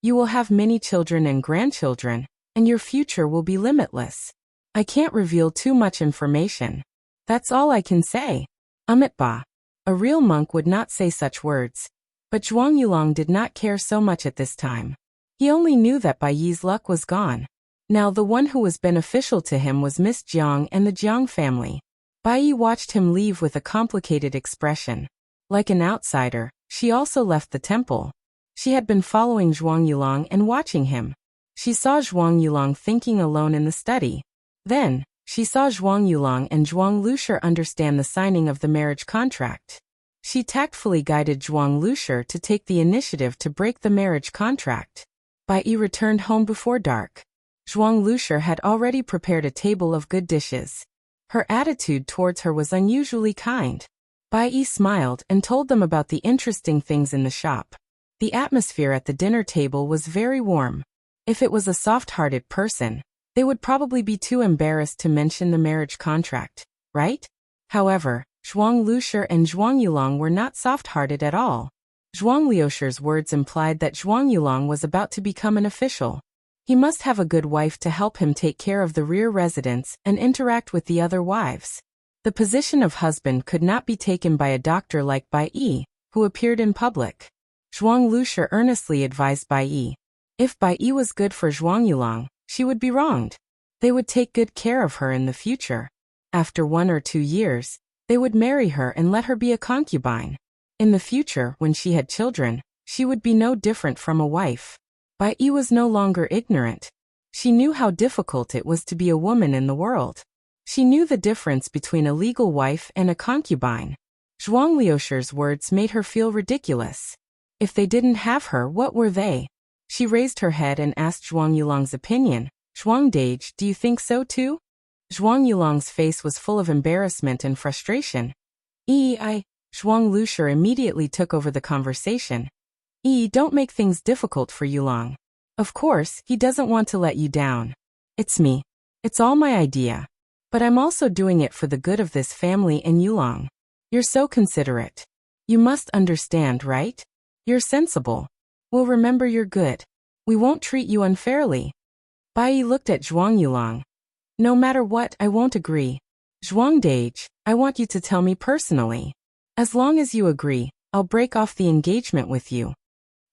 You will have many children and grandchildren, and your future will be limitless. I can't reveal too much information. That's all I can say. Amitabha. A real monk would not say such words. But Zhuang Yulong did not care so much at this time. He only knew that Bai Yi's luck was gone. Now the one who was beneficial to him was Miss Jiang and the Jiang family. Bai Yi watched him leave with a complicated expression. Like an outsider, she also left the temple. She had been following Zhuang Yulong and watching him. She saw Zhuang Yulong thinking alone in the study. Then, she saw Zhuang Yulong and Zhuang Lushi understand the signing of the marriage contract. She tactfully guided Zhuang Lushi to take the initiative to break the marriage contract. Bai Yi returned home before dark. Zhuang Lushi had already prepared a table of good dishes. Her attitude towards her was unusually kind. Bai Yi smiled and told them about the interesting things in the shop. The atmosphere at the dinner table was very warm. If it was a soft-hearted person, they would probably be too embarrassed to mention the marriage contract, right? However, Zhuang Lushi and Zhuang Yulong were not soft-hearted at all. Zhuang Liushi's words implied that Zhuang Yulong was about to become an official. He must have a good wife to help him take care of the rear residents and interact with the other wives. The position of husband could not be taken by a doctor like Bai Yi, who appeared in public. Zhuang Lushi earnestly advised Bai Yi. If Bai Yi was good for Zhuang Yulong, she would be wronged. They would take good care of her in the future. After 1 or 2 years, they would marry her and let her be a concubine. In the future, when she had children, she would be no different from a wife. Bai Yi was no longer ignorant. She knew how difficult it was to be a woman in the world. She knew the difference between a legal wife and a concubine. Zhuang Liushi's words made her feel ridiculous. If they didn't have her, what were they? She raised her head and asked Zhuang Yulong's opinion. Zhuang Dage, do you think so too? Zhuang Yulong's face was full of embarrassment and frustration. Zhuang Lushi immediately took over the conversation. Don't make things difficult for Yulong. Of course, he doesn't want to let you down. It's me. It's all my idea. But I'm also doing it for the good of this family and Yulong. You're so considerate. You must understand, right? You're sensible. We'll remember you're good. We won't treat you unfairly. Bai Yi looked at Zhuang Yulong. No matter what, I won't agree. Zhuang Dage, I want you to tell me personally. As long as you agree, I'll break off the engagement with you.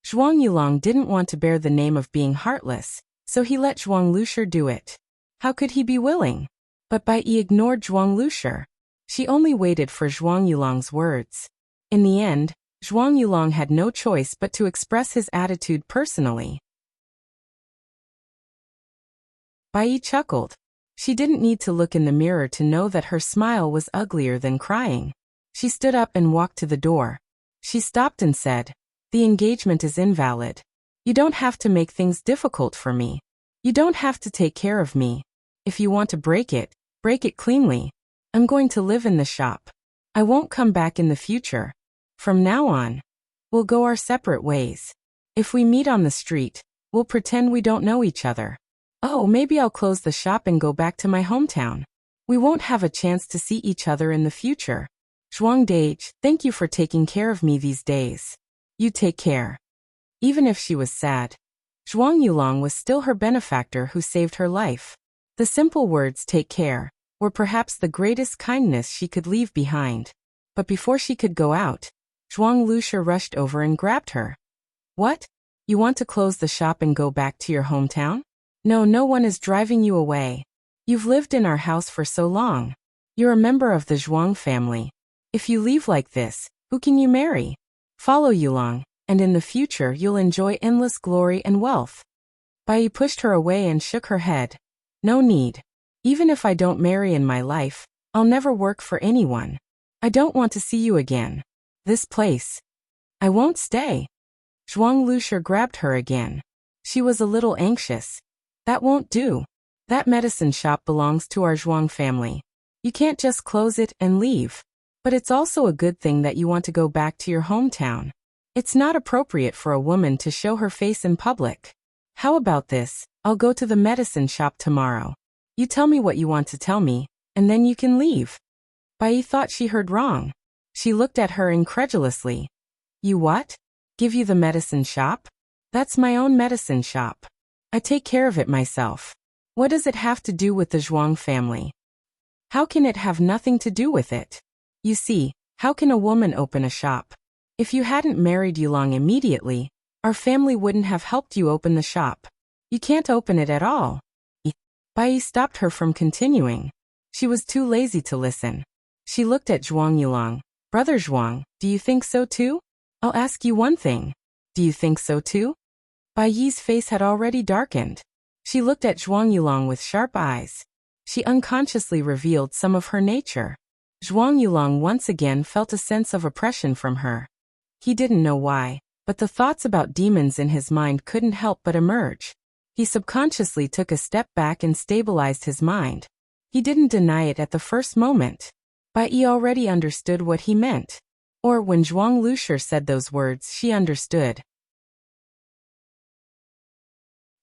Zhuang Yulong didn't want to bear the name of being heartless, so he let Zhuang Lushi do it. How could he be willing? But Bai Yi ignored Zhuang Lushi. She only waited for Zhuang Yulong's words. In the end, Zhuang Yulong had no choice but to express his attitude personally. Bai Yi chuckled. She didn't need to look in the mirror to know that her smile was uglier than crying. She stood up and walked to the door. She stopped and said, "The engagement is invalid. You don't have to make things difficult for me. You don't have to take care of me. If you want to break it cleanly. I'm going to live in the shop. I won't come back in the future. From now on, we'll go our separate ways. If we meet on the street, we'll pretend we don't know each other. Oh, maybe I'll close the shop and go back to my hometown. We won't have a chance to see each other in the future. Zhuang Dage, thank you for taking care of me these days. You take care." Even if she was sad, Zhuang Yulong was still her benefactor who saved her life. The simple words "take care" were perhaps the greatest kindness she could leave behind. But before she could go out, Zhuang Lushi rushed over and grabbed her. "What? You want to close the shop and go back to your hometown? No one is driving you away. You've lived in our house for so long. You're a member of the Zhuang family. If you leave like this, who can you marry? Follow Yulong, and in the future you'll enjoy endless glory and wealth." Bai Yi pushed her away and shook her head. "No need. Even if I don't marry in my life, I'll never work for anyone. I don't want to see you again. This place. I won't stay." Zhuang Lushi grabbed her again. She was a little anxious. "That won't do. That medicine shop belongs to our Zhuang family. You can't just close it and leave. But it's also a good thing that you want to go back to your hometown. It's not appropriate for a woman to show her face in public. How about this? I'll go to the medicine shop tomorrow. You tell me what you want to tell me, and then you can leave. Bai thought she heard wrong. She looked at her incredulously. You what? Give you the medicine shop? That's my own medicine shop. I take care of it myself. What does it have to do with the Zhuang family? How can it have nothing to do with it? You see, how can a woman open a shop? If you hadn't married Yulong immediately, our family wouldn't have helped you open the shop. You can't open it at all. Bai stopped her from continuing. She was too lazy to listen. She looked at Zhuang Yulong. Brother Zhuang, do you think so too? I'll ask you one thing. Do you think so too? Bai Yi's face had already darkened. She looked at Zhuang Yulong with sharp eyes. She unconsciously revealed some of her nature. Zhuang Yulong once again felt a sense of oppression from her. He didn't know why, but the thoughts about demons in his mind couldn't help but emerge. He subconsciously took a step back and stabilized his mind. He didn't deny it at the first moment. Bai Yi already understood what he meant. Or when Zhuang Lushi said those words, she understood.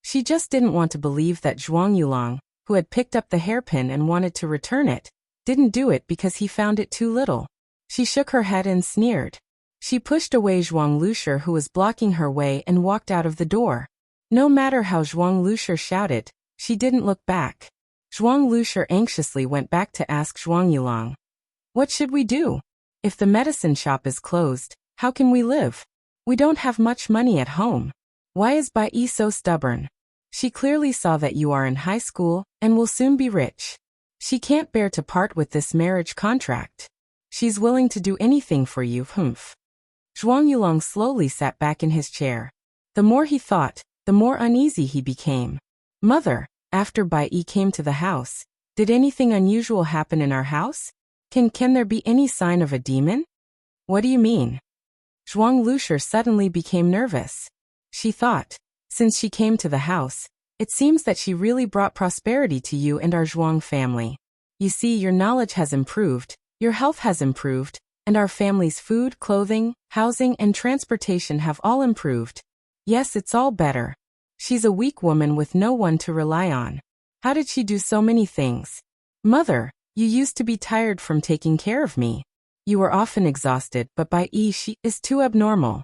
She just didn't want to believe that Zhuang Yulong, who had picked up the hairpin and wanted to return it, didn't do it because he found it too little. She shook her head and sneered. She pushed away Zhuang Lushi, who was blocking her way, and walked out of the door. No matter how Zhuang Lushi shouted, she didn't look back. Zhuang Lushi anxiously went back to ask Zhuang Yulong, what should we do? If the medicine shop is closed, how can we live? We don't have much money at home. Why is Bai Yi so stubborn? She clearly saw that you are in high school and will soon be rich. She can't bear to part with this marriage contract. She's willing to do anything for you, humph. Zhuang Yulong slowly sat back in his chair. The more he thought, the more uneasy he became. Mother, after Bai Yi came to the house, did anything unusual happen in our house? Can there be any sign of a demon? What do you mean? Zhuang Lushi suddenly became nervous. She thought, since she came to the house, it seems that she really brought prosperity to you and our Zhuang family. You see, your knowledge has improved, your health has improved, and our family's food, clothing, housing, and transportation have all improved. Yes, it's all better. She's a weak woman with no one to rely on. How did she do so many things? Mother, you used to be tired from taking care of me. You were often exhausted, but Bai Yi, she is too abnormal.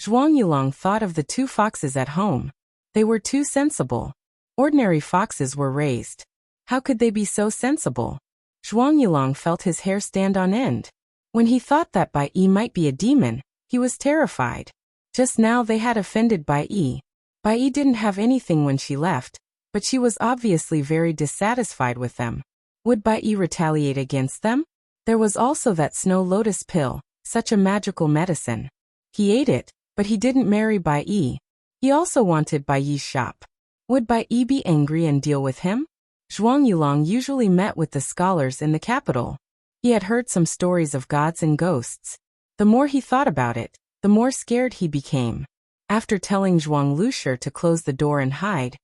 Zhuang Yulong thought of the two foxes at home. They were too sensible. Ordinary foxes were raised. How could they be so sensible? Zhuang Yulong felt his hair stand on end. When he thought that Bai Yi might be a demon, he was terrified. Just now they had offended Bai Yi. Bai Yi didn't have anything when she left, but she was obviously very dissatisfied with them. Would Bai Yi retaliate against them? There was also that snow lotus pill, such a magical medicine. He ate it, but he didn't marry Bai Yi. He also wanted Bai Yi's shop. Would Bai Yi be angry and deal with him? Zhuang Yulong usually met with the scholars in the capital. He had heard some stories of gods and ghosts. The more he thought about it, the more scared he became. After telling Zhuang Lushi to close the door and hide,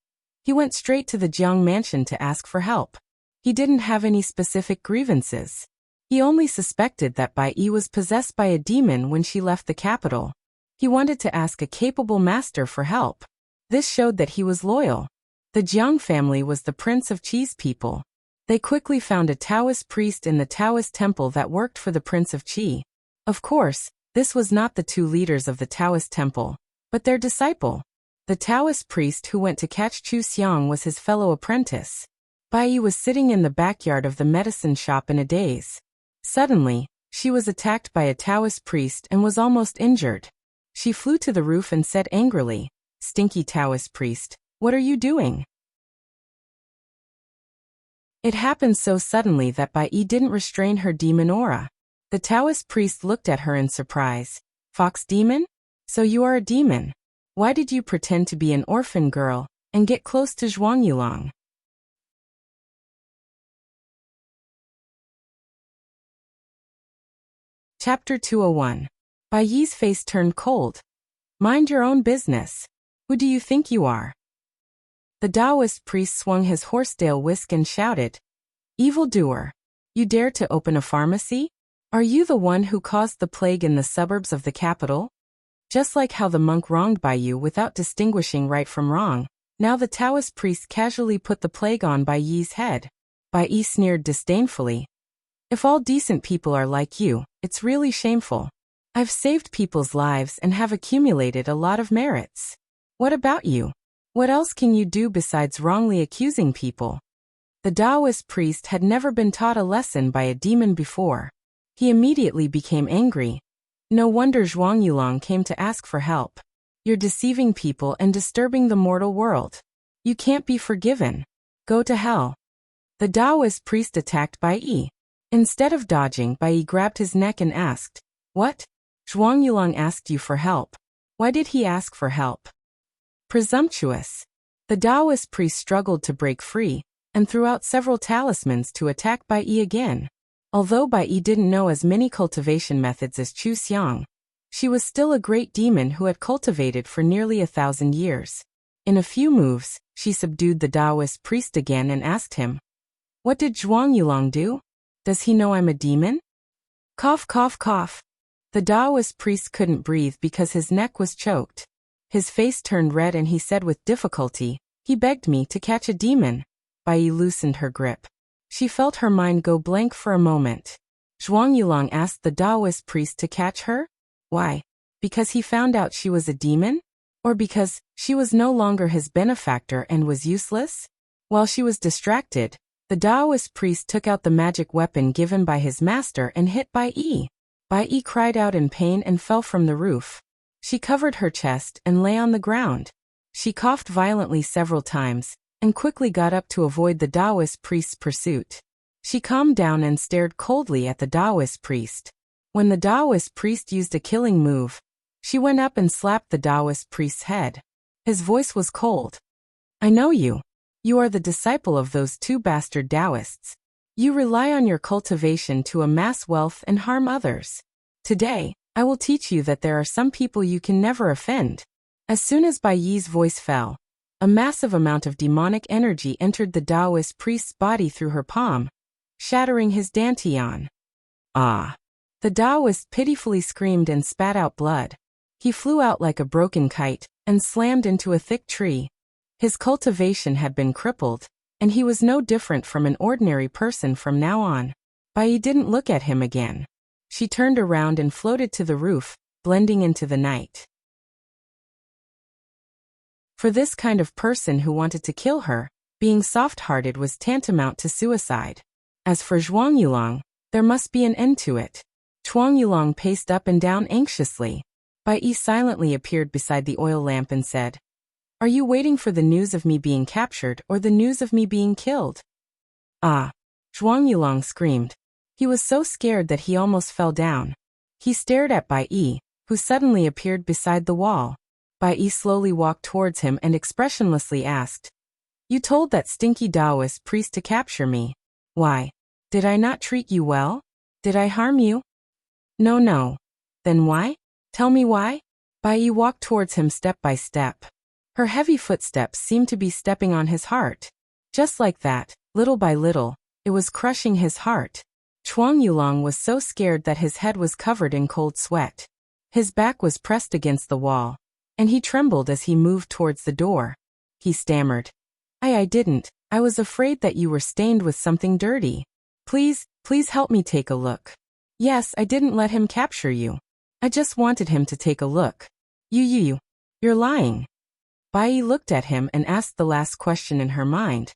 he went straight to the Jiang mansion to ask for help. He didn't have any specific grievances. He only suspected that Bai Yi was possessed by a demon when she left the capital. He wanted to ask a capable master for help. This showed that he was loyal. The Jiang family was the Prince of Qi's people. They quickly found a Taoist priest in the Taoist temple that worked for the Prince of Qi. Of course, this was not the two leaders of the Taoist temple, but their disciple. The Taoist priest who went to catch Chu Xiang was his fellow apprentice. Bai Yi was sitting in the backyard of the medicine shop in a daze. Suddenly, she was attacked by a Taoist priest and was almost injured. She flew to the roof and said angrily, "Stinky Taoist priest, what are you doing?" It happened so suddenly that Bai Yi didn't restrain her demon aura. The Taoist priest looked at her in surprise. "Fox demon? So you are a demon. Why did you pretend to be an orphan girl and get close to Zhuang Yulong?" Chapter 201. Bai Yi's face turned cold. "Mind your own business. Who do you think you are?" The Taoist priest swung his horsetail whisk and shouted, "Evildoer! You dare to open a pharmacy? Are you the one who caused the plague in the suburbs of the capital? Just like how the monk wronged Bai Yi without distinguishing right from wrong, Now the Taoist priest casually put the plague on Bai Yi's head. Bai Yi sneered disdainfully. If all decent people are like you, it's really shameful. I've saved people's lives and have accumulated a lot of merits. What about you? What else can you do besides wrongly accusing people? The Taoist priest had never been taught a lesson by a demon before. He immediately became angry. No wonder Zhuang Yulong came to ask for help. You're deceiving people and disturbing the mortal world. You can't be forgiven. Go to hell. The Taoist priest attacked Bai Yi. Instead of dodging, Bai Yi grabbed his neck and asked, "What? Zhuang Yulong asked you for help. Why did he ask for help?" Presumptuous. The Taoist priest struggled to break free and threw out several talismans to attack Bai Yi again. Although Bai Yi didn't know as many cultivation methods as Chu Xiang, she was still a great demon who had cultivated for nearly 1,000 years. In a few moves, she subdued the Taoist priest again and asked him, "What did Zhuang Yulong do? Does he know I'm a demon?" Cough, cough, cough. The Taoist priest couldn't breathe because his neck was choked. His face turned red and he said with difficulty, "He begged me to catch a demon." Bai Yi loosened her grip. She felt her mind go blank for a moment. Zhuang Yulong asked the Taoist priest to catch her? Why? Because he found out she was a demon? Or because she was no longer his benefactor and was useless? While she was distracted, the Taoist priest took out the magic weapon given by his master and hit Bai Yi. Bai Yi cried out in pain and fell from the roof. She covered her chest and lay on the ground. She coughed violently several times and quickly got up to avoid the Taoist priest's pursuit. She calmed down and stared coldly at the Taoist priest. When the Taoist priest used a killing move, she went up and slapped the Taoist priest's head. His voice was cold. "I know you. You are the disciple of those two bastard Taoists. You rely on your cultivation to amass wealth and harm others. Today, I will teach you that there are some people you can never offend." As soon as Bai Yi's voice fell, a massive amount of demonic energy entered the Taoist priest's body through her palm, shattering his dantian. Ah! The Taoist pitifully screamed and spat out blood. He flew out like a broken kite and slammed into a thick tree. His cultivation had been crippled, and he was no different from an ordinary person from now on. Bai Yi didn't look at him again. She turned around and floated to the roof, blending into the night. For this kind of person who wanted to kill her, being soft-hearted was tantamount to suicide. As for Zhuang Yulong, there must be an end to it. Zhuang Yulong paced up and down anxiously. Bai Yi silently appeared beside the oil lamp and said, "Are you waiting for the news of me being captured or the news of me being killed?" "Ah!" Zhuang Yulong screamed. He was so scared that he almost fell down. He stared at Bai Yi, who suddenly appeared beside the wall. Bai Yi slowly walked towards him and expressionlessly asked, "You told that stinky Taoist priest to capture me. Why? Did I not treat you well? Did I harm you?" "No, no." "Then why? Tell me why?" Bai Yi walked towards him step by step. Her heavy footsteps seemed to be stepping on his heart. Just like that, little by little, it was crushing his heart. Zhuang Yulong was so scared that his head was covered in cold sweat. His back was pressed against the wall, and he trembled as he moved towards the door. He stammered, I didn't. I was afraid that you were stained with something dirty. Please help me take a look." "Yes, I didn't let him capture you. I just wanted him to take a look." You're lying." Bai Yi looked at him and asked the last question in her mind.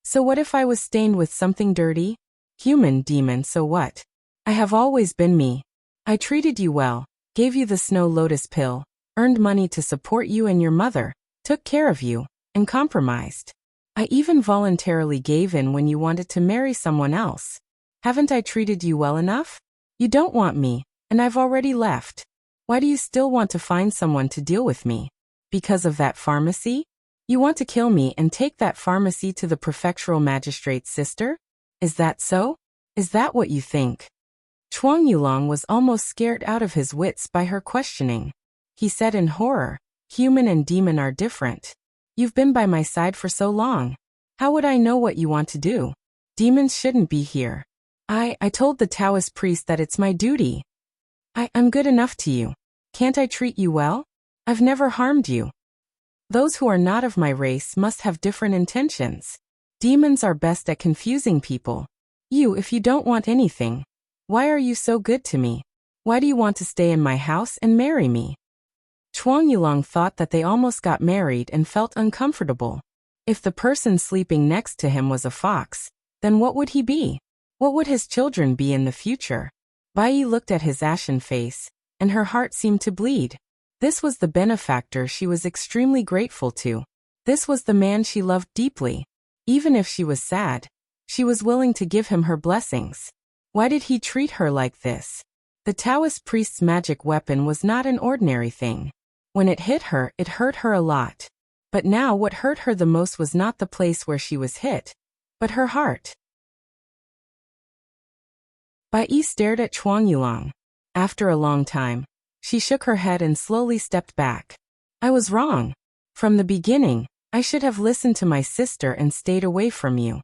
"So what if I was stained with something dirty? Human, demon, so what? I have always been me. I treated you well, gave you the snow lotus pill, earned money to support you and your mother, took care of you, and compromised. I even voluntarily gave in when you wanted to marry someone else. Haven't I treated you well enough? You don't want me, and I've already left. Why do you still want to find someone to deal with me? Because of that pharmacy? You want to kill me and take that pharmacy to the prefectural magistrate's sister? Is that so? Is that what you think?" Zhuang Yulong was almost scared out of his wits by her questioning. He said in horror, "Human and demon are different. You've been by my side for so long. How would I know what you want to do? Demons shouldn't be here. I told the Taoist priest that it's my duty. I'm good enough to you. Can't I treat you well? I've never harmed you." Those who are not of my race must have different intentions. Demons are best at confusing people. If you don't want anything, why are you so good to me? Why do you want to stay in my house and marry me? Chuang Yulong thought that they almost got married and felt uncomfortable. If the person sleeping next to him was a fox, then what would he be? What would his children be in the future? Bai Yi looked at his ashen face, and her heart seemed to bleed. This was the benefactor she was extremely grateful to. This was the man she loved deeply. Even if she was sad, she was willing to give him her blessings. Why did he treat her like this? The Taoist priest's magic weapon was not an ordinary thing. When it hit her, it hurt her a lot. But now what hurt her the most was not the place where she was hit, but her heart. Bai Yi stared at Chuang Yulong. After a long time, she shook her head and slowly stepped back. I was wrong. From the beginning, I should have listened to my sister and stayed away from you.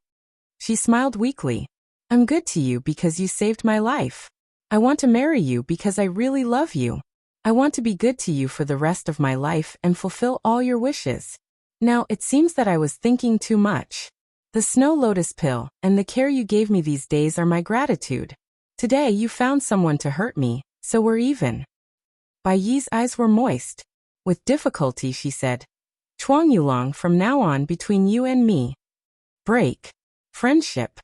She smiled weakly. I'm good to you because you saved my life. I want to marry you because I really love you. I want to be good to you for the rest of my life and fulfill all your wishes. Now, it seems that I was thinking too much. The snow lotus pill and the care you gave me these days are my gratitude. Today you found someone to hurt me, so we're even. Bai Yi's eyes were moist. With difficulty she said, Chuang Yulong, from now on between you and me. Break. Friendship.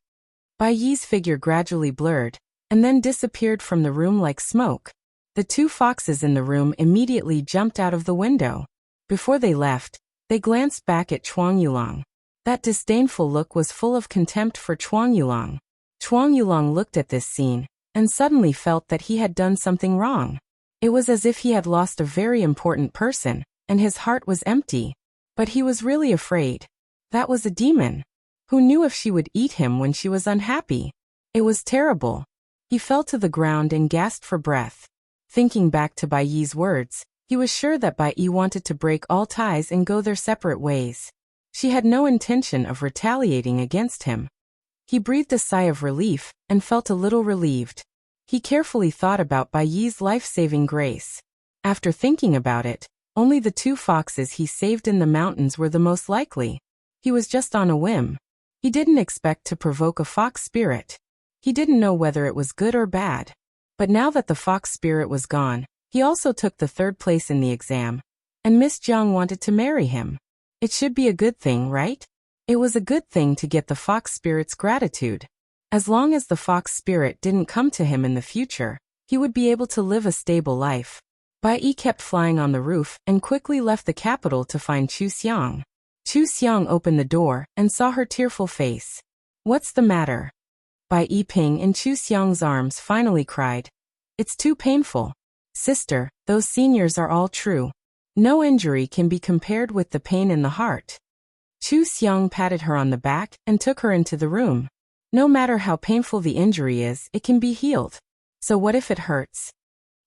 Bai Yi's figure gradually blurred, and then disappeared from the room like smoke. The two foxes in the room immediately jumped out of the window. Before they left, they glanced back at Chuang Yulong. That disdainful look was full of contempt for Chuang Yulong. Chuang Yulong looked at this scene, and suddenly felt that he had done something wrong. It was as if he had lost a very important person, and his heart was empty. But he was really afraid. That was a demon. Who knew if she would eat him when she was unhappy? It was terrible. He fell to the ground and gasped for breath. Thinking back to Bai Yi's words, he was sure that Bai Yi wanted to break all ties and go their separate ways. She had no intention of retaliating against him. He breathed a sigh of relief and felt a little relieved. He carefully thought about Bai Yi's life-saving grace. After thinking about it, only the two foxes he saved in the mountains were the most likely. He was just on a whim. He didn't expect to provoke a fox spirit. He didn't know whether it was good or bad. But now that the fox spirit was gone, he also took the third place in the exam. And Miss Jiang wanted to marry him. It should be a good thing, right? It was a good thing to get the fox spirit's gratitude. As long as the fox spirit didn't come to him in the future, he would be able to live a stable life. Bai Yi kept flying on the roof and quickly left the capital to find Chu Xiang. Chu Xiang opened the door and saw her tearful face. What's the matter? Bai Yi Ping in Chu Xiang's arms finally cried. It's too painful. Sister, those seniors are all true. No injury can be compared with the pain in the heart. Chu Xiang patted her on the back and took her into the room. No matter how painful the injury is, it can be healed. So what if it hurts?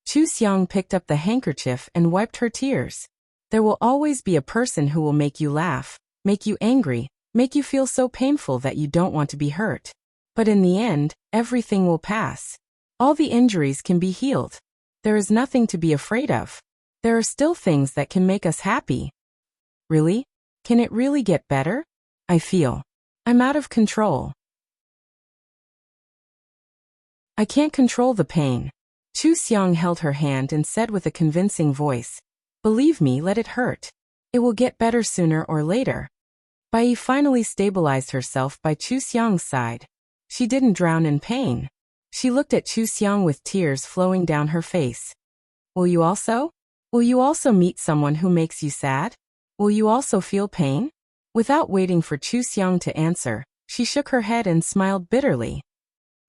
Chu Xiang picked up the handkerchief and wiped her tears. There will always be a person who will make you laugh, make you angry, make you feel so painful that you don't want to be hurt. But in the end, everything will pass. All the injuries can be healed. There is nothing to be afraid of. There are still things that can make us happy. Really? Can it really get better? I feel I'm out of control. I can't control the pain. Chu Xiang held her hand and said with a convincing voice, Believe me, let it hurt. It will get better sooner or later. Bai Yi finally stabilized herself by Chu Xiang's side. She didn't drown in pain. She looked at Chu Xiang with tears flowing down her face. Will you also? Will you also meet someone who makes you sad? Will you also feel pain? Without waiting for Chu Xiang to answer, she shook her head and smiled bitterly.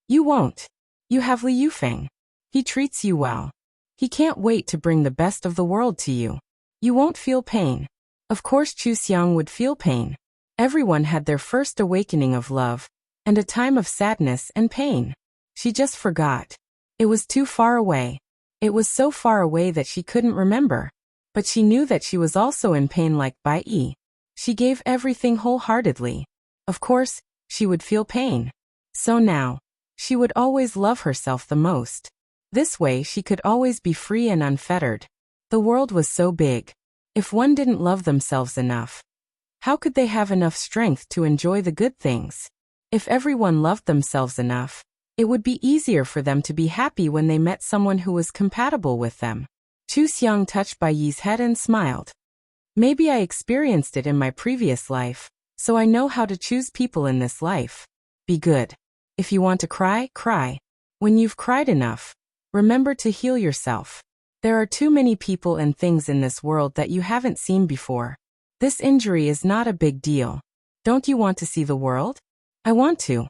You won't. You have Li Yufeng. He treats you well. He can't wait to bring the best of the world to you. You won't feel pain. Of course Chu Xiang would feel pain. Everyone had their first awakening of love, and a time of sadness and pain. She just forgot. It was too far away. It was so far away that she couldn't remember. But she knew that she was also in pain like Bai Yi. She gave everything wholeheartedly. Of course, she would feel pain. So now, she would always love herself the most. This way she could always be free and unfettered. The world was so big. If one didn't love themselves enough, how could they have enough strength to enjoy the good things? If everyone loved themselves enough, it would be easier for them to be happy when they met someone who was compatible with them. Chu Xiang touched Bai Yi's head and smiled. Maybe I experienced it in my previous life, so I know how to choose people in this life. Be good. If you want to cry, cry. When you've cried enough, remember to heal yourself. There are too many people and things in this world that you haven't seen before. This injury is not a big deal. Don't you want to see the world? I want to.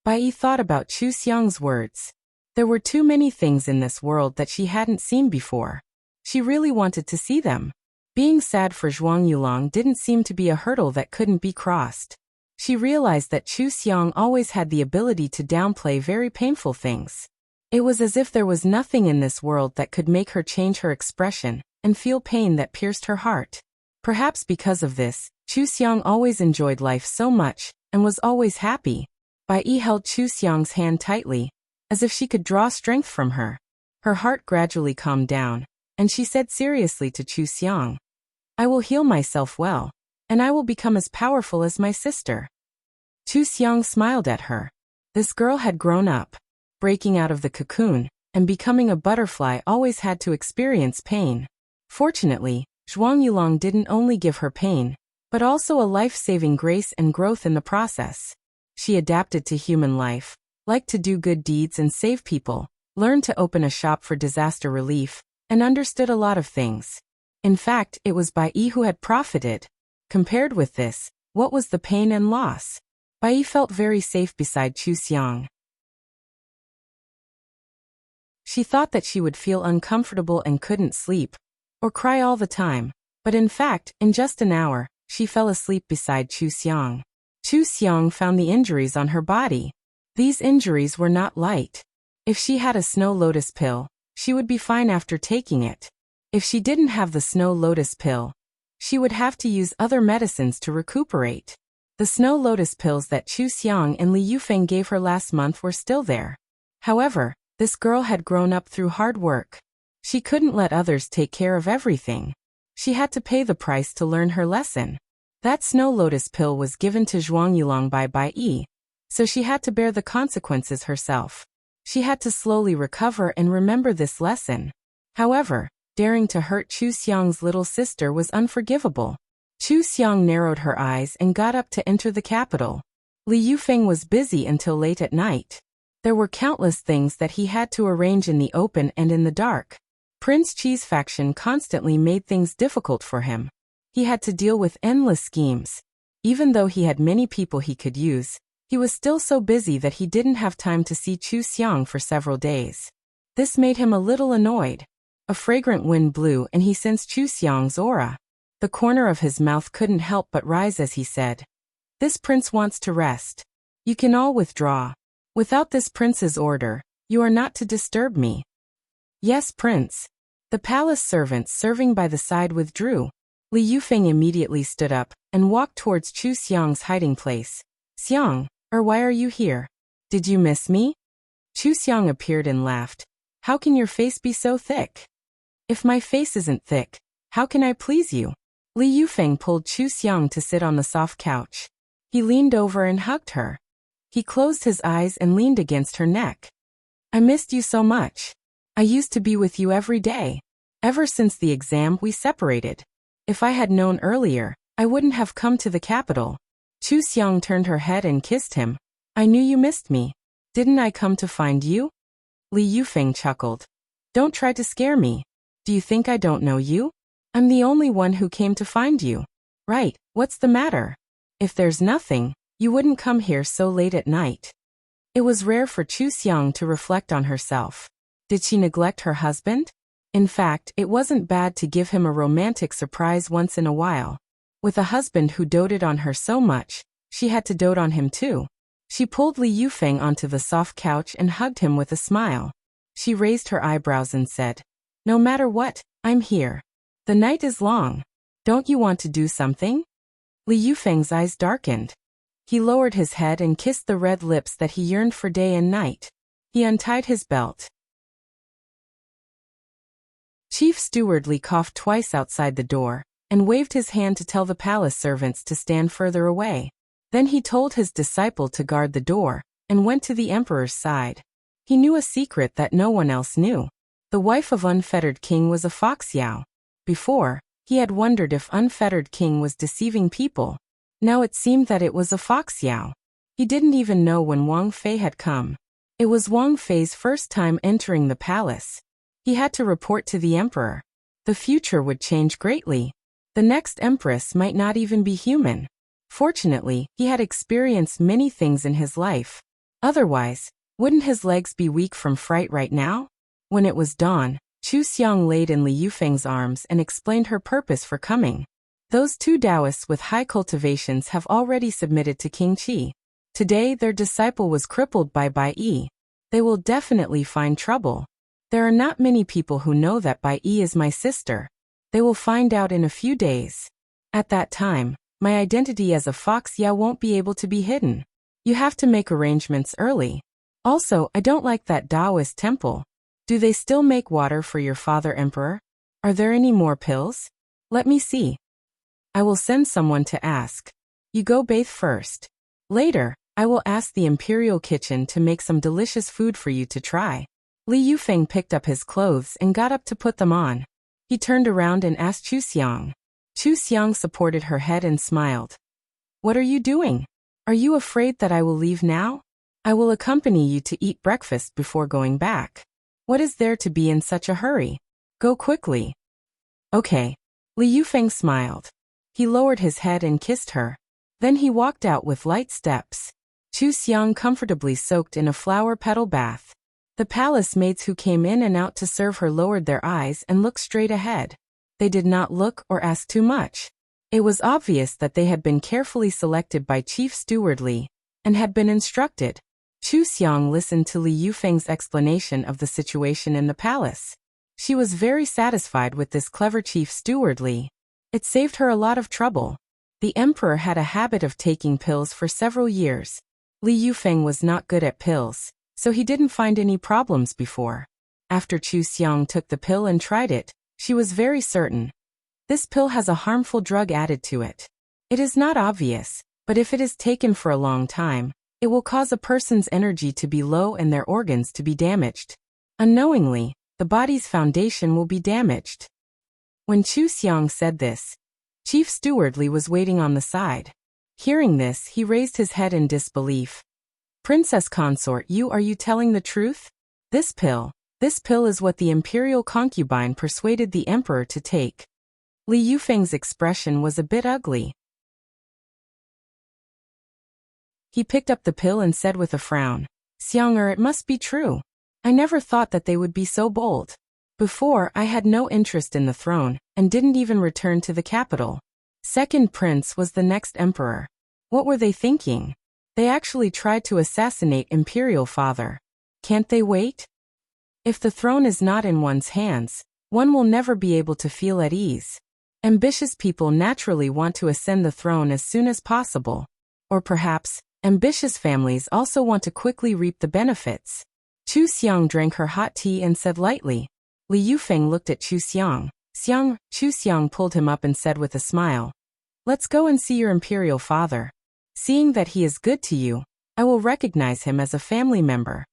Bai Yi thought about Chu Xiang's words. There were too many things in this world that she hadn't seen before. She really wanted to see them. Being sad for Zhuang Yulong didn't seem to be a hurdle that couldn't be crossed. She realized that Chu Xiang always had the ability to downplay very painful things. It was as if there was nothing in this world that could make her change her expression and feel pain that pierced her heart. Perhaps because of this, Chu Xiang always enjoyed life so much and was always happy. Bai Yi held Chu Xiang's hand tightly, as if she could draw strength from her. Her heart gradually calmed down, and she said seriously to Chu Xiang, I will heal myself well, and I will become as powerful as my sister. Chu Xiang smiled at her. This girl had grown up. Breaking out of the cocoon and becoming a butterfly always had to experience pain. Fortunately, Zhuang Yulong didn't only give her pain, but also a life-saving grace and growth in the process. She adapted to human life, liked to do good deeds and save people, learned to open a shop for disaster relief, and understood a lot of things. In fact, it was Bai Yi who had profited. Compared with this, what was the pain and loss? Bai Yi felt very safe beside Chu Xiang. She thought that she would feel uncomfortable and couldn't sleep, or cry all the time, but in fact, in just an hour, she fell asleep beside Chu Xiang. Chu Xiang found the injuries on her body. These injuries were not light. If she had a snow lotus pill, she would be fine after taking it. If she didn't have the snow lotus pill, she would have to use other medicines to recuperate. The snow lotus pills that Chu Xiang and Li Yufeng gave her last month were still there. However, this girl had grown up through hard work. She couldn't let others take care of everything. She had to pay the price to learn her lesson. That snow lotus pill was given to Zhuang Yulong by Bai Yi, so she had to bear the consequences herself. She had to slowly recover and remember this lesson. However, daring to hurt Chu Xiang's little sister was unforgivable. Chu Xiang narrowed her eyes and got up to enter the capital. Li Yufeng was busy until late at night. There were countless things that he had to arrange in the open and in the dark. Prince Qi's faction constantly made things difficult for him. He had to deal with endless schemes. Even though he had many people he could use, he was still so busy that he didn't have time to see Chu Xiang for several days. This made him a little annoyed. A fragrant wind blew and he sensed Chu Xiang's aura. The corner of his mouth couldn't help but rise as he said, "This prince wants to rest. You can all withdraw. Without this prince's order, you are not to disturb me." "Yes, prince." The palace servants serving by the side withdrew. Li Yufeng immediately stood up and walked towards Chu Xiang's hiding place. "Xiang, why are you here? Did you miss me?" Chu Xiang appeared and laughed. "How can your face be so thick? If my face isn't thick, how can I please you?" Li Yufeng pulled Chu Xiang to sit on the soft couch. He leaned over and hugged her. He closed his eyes and leaned against her neck. "I missed you so much. I used to be with you every day. Ever since the exam we separated. If I had known earlier, I wouldn't have come to the capital." Chu Xiang turned her head and kissed him. "I knew you missed me. Didn't I come to find you?" Li Yufeng chuckled. "Don't try to scare me. Do you think I don't know you? I'm the only one who came to find you. Right, what's the matter? If there's nothing, you wouldn't come here so late at night." It was rare for Chu Xiang to reflect on herself. Did she neglect her husband? In fact, it wasn't bad to give him a romantic surprise once in a while. With a husband who doted on her so much, she had to dote on him too. She pulled Li Yufeng onto the soft couch and hugged him with a smile. She raised her eyebrows and said, "No matter what, I'm here. The night is long. Don't you want to do something?" Li Yufeng's eyes darkened. He lowered his head and kissed the red lips that he yearned for day and night. He untied his belt. Chief Steward Li coughed twice outside the door, and waved his hand to tell the palace servants to stand further away. Then he told his disciple to guard the door, and went to the emperor's side. He knew a secret that no one else knew. The wife of unfettered king was a foxyao. Before, he had wondered if unfettered king was deceiving people. Now it seemed that it was a foxyao. He didn't even know when Wang Fei had come. It was Wang Fei's first time entering the palace. He had to report to the emperor. The future would change greatly. The next empress might not even be human. Fortunately, he had experienced many things in his life. Otherwise, wouldn't his legs be weak from fright right now? When it was dawn, Chu Xiang laid in Li Yufeng's arms and explained her purpose for coming. Those two Taoists with high cultivations have already submitted to King Qi. Today their disciple was crippled by Bai Yi. They will definitely find trouble. There are not many people who know that Bai Yi is my sister. They will find out in a few days. At that time, my identity as a foxyao won't be able to be hidden. You have to make arrangements early. Also, I don't like that Taoist temple. Do they still make water for your father emperor? Are there any more pills? Let me see. I will send someone to ask. You go bathe first. Later, I will ask the imperial kitchen to make some delicious food for you to try. Li Yufeng picked up his clothes and got up to put them on. He turned around and asked Chu Xiang. Chu Xiang supported her head and smiled. What are you doing? Are you afraid that I will leave now? I will accompany you to eat breakfast before going back. What is there to be in such a hurry? Go quickly. Okay. Li Yufeng smiled. He lowered his head and kissed her. Then he walked out with light steps. Chu Xiang comfortably soaked in a flower petal bath. The palace maids who came in and out to serve her lowered their eyes and looked straight ahead. They did not look or ask too much. It was obvious that they had been carefully selected by Chief Steward Li, and had been instructed. Chu Xiang listened to Li Yufeng's explanation of the situation in the palace. She was very satisfied with this clever Chief Steward Li. It saved her a lot of trouble. The emperor had a habit of taking pills for several years. Li Yufeng was not good at pills, so he didn't find any problems before. After Chu Xiang took the pill and tried it, she was very certain. This pill has a harmful drug added to it. It is not obvious, but if it is taken for a long time, it will cause a person's energy to be low and their organs to be damaged. Unknowingly, the body's foundation will be damaged. When Chu Xiang said this, Chief Steward Li was waiting on the side. Hearing this, he raised his head in disbelief. Princess Consort, are you telling the truth? This pill is what the imperial concubine persuaded the emperor to take. Li Yufeng's expression was a bit ugly. He picked up the pill and said with a frown, Xiang, it must be true. I never thought that they would be so bold. Before, I had no interest in the throne, and didn't even return to the capital. Second prince was the next emperor. What were they thinking? They actually tried to assassinate imperial father. Can't they wait? If the throne is not in one's hands, one will never be able to feel at ease. Ambitious people naturally want to ascend the throne as soon as possible. Or perhaps, ambitious families also want to quickly reap the benefits. Chu Xiang drank her hot tea and said lightly. Li Yufeng looked at Chu Xiang. Chu Xiang pulled him up and said with a smile. Let's go and see your imperial father. Seeing that he is good to you, I will recognize him as a family member.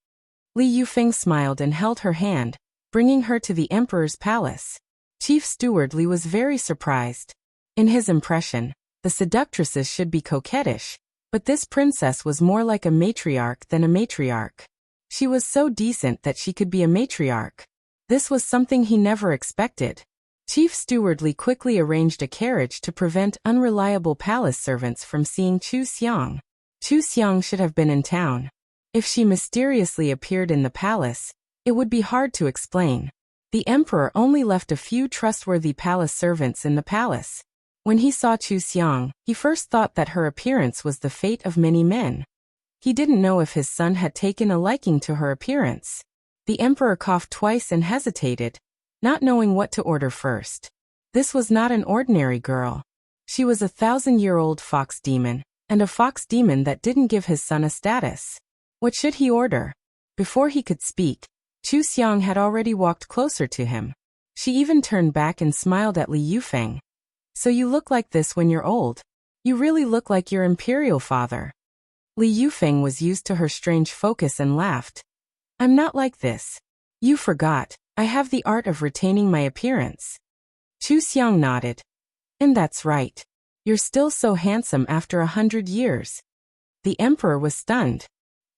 Li Yufeng smiled and held her hand, bringing her to the emperor's palace. Chief Steward Li was very surprised. In his impression, the seductresses should be coquettish, but this princess was more like a matriarch than a matriarch. She was so decent that she could be a matriarch. This was something he never expected. Chief Steward Li quickly arranged a carriage to prevent unreliable palace servants from seeing Chu Xiang. Chu Xiang should have been in town. If she mysteriously appeared in the palace, it would be hard to explain. The emperor only left a few trustworthy palace servants in the palace. When he saw Chu Xiang, he first thought that her appearance was the fate of many men. He didn't know if his son had taken a liking to her appearance. The emperor coughed twice and hesitated, not knowing what to order first. This was not an ordinary girl. She was a 1,000-year-old fox demon, and a fox demon that didn't give his son a status. What should he order? Before he could speak, Chu Xiang had already walked closer to him. She even turned back and smiled at Li Yufeng. So you look like this when you're old. You really look like your imperial father. Li Yufeng was used to her strange focus and laughed. I'm not like this. You forgot, I have the art of retaining my appearance. Chu Xiang nodded. And that's right. You're still so handsome after 100 years. The emperor was stunned.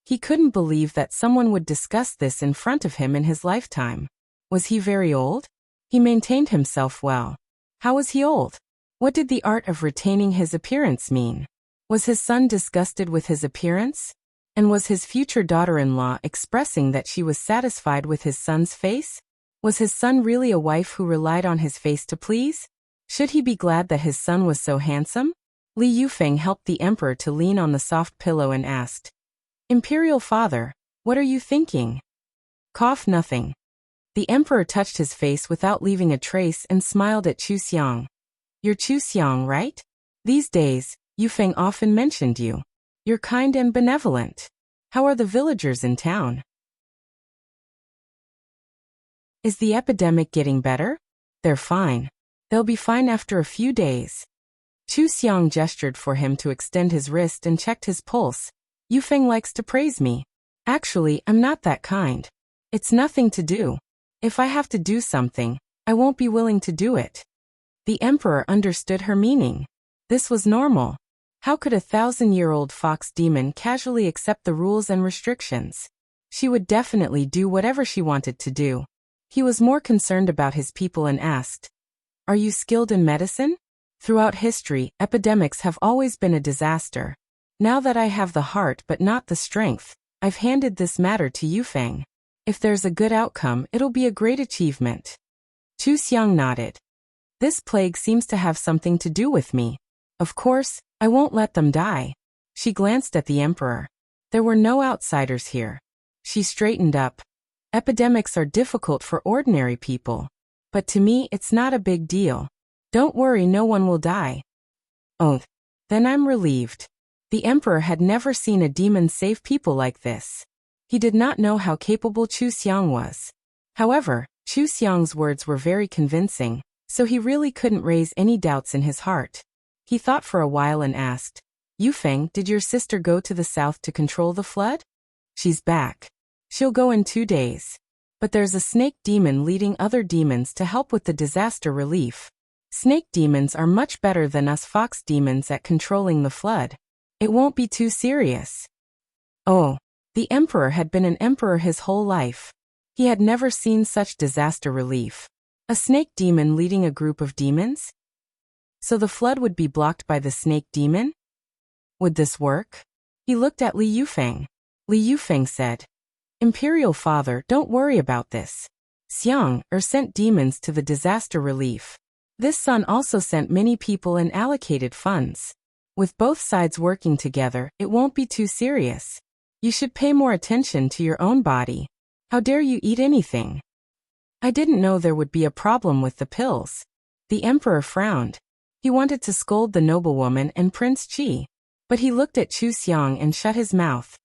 He couldn't believe that someone would discuss this in front of him in his lifetime. Was he very old? He maintained himself well. How was he old? What did the art of retaining his appearance mean? Was his son disgusted with his appearance? And was his future daughter-in-law expressing that she was satisfied with his son's face? Was his son really a wife who relied on his face to please? Should he be glad that his son was so handsome? Li Yufeng helped the emperor to lean on the soft pillow and asked, Imperial father, what are you thinking? Cough nothing. The emperor touched his face without leaving a trace and smiled at Chu Xiang. You're Chu Xiang, right? These days, Yufeng often mentioned you. You're kind and benevolent. How are the villagers in town? Is the epidemic getting better? They're fine. They'll be fine after a few days. Chu Xiang gestured for him to extend his wrist and checked his pulse. Yufeng likes to praise me. Actually, I'm not that kind. It's nothing to do. If I have to do something, I won't be willing to do it. The emperor understood her meaning. This was normal. How could a 1,000-year-old fox demon casually accept the rules and restrictions? She would definitely do whatever she wanted to do. He was more concerned about his people and asked, Are you skilled in medicine? Throughout history, epidemics have always been a disaster. Now that I have the heart but not the strength, I've handed this matter to Yufeng. If there's a good outcome, it'll be a great achievement. Chu Xiang nodded. This plague seems to have something to do with me. Of course, I won't let them die. She glanced at the emperor. There were no outsiders here. She straightened up. Epidemics are difficult for ordinary people. But to me, it's not a big deal. Don't worry, no one will die. Oh, then I'm relieved. The emperor had never seen a demon save people like this. He did not know how capable Chu Xiang was. However, Chu Xiang's words were very convincing, so he really couldn't raise any doubts in his heart. He thought for a while and asked, Yufeng, did your sister go to the south to control the flood? She's back. She'll go in 2 days. But there's a snake demon leading other demons to help with the disaster relief. Snake demons are much better than us fox demons at controlling the flood. It won't be too serious. Oh, the emperor had been an emperor his whole life. He had never seen such disaster relief. A snake demon leading a group of demons? So the flood would be blocked by the snake demon? Would this work? He looked at Li Yufeng. Li Yufeng said, Imperial father, don't worry about this. Xiang sent demons to the disaster relief. This son also sent many people and allocated funds. With both sides working together, it won't be too serious. You should pay more attention to your own body. How dare you eat anything? I didn't know there would be a problem with the pills. The emperor frowned. He wanted to scold the noblewoman and Prince Qi, but he looked at Chu Xiang and shut his mouth.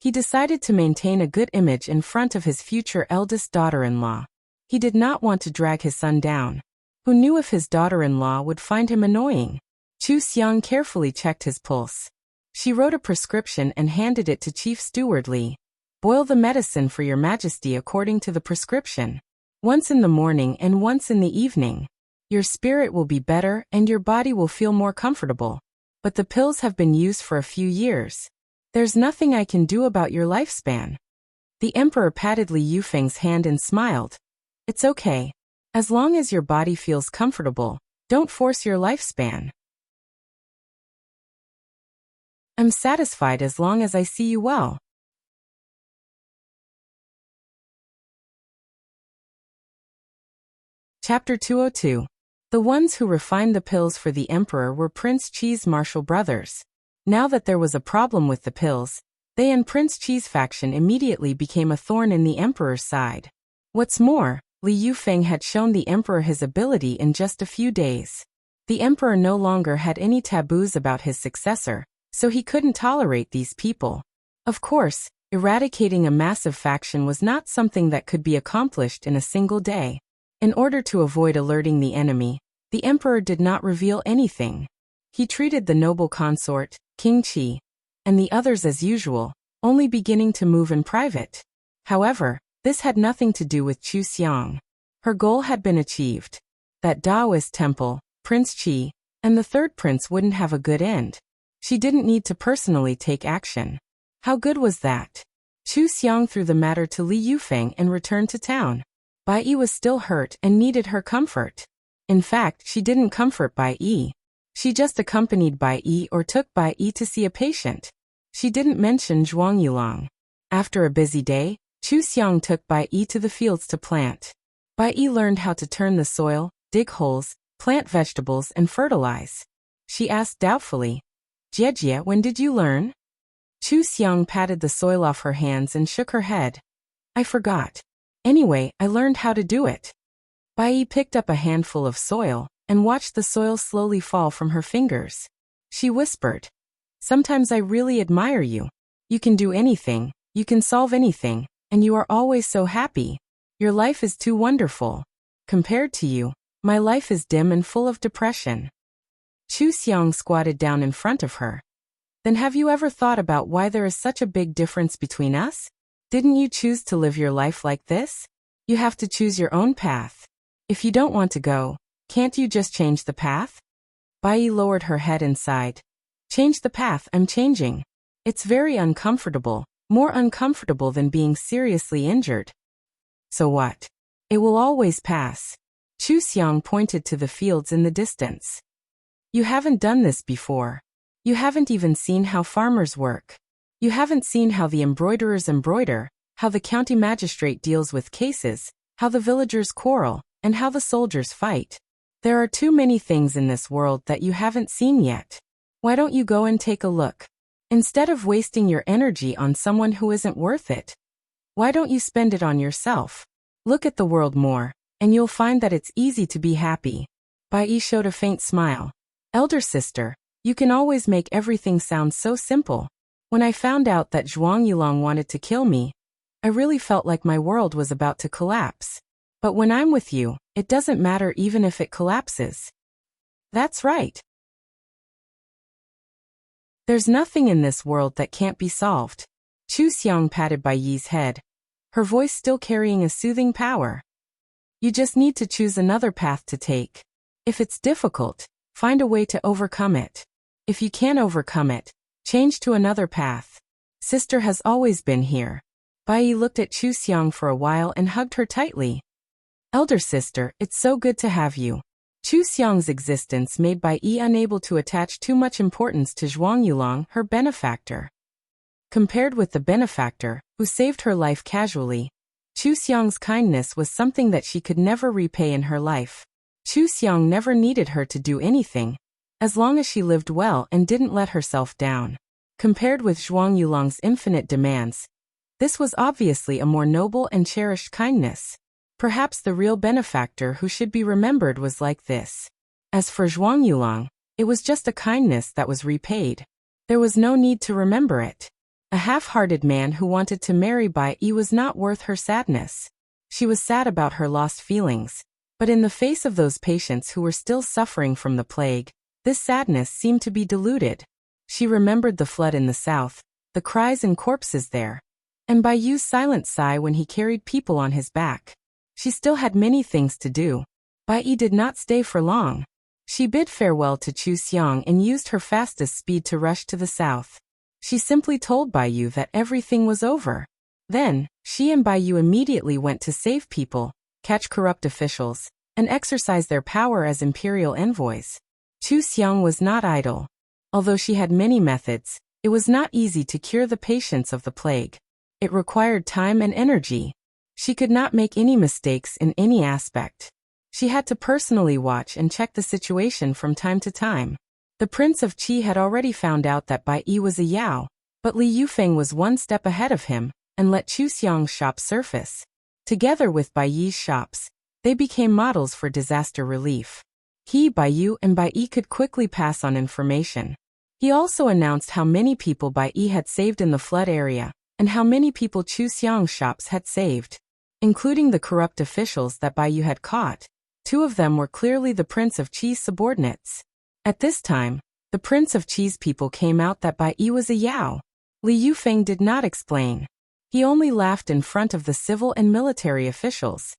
He decided to maintain a good image in front of his future eldest daughter-in-law. He did not want to drag his son down. Who knew if his daughter-in-law would find him annoying? Chu Xiang carefully checked his pulse. She wrote a prescription and handed it to Chief Steward Li. Boil the medicine for your majesty according to the prescription. Once in the morning and once in the evening. Your spirit will be better and your body will feel more comfortable. But the pills have been used for a few years. There's nothing I can do about your lifespan. The emperor patted Li Yufeng's hand and smiled. It's okay. As long as your body feels comfortable, don't force your lifespan. I'm satisfied as long as I see you well. Chapter 202. The ones who refined the pills for the emperor were Prince Qi's martial brothers. Now that there was a problem with the pills, they and Prince Qi's faction immediately became a thorn in the emperor's side. What's more, Li Yufeng had shown the emperor his ability in just a few days. The emperor no longer had any taboos about his successor, so he couldn't tolerate these people. Of course, eradicating a massive faction was not something that could be accomplished in a single day. In order to avoid alerting the enemy, the emperor did not reveal anything. He treated the noble consort, King Qi, and the others as usual, only beginning to move in private. However, this had nothing to do with Chu Xiang. Her goal had been achieved. That Taoist temple, Prince Qi, and the third prince wouldn't have a good end. She didn't need to personally take action. How good was that? Chu Xiang threw the matter to Li Yufeng and returned to town. Bai Yi was still hurt and needed her comfort. In fact, she didn't comfort Bai Yi. She just accompanied Bai Yi or took Bai Yi to see a patient. She didn't mention Zhuang Yulong. After a busy day, Chu Xiang took Bai Yi to the fields to plant. Bai Yi learned how to turn the soil, dig holes, plant vegetables and fertilize. She asked doubtfully, "Jiejie, when did you learn?" Chu Xiang patted the soil off her hands and shook her head. "I forgot. Anyway, I learned how to do it." Bai Yi picked up a handful of soil and watched the soil slowly fall from her fingers. She whispered, "Sometimes I really admire you. You can do anything, you can solve anything, and you are always so happy. Your life is too wonderful. Compared to you, my life is dim and full of depression." Chu Xiang squatted down in front of her. "Then have you ever thought about why there is such a big difference between us? Didn't you choose to live your life like this? You have to choose your own path. If you don't want to go, can't you just change the path?" Bai Yi lowered her head and sighed. "Change the path, I'm changing. It's very uncomfortable, more uncomfortable than being seriously injured." "So what? It will always pass." Chu Xiang pointed to the fields in the distance. "You haven't done this before. You haven't even seen how farmers work. You haven't seen how the embroiderers embroider, how the county magistrate deals with cases, how the villagers quarrel, and how the soldiers fight. There are too many things in this world that you haven't seen yet. Why don't you go and take a look? Instead of wasting your energy on someone who isn't worth it, why don't you spend it on yourself? Look at the world more, and you'll find that it's easy to be happy." Bai Yi showed a faint smile. "Elder sister, you can always make everything sound so simple. When I found out that Zhuang Yulong wanted to kill me, I really felt like my world was about to collapse. But when I'm with you, it doesn't matter even if it collapses." "That's right. There's nothing in this world that can't be solved." Chu Xiang patted Bai Yi's head, her voice still carrying a soothing power. "You just need to choose another path to take. If it's difficult, find a way to overcome it. If you can't overcome it, change to another path. Sister has always been here." Bai Yi looked at Chu Xiang for a while and hugged her tightly. "Elder sister, it's so good to have you." Chu Xiang's existence made Bai Yi unable to attach too much importance to Zhuang Yulong, her benefactor. Compared with the benefactor, who saved her life casually, Chu Xiang's kindness was something that she could never repay in her life. Chu Xiang never needed her to do anything, as long as she lived well and didn't let herself down. Compared with Zhuang Yulong's infinite demands, this was obviously a more noble and cherished kindness. Perhaps the real benefactor who should be remembered was like this. As for Zhuang Yulong, it was just a kindness that was repaid. There was no need to remember it. A half-hearted man who wanted to marry Bai Yi was not worth her sadness. She was sad about her lost feelings, but in the face of those patients who were still suffering from the plague, this sadness seemed to be diluted. She remembered the flood in the south, the cries and corpses there, and Bai Yu's silent sigh when he carried people on his back. She still had many things to do. Bai Yi did not stay for long. She bid farewell to Chu Xiang and used her fastest speed to rush to the south. She simply told Bai Yu that everything was over. Then, she and Bai Yu immediately went to save people, catch corrupt officials, and exercise their power as imperial envoys. Chu Xiang was not idle. Although she had many methods, it was not easy to cure the patients of the plague. It required time and energy. She could not make any mistakes in any aspect. She had to personally watch and check the situation from time to time. The Prince of Qi had already found out that Bai Yi was a Yao, but Li Yufeng was one step ahead of him and let Chu Xiang's shop surface. Together with Bai Yi's shops, they became models for disaster relief. He, Bai Yu, and Bai Yi could quickly pass on information. He also announced how many people Bai Yi had saved in the flood area, and how many people Chu Xiang's shops had saved. Including the corrupt officials that Bai Yu had caught, Two of them were clearly the Prince of Qi's subordinates. At this time, the Prince of Qi's people came out that Bai Yi was a Yao. Li Yufeng did not explain. He only laughed in front of the civil and military officials.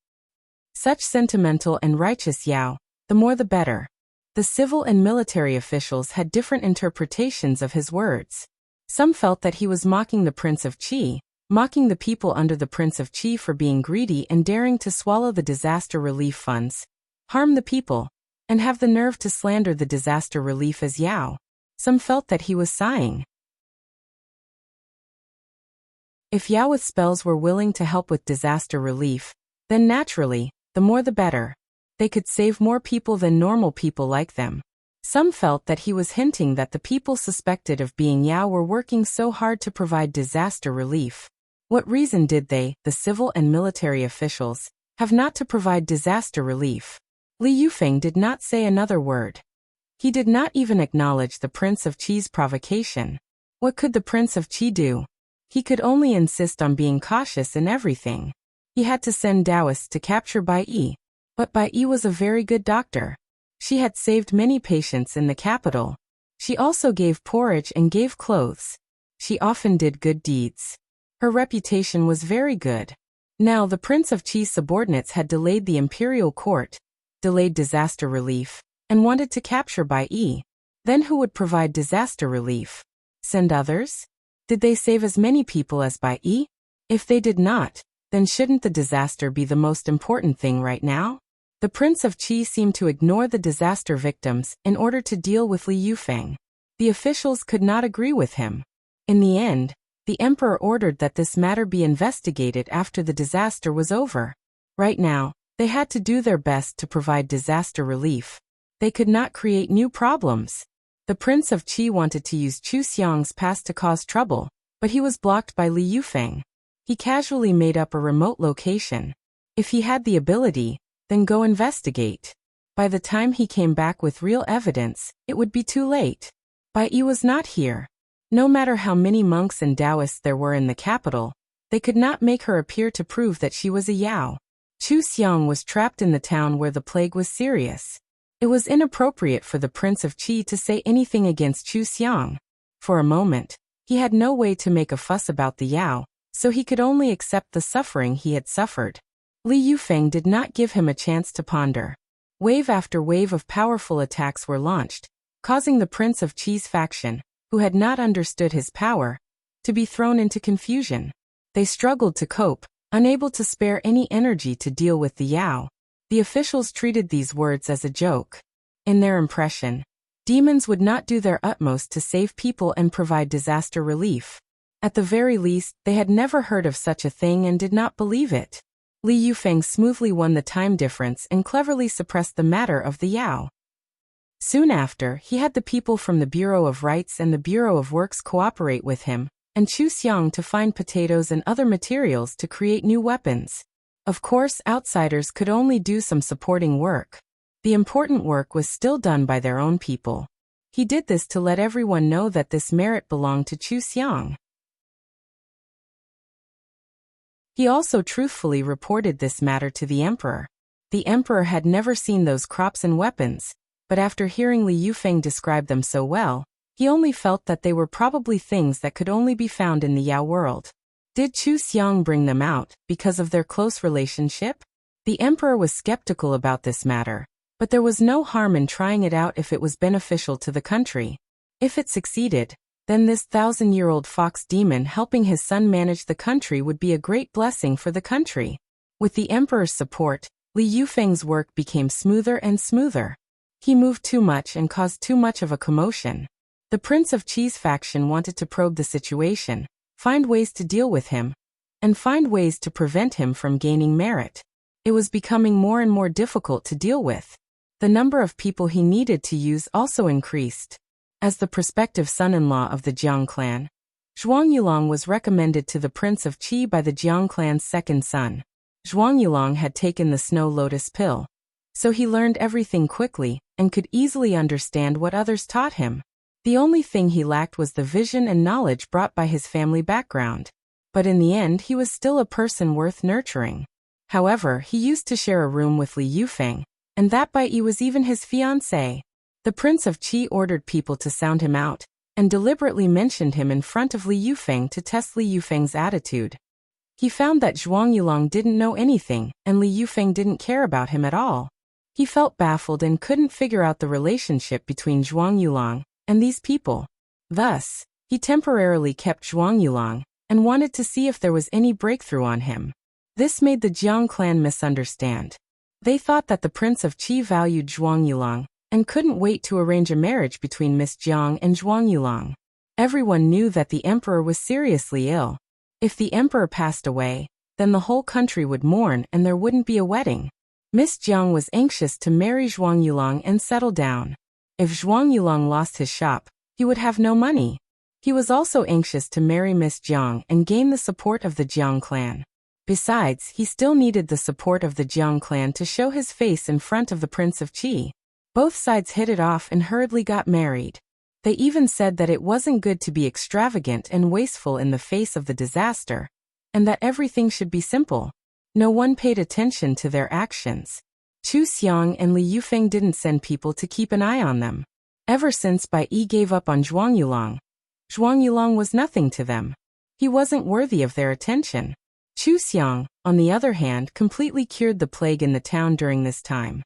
Such sentimental and righteous Yao, the more the better. The civil and military officials had different interpretations of his words. Some felt that he was mocking the Prince of Qi, mocking the people under the Prince of Qi for being greedy and daring to swallow the disaster relief funds, harm the people, and have the nerve to slander the disaster relief as Yao. Some felt that he was sighing. If Yao with spells were willing to help with disaster relief, then naturally, the more the better. They could save more people than normal people like them. Some felt that he was hinting that the people suspected of being Yao were working so hard to provide disaster relief. What reason did they, the civil and military officials, have not to provide disaster relief? Li Yufeng did not say another word. He did not even acknowledge the Prince of Qi's provocation. What could the Prince of Qi do? He could only insist on being cautious in everything. He had to send Taoists to capture Bai Yi. But Bai Yi was a very good doctor. She had saved many patients in the capital. She also gave porridge and gave clothes. She often did good deeds. Her reputation was very good. Now the Prince of Qi's subordinates had delayed the imperial court, delayed disaster relief, and wanted to capture Bai Yi. Then who would provide disaster relief? Send others? Did they save as many people as Bai Yi? If they did not, then shouldn't the disaster be the most important thing right now? The Prince of Qi seemed to ignore the disaster victims in order to deal with Li Yufeng. The officials could not agree with him. In the end, the emperor ordered that this matter be investigated after the disaster was over. Right now, they had to do their best to provide disaster relief. They could not create new problems. The Prince of Qi wanted to use Chu Xiang's past to cause trouble, but he was blocked by Li Yufeng. He casually made up a remote location. If he had the ability, then go investigate. By the time he came back with real evidence, it would be too late. Bai Yi was not here. No matter how many monks and Taoists there were in the capital, they could not make her appear to prove that she was a Yao. Chu Xiang was trapped in the town where the plague was serious. It was inappropriate for the Prince of Qi to say anything against Chu Xiang. For a moment, he had no way to make a fuss about the Yao, so he could only accept the suffering he had suffered. Li Yufeng did not give him a chance to ponder. Wave after wave of powerful attacks were launched, causing the Prince of Qi's faction, who had not understood his power, to be thrown into confusion. They struggled to cope, unable to spare any energy to deal with the Yao. The officials treated these words as a joke. In their impression, demons would not do their utmost to save people and provide disaster relief. At the very least, they had never heard of such a thing and did not believe it. Li Yufeng smoothly won the time difference and cleverly suppressed the matter of the Yao. Soon after, he had the people from the Bureau of Rights and the Bureau of Works cooperate with him, and Chu Xiang to find potatoes and other materials to create new weapons. Of course, outsiders could only do some supporting work. The important work was still done by their own people. He did this to let everyone know that this merit belonged to Chu Xiang. He also truthfully reported this matter to the emperor. The emperor had never seen those crops and weapons, but after hearing Li Yufeng describe them so well, he only felt that they were probably things that could only be found in the Yao world. Did Chu Xiang bring them out because of their close relationship? The emperor was skeptical about this matter, but there was no harm in trying it out if it was beneficial to the country. If it succeeded, then this 1,000-year-old fox demon helping his son manage the country would be a great blessing for the country. With the emperor's support, Li Yufeng's work became smoother and smoother. He moved too much and caused too much of a commotion. The Prince of Qi's faction wanted to probe the situation, find ways to deal with him, and find ways to prevent him from gaining merit. It was becoming more and more difficult to deal with. The number of people he needed to use also increased. As the prospective son-in-law of the Jiang clan, Zhuang Yulong was recommended to the Prince of Qi by the Jiang clan's second son. Zhuang Yulong had taken the snow lotus pill, so he learned everything quickly and could easily understand what others taught him. The only thing he lacked was the vision and knowledge brought by his family background. But in the end, he was still a person worth nurturing. However, he used to share a room with Li Yufeng, and that Bai Yi was even his fiancée. The Prince of Qi ordered people to sound him out, and deliberately mentioned him in front of Li Yufeng to test Li Yufeng's attitude. He found that Zhuang Yulong didn't know anything, and Li Yufeng didn't care about him at all. He felt baffled and couldn't figure out the relationship between Zhuang Yulong and these people. Thus, he temporarily kept Zhuang Yulong and wanted to see if there was any breakthrough on him. This made the Jiang clan misunderstand. They thought that the Prince of Qi valued Zhuang Yulong and couldn't wait to arrange a marriage between Miss Jiang and Zhuang Yulong. Everyone knew that the emperor was seriously ill. If the emperor passed away, then the whole country would mourn and there wouldn't be a wedding. Miss Jiang was anxious to marry Zhuang Yulong and settle down. If Zhuang Yulong lost his shop, he would have no money. He was also anxious to marry Miss Jiang and gain the support of the Jiang clan. Besides, he still needed the support of the Jiang clan to show his face in front of the Prince of Qi. Both sides hit it off and hurriedly got married. They even said that it wasn't good to be extravagant and wasteful in the face of the disaster, and that everything should be simple. No one paid attention to their actions. Chu Xiang and Li Yufeng didn't send people to keep an eye on them. Ever since Bai Yi gave up on Zhuang Yulong was nothing to them. He wasn't worthy of their attention. Chu Xiang, on the other hand, completely cured the plague in the town during this time.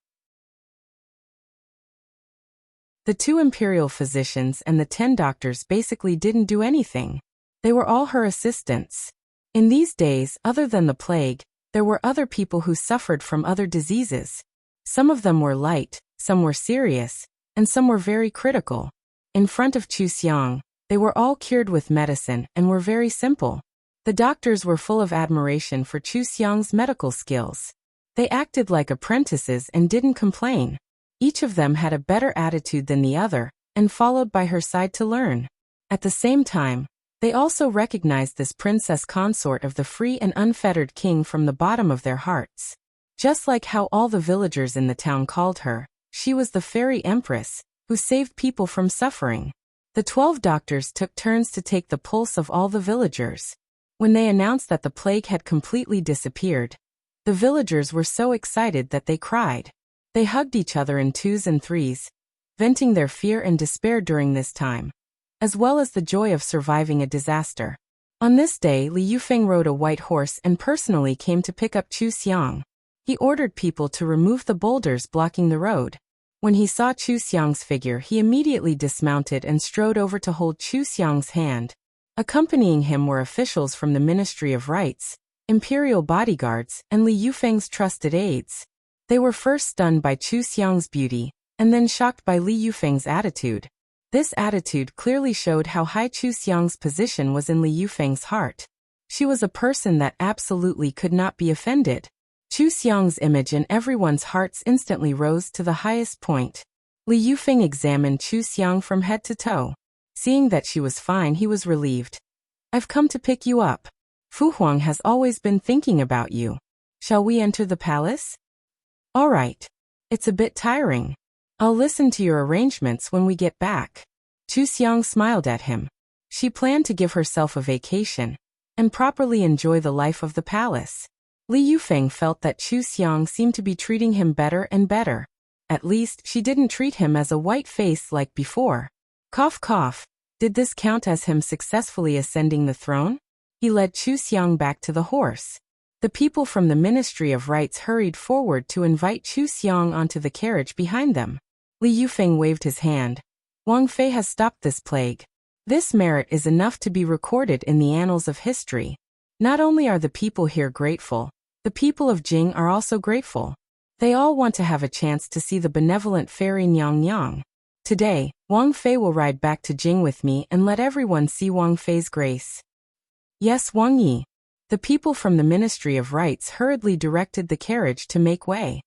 The 2 imperial physicians and the 10 doctors basically didn't do anything. They were all her assistants. In these days, other than the plague, there were other people who suffered from other diseases. Some of them were light, some were serious, and some were very critical. In front of Chu Xiang, they were all cured with medicine and were very simple. The doctors were full of admiration for Chu Xiang's medical skills. They acted like apprentices and didn't complain. Each of them had a better attitude than the other, and followed by her side to learn. At the same time, they also recognized this princess consort of the free and unfettered king from the bottom of their hearts. Just like how all the villagers in the town called her, she was the fairy empress, who saved people from suffering. The 12 doctors took turns to take the pulse of all the villagers. When they announced that the plague had completely disappeared, the villagers were so excited that they cried. They hugged each other in 2s and 3s, venting their fear and despair during this time, as well as the joy of surviving a disaster. On this day, Li Yufeng rode a white horse and personally came to pick up Chu Xiang. He ordered people to remove the boulders blocking the road. When he saw Chu Xiang's figure, he immediately dismounted and strode over to hold Chu Xiang's hand. Accompanying him were officials from the Ministry of Rites, imperial bodyguards, and Li Yufeng's trusted aides. They were first stunned by Chu Xiang's beauty, and then shocked by Li Yufeng's attitude. This attitude clearly showed how high Chu Xiang's position was in Li Yufeng's heart. She was a person that absolutely could not be offended. Chu Xiang's image in everyone's hearts instantly rose to the highest point. Li Yufeng examined Chu Xiang from head to toe. Seeing that she was fine, he was relieved. "I've come to pick you up. Fu Huang has always been thinking about you. Shall we enter the palace?" "All right. It's a bit tiring. I'll listen to your arrangements when we get back." Chu Xiang smiled at him. She planned to give herself a vacation and properly enjoy the life of the palace. Li Yufeng felt that Chu Xiang seemed to be treating him better and better. At least, she didn't treat him as a white face like before. Cough cough. Did this count as him successfully ascending the throne? He led Chu Xiang back to the horse. The people from the Ministry of Rites hurried forward to invite Chu Xiang onto the carriage behind them. Li Yufeng waved his hand. "Wang Fei has stopped this plague. This merit is enough to be recorded in the annals of history. Not only are the people here grateful, the people of Jing are also grateful. They all want to have a chance to see the benevolent fairy Nyang Nyang. Today, Wang Fei will ride back to Jing with me and let everyone see Wang Fei's grace." "Yes, Wang Yi." The people from the Ministry of Rites hurriedly directed the carriage to make way.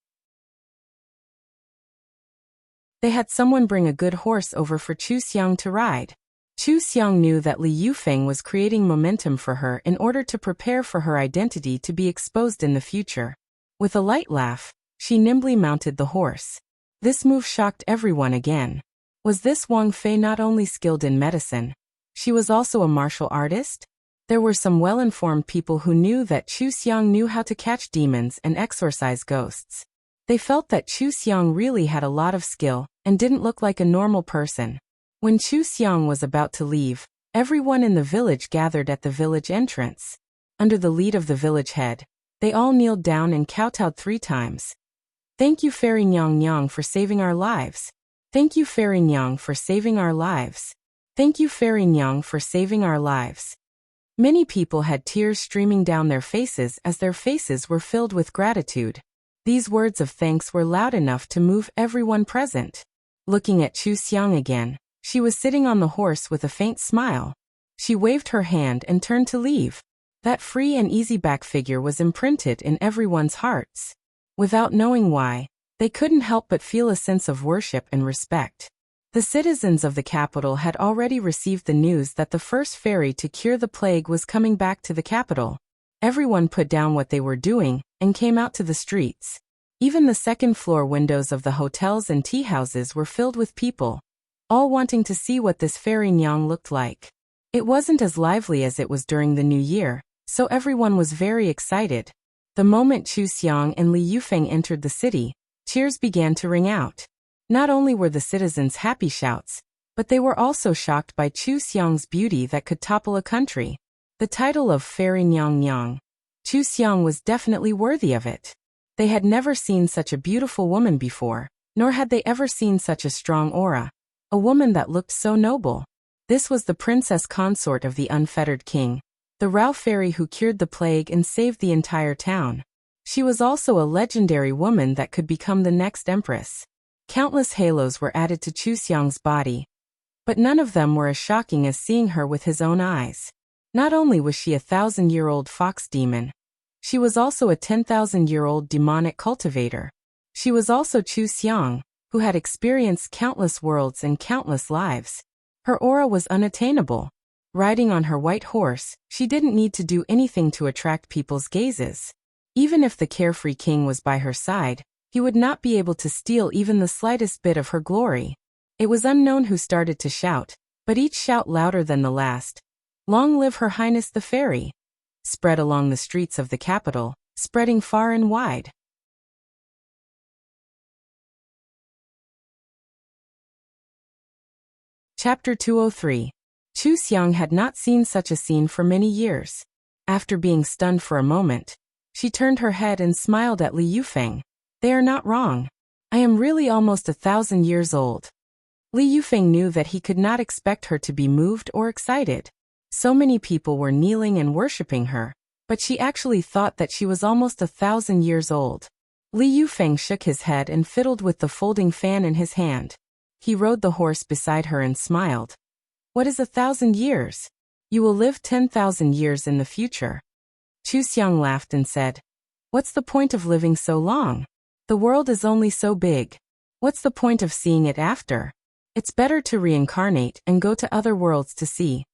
They had someone bring a good horse over for Chu Xiang to ride. Chu Xiang knew that Li Yufeng was creating momentum for her in order to prepare for her identity to be exposed in the future. With a light laugh, she nimbly mounted the horse. This move shocked everyone again. Was this Wang Fei not only skilled in medicine? She was also a martial artist? There were some well-informed people who knew that Chu Xiang knew how to catch demons and exorcise ghosts. They felt that Chu Xiang really had a lot of skill and didn't look like a normal person. When Chu Xiang was about to leave, everyone in the village gathered at the village entrance. Under the lead of the village head, they all kneeled down and kowtowed 3 times. Thank you, Fairy Nyang Nyang, for saving our lives. Thank you, Fairy Nyang, for saving our lives. Thank you, Fairy Nyang, for saving our lives. Many people had tears streaming down their faces as their faces were filled with gratitude. These words of thanks were loud enough to move everyone present. Looking at Chu Xiang again, she was sitting on the horse with a faint smile. She waved her hand and turned to leave. That free and easy back figure was imprinted in everyone's hearts. Without knowing why, they couldn't help but feel a sense of worship and respect. The citizens of the capital had already received the news that the first fairy to cure the plague was coming back to the capital. Everyone put down what they were doing and came out to the streets. Even the second-floor windows of the hotels and tea houses were filled with people, all wanting to see what this Fairy Nyang looked like. It wasn't as lively as it was during the New Year, so everyone was very excited. The moment Chu Xiang and Li Yufeng entered the city, cheers began to ring out. Not only were the citizens happy shouts, but they were also shocked by Chu Xiang's beauty that could topple a country. The title of Fairy Nyang Nyang. Chu Xiang was definitely worthy of it. They had never seen such a beautiful woman before, nor had they ever seen such a strong aura. A woman that looked so noble. This was the princess consort of the unfettered king, the Rao fairy who cured the plague and saved the entire town. She was also a legendary woman that could become the next empress. Countless halos were added to Chu Xiang's body, but none of them were as shocking as seeing her with his own eyes. Not only was she a 1,000-year-old fox demon, she was also a 10,000-year-old demonic cultivator. She was also Chu Xiang, who had experienced countless worlds and countless lives. Her aura was unattainable. Riding on her white horse, she didn't need to do anything to attract people's gazes. Even if the carefree king was by her side, he would not be able to steal even the slightest bit of her glory. It was unknown who started to shout, but each shout louder than the last. Long live Her Highness the Fairy! Spread along the streets of the capital, spreading far and wide. Chapter 203. Chu Xiang had not seen such a scene for many years. After being stunned for a moment, she turned her head and smiled at Li Yufeng. They are not wrong. I am really almost 1,000 years old. Li Yufeng knew that he could not expect her to be moved or excited. So many people were kneeling and worshipping her, but she actually thought that she was almost 1,000 years old. Li Yufeng shook his head and fiddled with the folding fan in his hand. He rode the horse beside her and smiled. What is 1,000 years? You will live 10,000 years in the future. Chu Xiang laughed and said, What's the point of living so long? The world is only so big. What's the point of seeing it after? It's better to reincarnate and go to other worlds to see.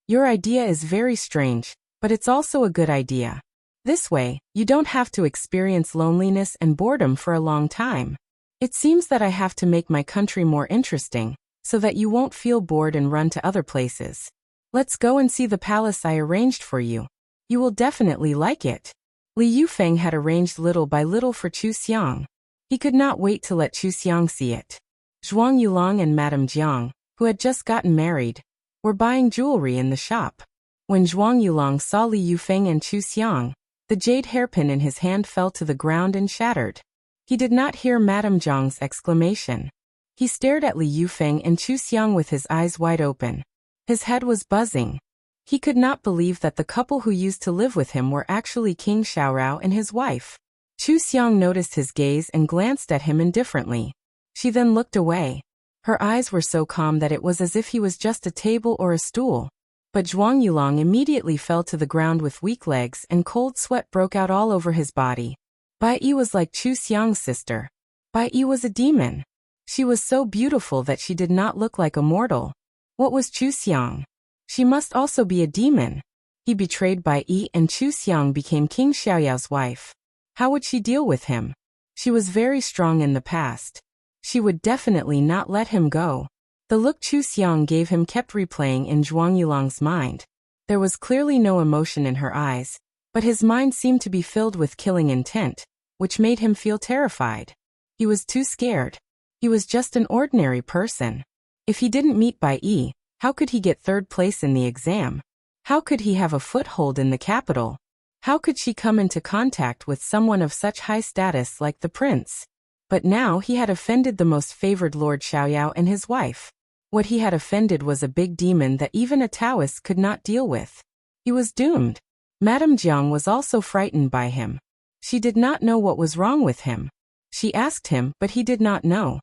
Your idea is very strange, but it's also a good idea. This way, you don't have to experience loneliness and boredom for a long time. It seems that I have to make my country more interesting, so that you won't feel bored and run to other places. Let's go and see the palace I arranged for you. You will definitely like it. Li Yufeng had arranged little by little for Chu Xiang. He could not wait to let Chu Xiang see it. Zhuang Yulong and Madame Jiang, who had just gotten married, were buying jewelry in the shop. When Zhuang Yulong saw Li Yufeng and Chu Xiang, the jade hairpin in his hand fell to the ground and shattered. He did not hear Madame Jiang's exclamation. He stared at Li Yufeng and Chu Xiang with his eyes wide open. His head was buzzing. He could not believe that the couple who used to live with him were actually King Xiaorao and his wife. Chu Xiang noticed his gaze and glanced at him indifferently. She then looked away. Her eyes were so calm that it was as if he was just a table or a stool. But Zhuang Yulong immediately fell to the ground with weak legs and cold sweat broke out all over his body. Bai Yi was like Chu Xiang's sister. Bai Yi was a demon. She was so beautiful that she did not look like a mortal. What was Chu Xiang? She must also be a demon. He betrayed Bai Yi and Chu Xiang became King Xiaoyao's wife. How would she deal with him? She was very strong in the past. She would definitely not let him go. The look Chu Xiang gave him kept replaying in Zhuang Yulong's mind. There was clearly no emotion in her eyes, but his mind seemed to be filled with killing intent, which made him feel terrified. He was too scared. He was just an ordinary person. If he didn't meet Bai Yi, how could he get third place in the exam? How could he have a foothold in the capital? How could she come into contact with someone of such high status like the prince? But now he had offended the most favored Lord Xiaoyao and his wife. What he had offended was a big demon that even a Taoist could not deal with. He was doomed. Madame Jiang was also frightened by him. She did not know what was wrong with him. She asked him, but he did not know.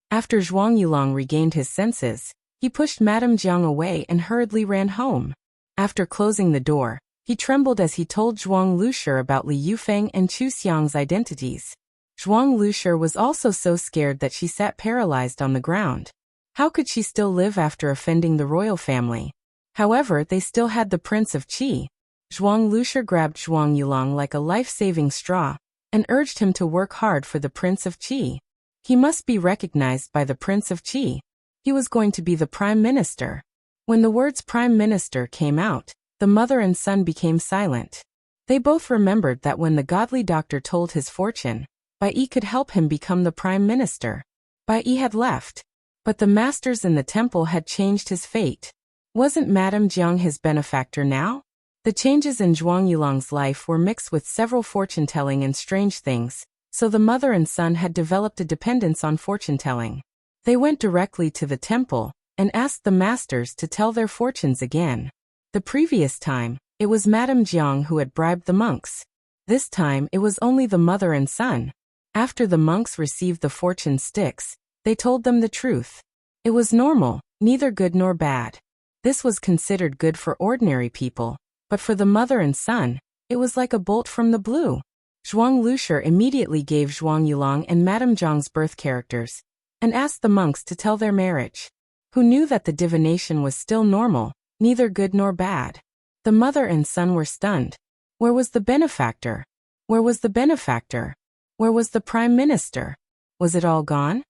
After Zhuang Yulong regained his senses, he pushed Madame Jiang away and hurriedly ran home. After closing the door, he trembled as he told Zhuang Lushi about Li Yufeng and Chu Xiang's identities. Zhuang Lushi was also so scared that she sat paralyzed on the ground. How could she still live after offending the royal family? However, they still had the Prince of Qi. Zhuang Lushi grabbed Zhuang Yulong like a life-saving straw and urged him to work hard for the Prince of Qi. He must be recognized by the Prince of Qi. He was going to be the Prime Minister. When the words Prime Minister came out, the mother and son became silent. They both remembered that when the godly doctor told his fortune, Bai Yi could help him become the Prime Minister. Bai Yi had left, but the masters in the temple had changed his fate. Wasn't Madame Jiang his benefactor now? The changes in Zhuang Yulong's life were mixed with several fortune-telling and strange things, so the mother and son had developed a dependence on fortune-telling. They went directly to the temple and asked the masters to tell their fortunes again. The previous time, it was Madame Jiang who had bribed the monks. This time it was only the mother and son. After the monks received the fortune sticks, they told them the truth. It was normal, neither good nor bad. This was considered good for ordinary people, but for the mother and son, it was like a bolt from the blue. Zhuang Lushi immediately gave Zhuang Yulong and Madame Jiang's birth characters, and asked the monks to tell their marriage. Who knew that the divination was still normal, neither good nor bad. The mother and son were stunned. Where was the benefactor? Where was the benefactor? Where was the Prime Minister? Was it all gone?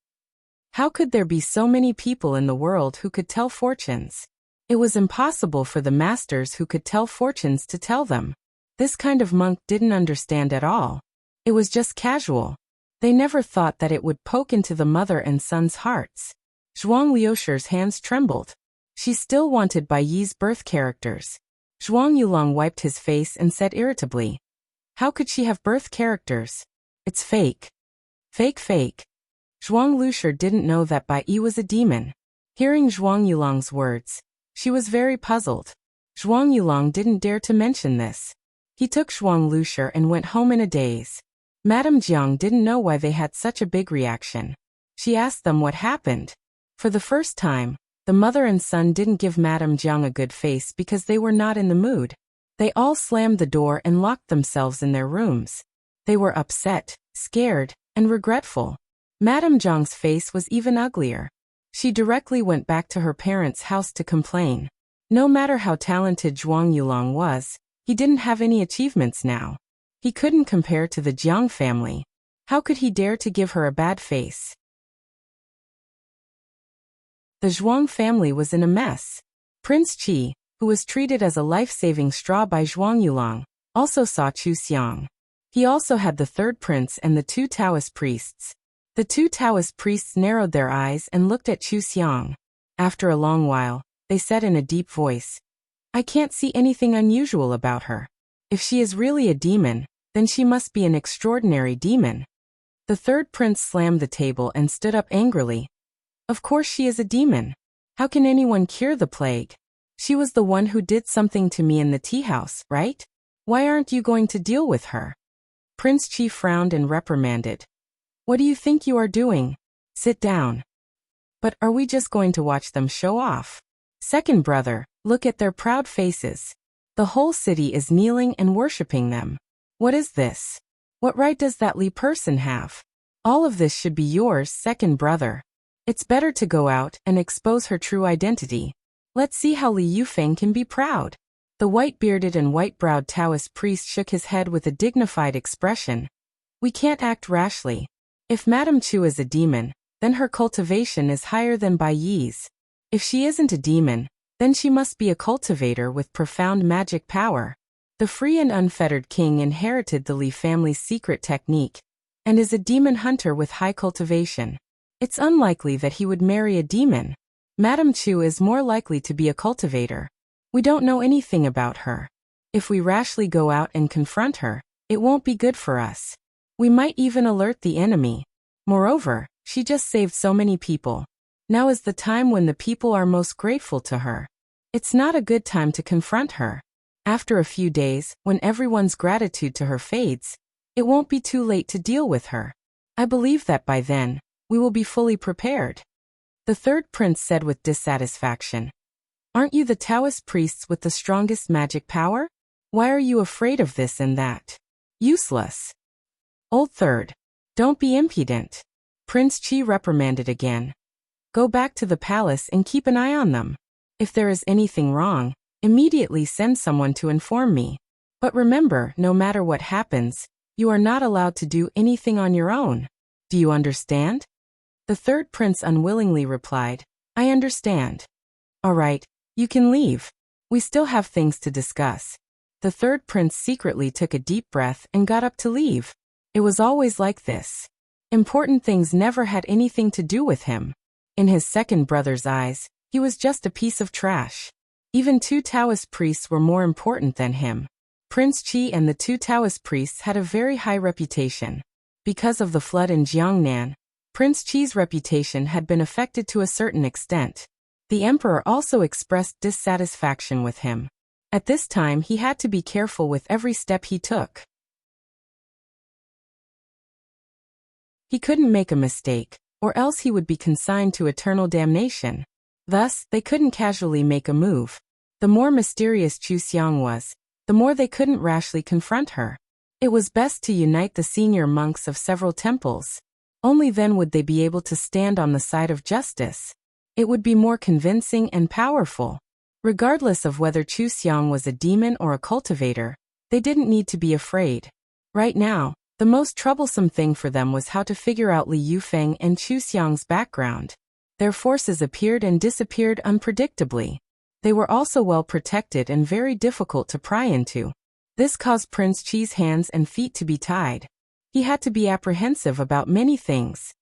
How could there be so many people in the world who could tell fortunes? It was impossible for the masters who could tell fortunes to tell them. This kind of monk didn't understand at all. It was just casual. They never thought that it would poke into the mother and son's hearts. Zhuang Liushi's hands trembled. She still wanted Bai Yi's birth characters. Zhuang Yulong wiped his face and said irritably, "How could she have birth characters? It's fake. Fake fake." Zhuang Lushi didn't know that Bai Yi was a demon. Hearing Zhuang Yulong's words, she was very puzzled. Zhuang Yulong didn't dare to mention this. He took Zhuang Lushi and went home in a daze. Madame Jiang didn't know why they had such a big reaction. She asked them what happened. For the first time, the mother and son didn't give Madame Jiang a good face because they were not in the mood. They all slammed the door and locked themselves in their rooms. They were upset, scared, and regretful. Madame Jiang's face was even uglier. She directly went back to her parents' house to complain. No matter how talented Zhuang Yulong was, he didn't have any achievements now. He couldn't compare to the Jiang family. How could he dare to give her a bad face? The Zhuang family was in a mess. Prince Qi, who was treated as a life-saving straw by Zhuang Yulong, also saw Chu Xiang. He also had the third prince and the two Taoist priests. The two Taoist priests narrowed their eyes and looked at Chu Xiang. After a long while, they said in a deep voice, "I can't see anything unusual about her. If she is really a demon, then she must be an extraordinary demon." The third prince slammed the table and stood up angrily. "Of course she is a demon. How can anyone cure the plague? She was the one who did something to me in the tea house, right? Why aren't you going to deal with her?" Prince Qi frowned and reprimanded. "What do you think you are doing? Sit down." "But are we just going to watch them show off? Second brother, look at their proud faces. The whole city is kneeling and worshipping them. What is this? What right does that Li person have? All of this should be yours, second brother. It's better to go out and expose her true identity. Let's see how Li Yufeng can be proud." The white-bearded and white-browed Taoist priest shook his head with a dignified expression. "We can't act rashly. If Madame Chu is a demon, then her cultivation is higher than Bai Yi's. If she isn't a demon, then she must be a cultivator with profound magic power. The free and unfettered king inherited the Li family's secret technique and is a demon hunter with high cultivation. It's unlikely that he would marry a demon. Madame Chu is more likely to be a cultivator. We don't know anything about her. If we rashly go out and confront her, it won't be good for us. We might even alert the enemy. Moreover, she just saved so many people. Now is the time when the people are most grateful to her. It's not a good time to confront her. After a few days, when everyone's gratitude to her fades, it won't be too late to deal with her. I believe that by then, we will be fully prepared. The third prince said with dissatisfaction. Aren't you the Taoist priests with the strongest magic power? Why are you afraid of this and that? Useless. Old third. Don't be impudent. Prince Qi reprimanded again. Go back to the palace and keep an eye on them. If there is anything wrong, immediately send someone to inform me. But remember, no matter what happens, you are not allowed to do anything on your own. Do you understand? The third prince unwillingly replied, I understand. All right, you can leave. We still have things to discuss. The third prince secretly took a deep breath and got up to leave. It was always like this. Important things never had anything to do with him. In his second brother's eyes, he was just a piece of trash. Even two Taoist priests were more important than him. Prince Qi and the two Taoist priests had a very high reputation. Because of the flood in Jiangnan, Prince Qi's reputation had been affected to a certain extent. The emperor also expressed dissatisfaction with him. At this time he had to be careful with every step he took. He couldn't make a mistake, or else he would be consigned to eternal damnation. Thus, they couldn't casually make a move. The more mysterious Chu Xiang was, the more they couldn't rashly confront her. It was best to unite the senior monks of several temples. Only then would they be able to stand on the side of justice. It would be more convincing and powerful. Regardless of whether Chu Xiang was a demon or a cultivator, they didn't need to be afraid. Right now, the most troublesome thing for them was how to figure out Li Yufeng and Chu Xiang's background. Their forces appeared and disappeared unpredictably. They were also well protected and very difficult to pry into. This caused Prince Qi's hands and feet to be tied. He had to be apprehensive about many things.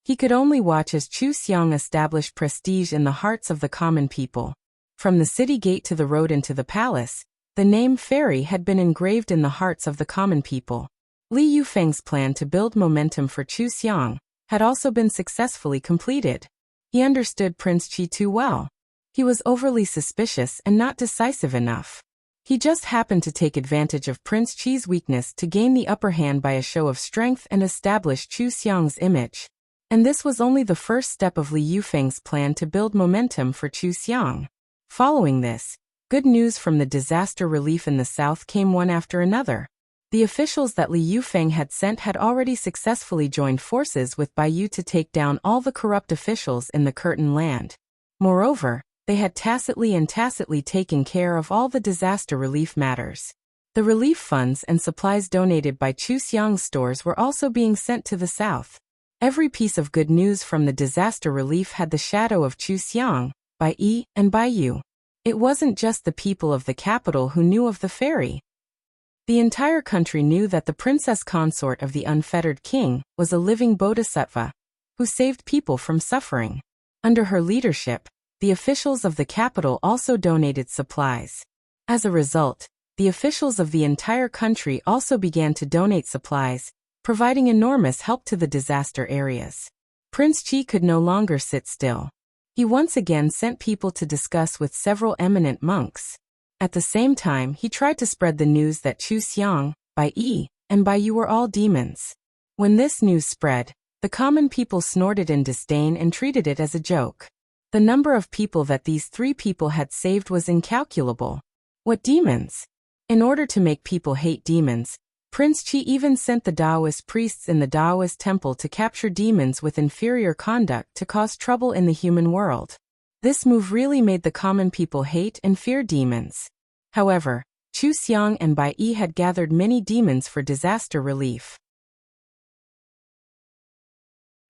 He could only watch as Chu Xiang established prestige in the hearts of the common people. From the city gate to the road into the palace, the name Fairy had been engraved in the hearts of the common people. Li Yufeng's plan to build momentum for Chu Xiang had also been successfully completed. He understood Prince Qi too well. He was overly suspicious and not decisive enough. He just happened to take advantage of Prince Qi's weakness to gain the upper hand by a show of strength and establish Chu Xiang's image. And this was only the first step of Li Yufeng's plan to build momentum for Chu Xiang. Following this, good news from the disaster relief in the south came one after another. The officials that Li Yufeng had sent had already successfully joined forces with Baiyu to take down all the corrupt officials in the Curtain Land. Moreover, they had tacitly taken care of all the disaster relief matters. The relief funds and supplies donated by Chu Xiang's stores were also being sent to the south. Every piece of good news from the disaster relief had the shadow of Chu Xiang, Bai Yi, and Baiyu. It wasn't just the people of the capital who knew of the fairy. The entire country knew that the princess consort of the unfettered king was a living bodhisattva who saved people from suffering. Under her leadership, the officials of the capital also donated supplies. As a result, the officials of the entire country also began to donate supplies, providing enormous help to the disaster areas. Prince Qi could no longer sit still. He once again sent people to discuss with several eminent monks. At the same time, he tried to spread the news that Chu Xiang, Bai Yi, and Baiyu were all demons. When this news spread, the common people snorted in disdain and treated it as a joke. The number of people that these three people had saved was incalculable. What demons? In order to make people hate demons, Prince Qi even sent the Taoist priests in the Taoist temple to capture demons with inferior conduct to cause trouble in the human world. This move really made the common people hate and fear demons. However, Chu Xiang and Bai Yi had gathered many demons for disaster relief.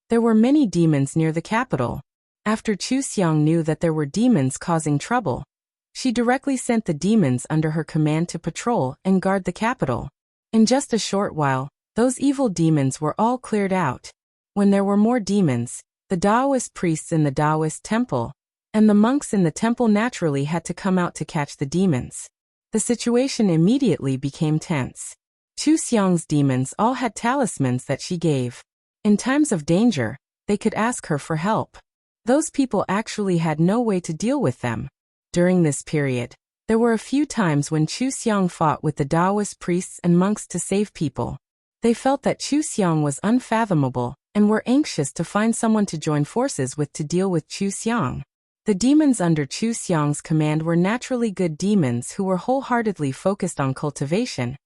There were many demons near the capital. After Chu Xiang knew that there were demons causing trouble, She directly sent the demons under her command to patrol and guard the capital. In just a short while, those evil demons were all cleared out. When there were more demons, the Taoist priests in the Taoist temple and the monks in the temple naturally had to come out to catch the demons. The situation immediately became tense. Chu Xiang's demons all had talismans that she gave. In times of danger, they could ask her for help. Those people actually had no way to deal with them. During this period, there were a few times when Chu Xiang fought with the Taoist priests and monks to save people. They felt that Chu Xiang was unfathomable and were anxious to find someone to join forces with to deal with Chu Xiang. The demons under Chu Xiang's command were naturally good demons who were wholeheartedly focused on cultivation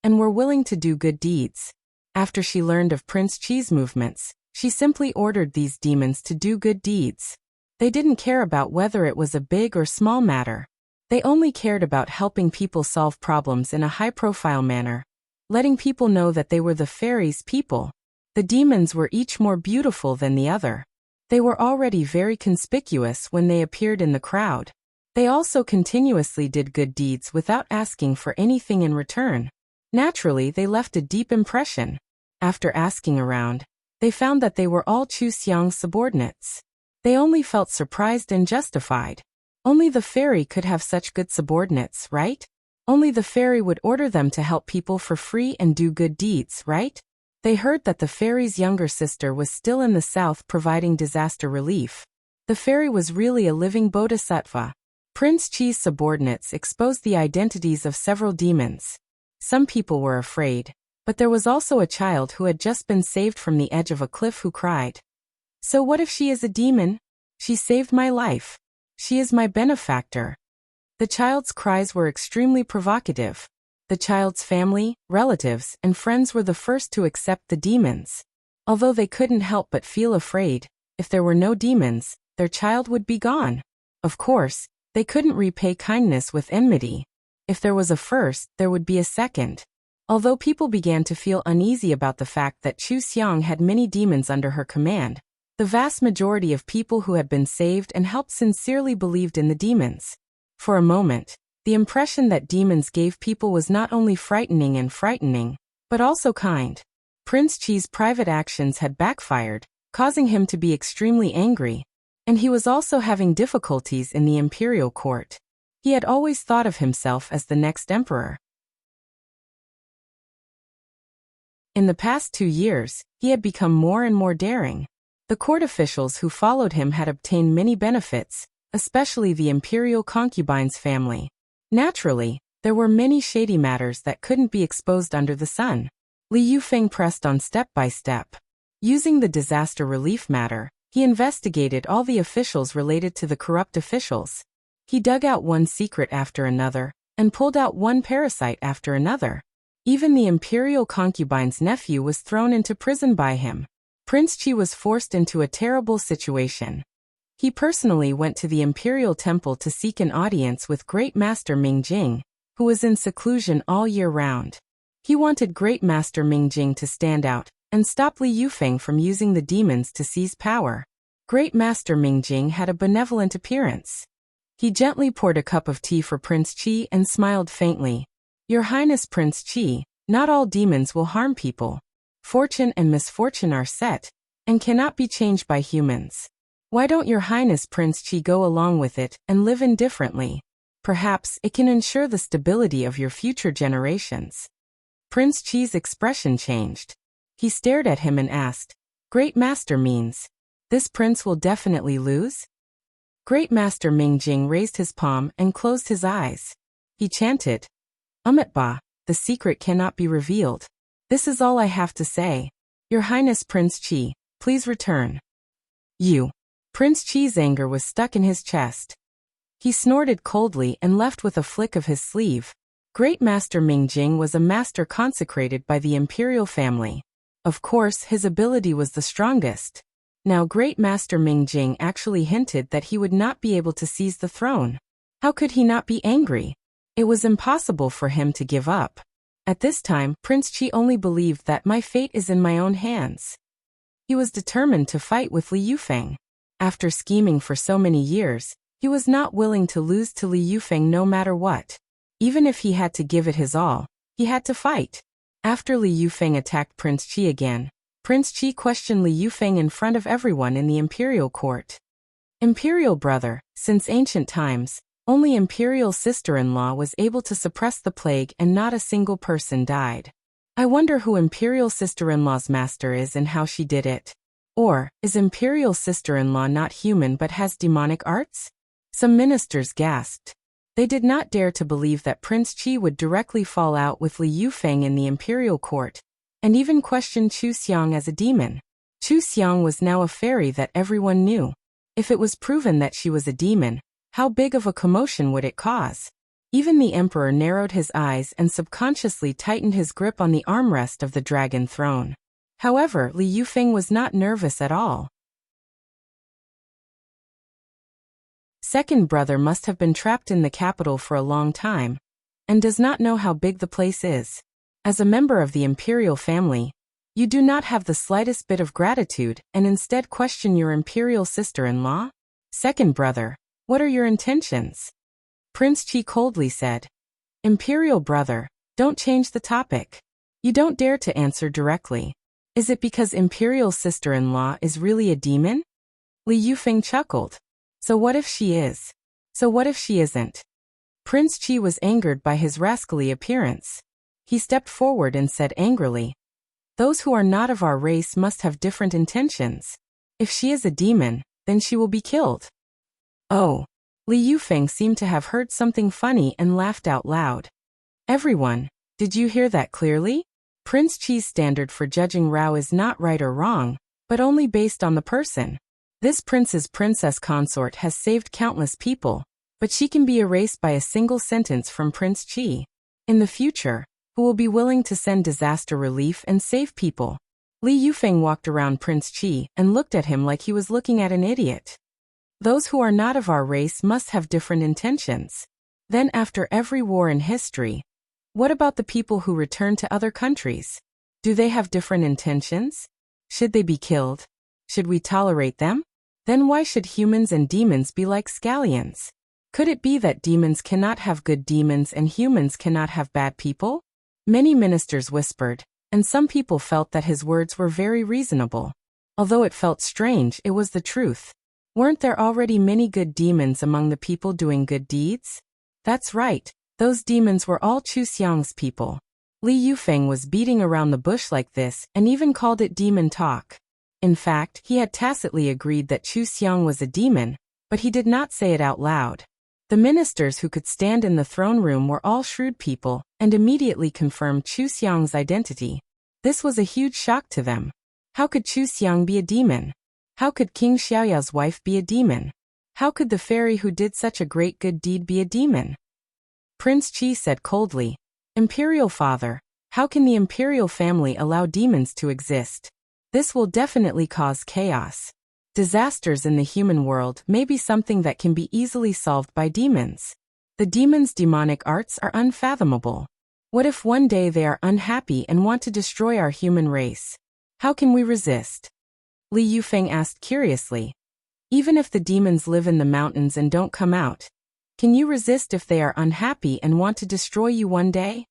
and were willing to do good deeds. After she learned of Prince Chi's movements, she simply ordered these demons to do good deeds. They didn't care about whether it was a big or small matter. They only cared about helping people solve problems in a high-profile manner, letting people know that they were the fairies' people. The demons were each more beautiful than the other. They were already very conspicuous when they appeared in the crowd. They also continuously did good deeds without asking for anything in return. Naturally, they left a deep impression. After asking around, they found that they were all Chu Xiang's subordinates. They only felt surprised and justified. Only the fairy could have such good subordinates, right? Only the fairy would order them to help people for free and do good deeds, right? They heard that the fairy's younger sister was still in the south providing disaster relief. The fairy was really a living bodhisattva. Prince Chi's subordinates exposed the identities of several demons. Some people were afraid, but there was also a child who had just been saved from the edge of a cliff who cried, "So what if she is a demon? She saved my life. She is my benefactor." The child's cries were extremely provocative. The child's family, relatives, and friends were the first to accept the demons. Although they couldn't help but feel afraid, if there were no demons, their child would be gone. Of course, they couldn't repay kindness with enmity. If there was a first, there would be a second. Although people began to feel uneasy about the fact that Chu Xiang had many demons under her command, the vast majority of people who had been saved and helped sincerely believed in the demons. For a moment, the impression that demons gave people was not only frightening, but also kind. Prince Chi's private actions had backfired, causing him to be extremely angry, and he was also having difficulties in the imperial court. He had always thought of himself as the next emperor. In the past 2 years, he had become more and more daring. The court officials who followed him had obtained many benefits, especially the imperial concubine's family. Naturally, there were many shady matters that couldn't be exposed under the sun. Li Yufeng pressed on step by step. Using the disaster relief matter, he investigated all the officials related to the corrupt officials. He dug out one secret after another, and pulled out one parasite after another. Even the imperial concubine's nephew was thrown into prison by him. Prince Chi was forced into a terrible situation. He personally went to the imperial temple to seek an audience with Great Master Mingjing, who was in seclusion all year round. He wanted Great Master Mingjing to stand out and stop Li Yufeng from using the demons to seize power. Great Master Mingjing had a benevolent appearance. He gently poured a cup of tea for Prince Chi and smiled faintly. "Your Highness Prince Chi, not all demons will harm people. Fortune and misfortune are set, and cannot be changed by humans. Why don't your Highness Prince Chi go along with it and live indifferently? Perhaps it can ensure the stability of your future generations." Prince Chi's expression changed. He stared at him and asked, "Great Master means this prince will definitely lose?" Great Master Mingjing raised his palm and closed his eyes. He chanted, "Umitba, the secret cannot be revealed. This is all I have to say. Your Highness Prince Chi, please return." "You." Prince Chi's anger was stuck in his chest. He snorted coldly and left with a flick of his sleeve. Great Master Mingjing was a master consecrated by the imperial family. Of course, his ability was the strongest. Now Great Master Mingjing actually hinted that he would not be able to seize the throne. How could he not be angry? It was impossible for him to give up. At this time, Prince Chi only believed that my fate is in my own hands. He was determined to fight with Li Yufeng. After scheming for so many years, He was not willing to lose to Li Yufeng no matter what. Even if he had to give it his all, he had to fight. After Li Yufeng attacked Prince Qi again, Prince Qi questioned Li Yufeng in front of everyone in the imperial court. Imperial brother, since ancient times, only imperial sister-in-law was able to suppress the plague and not a single person died. I wonder who imperial sister-in-law's master is and how she did it. Or, is imperial sister-in-law not human but has demonic arts? Some ministers gasped. They did not dare to believe that Prince Qi would directly fall out with Li Yufeng in the imperial court, and even questioned Chu Xiang as a demon. Chu Xiang was now a fairy that everyone knew. If it was proven that she was a demon, how big of a commotion would it cause? Even the emperor narrowed his eyes and subconsciously tightened his grip on the armrest of the dragon throne. However, Li Yufeng was not nervous at all. Second brother must have been trapped in the capital for a long time, and does not know how big the place is. As a member of the imperial family, you do not have the slightest bit of gratitude and instead question your imperial sister-in-law? Second brother, what are your intentions? Prince Qi coldly said. Imperial brother, don't change the topic. You don't dare to answer directly. Is it because imperial sister-in-law is really a demon? Li Yufeng chuckled. So what if she is? So what if she isn't? Prince Qi was angered by his rascally appearance. He stepped forward and said angrily, those who are not of our race must have different intentions. If she is a demon, then she will be killed. Oh. Li Yufeng seemed to have heard something funny and laughed out loud. Everyone, did you hear that clearly? Prince Qi's standard for judging Rao is not right or wrong, but only based on the person. This prince's princess consort has saved countless people, but she can be erased by a single sentence from Prince Qi. In the future, who will be willing to send disaster relief and save people? Li Yufeng walked around Prince Qi and looked at him like he was looking at an idiot. Those who are not of our race must have different intentions. Then after every war in history, what about the people who return to other countries? Do they have different intentions? Should they be killed? Should we tolerate them? Then why should humans and demons be like scallions? Could it be that demons cannot have good demons and humans cannot have bad people? Many ministers whispered, and some people felt that his words were very reasonable. Although it felt strange, it was the truth. Weren't there already many good demons among the people doing good deeds? That's right, those demons were all Chu Xiang's people. Li Yufeng was beating around the bush like this and even called it demon talk. In fact, he had tacitly agreed that Chu Xiang was a demon, but he did not say it out loud. The ministers who could stand in the throne room were all shrewd people, and immediately confirmed Chu Xiang's identity. This was a huge shock to them. How could Chu Xiang be a demon? How could King Xiaoyao's wife be a demon? How could the fairy who did such a great good deed be a demon? Prince Qi said coldly, Imperial father, how can the imperial family allow demons to exist? This will definitely cause chaos. Disasters in the human world may be something that can be easily solved by demons. The demons' demonic arts are unfathomable. What if one day they are unhappy and want to destroy our human race? How can we resist? Li Yufeng asked curiously. Even if the demons live in the mountains and don't come out, can you resist if they are unhappy and want to destroy you one day?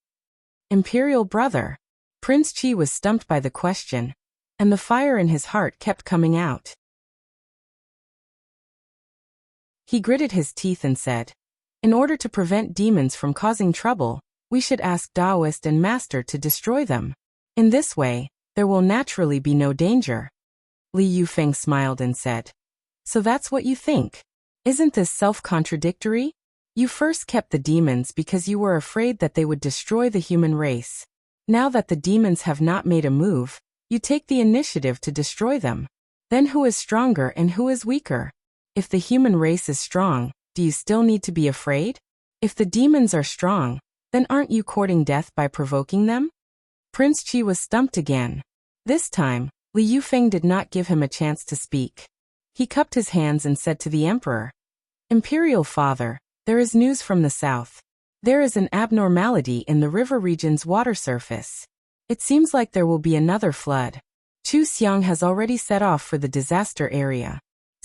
Imperial brother. Prince Qi was stumped by the question, and the fire in his heart kept coming out. He gritted his teeth and said, in order to prevent demons from causing trouble, we should ask Taoist and Master to destroy them. In this way, there will naturally be no danger. Li Yufeng smiled and said, so that's what you think? Isn't this self-contradictory? You first kept the demons because you were afraid that they would destroy the human race. Now that the demons have not made a move, you take the initiative to destroy them. Then who is stronger and who is weaker? If the human race is strong, do you still need to be afraid? If the demons are strong, then aren't you courting death by provoking them? Prince Qi was stumped again. This time, Li Yufeng did not give him a chance to speak. He cupped his hands and said to the emperor, Imperial father, there is news from the south. There is an abnormality in the river region's water surface. It seems like there will be another flood. Chu Xiang has already set off for the disaster area.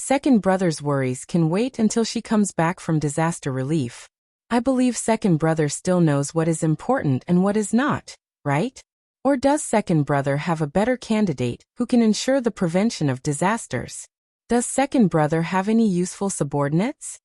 Second brother's worries can wait until she comes back from disaster relief. I believe second brother still knows what is important and what is not, right? Or does second brother have a better candidate who can ensure the prevention of disasters? Does second brother have any useful subordinates?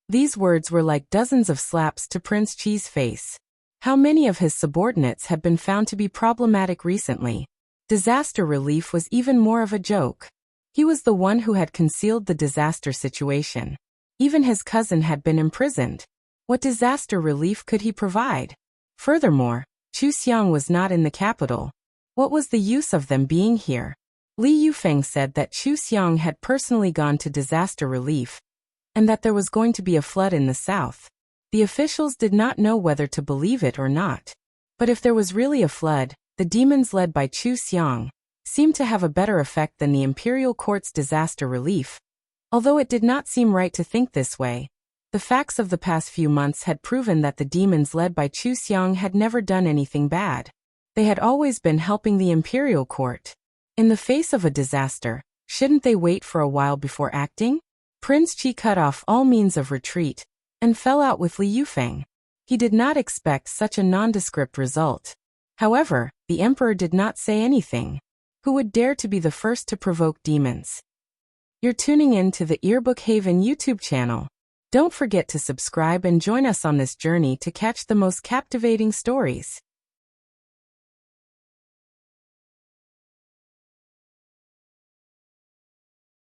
These words were like dozens of slaps to Prince Chi's face. How many of his subordinates had been found to be problematic recently? Disaster relief was even more of a joke. He was the one who had concealed the disaster situation. Even his cousin had been imprisoned. What disaster relief could he provide? Furthermore, Chu Xiang was not in the capital. What was the use of them being here? Li Yufeng said that Chu Xiang had personally gone to disaster relief, and that there was going to be a flood in the south. The officials did not know whether to believe it or not. But if there was really a flood, the demons led by Chu Xiang seemed to have a better effect than the imperial court's disaster relief. Although it did not seem right to think this way, the facts of the past few months had proven that the demons led by Chu Xiang had never done anything bad. They had always been helping the imperial court. In the face of a disaster, shouldn't they wait for a while before acting? Prince Chi cut off all means of retreat and fell out with Li Yufeng. He did not expect such a nondescript result. However, the emperor did not say anything. Who would dare to be the first to provoke demons? You're tuning in to the Earbook Haven YouTube channel. Don't forget to subscribe and join us on this journey to catch the most captivating stories.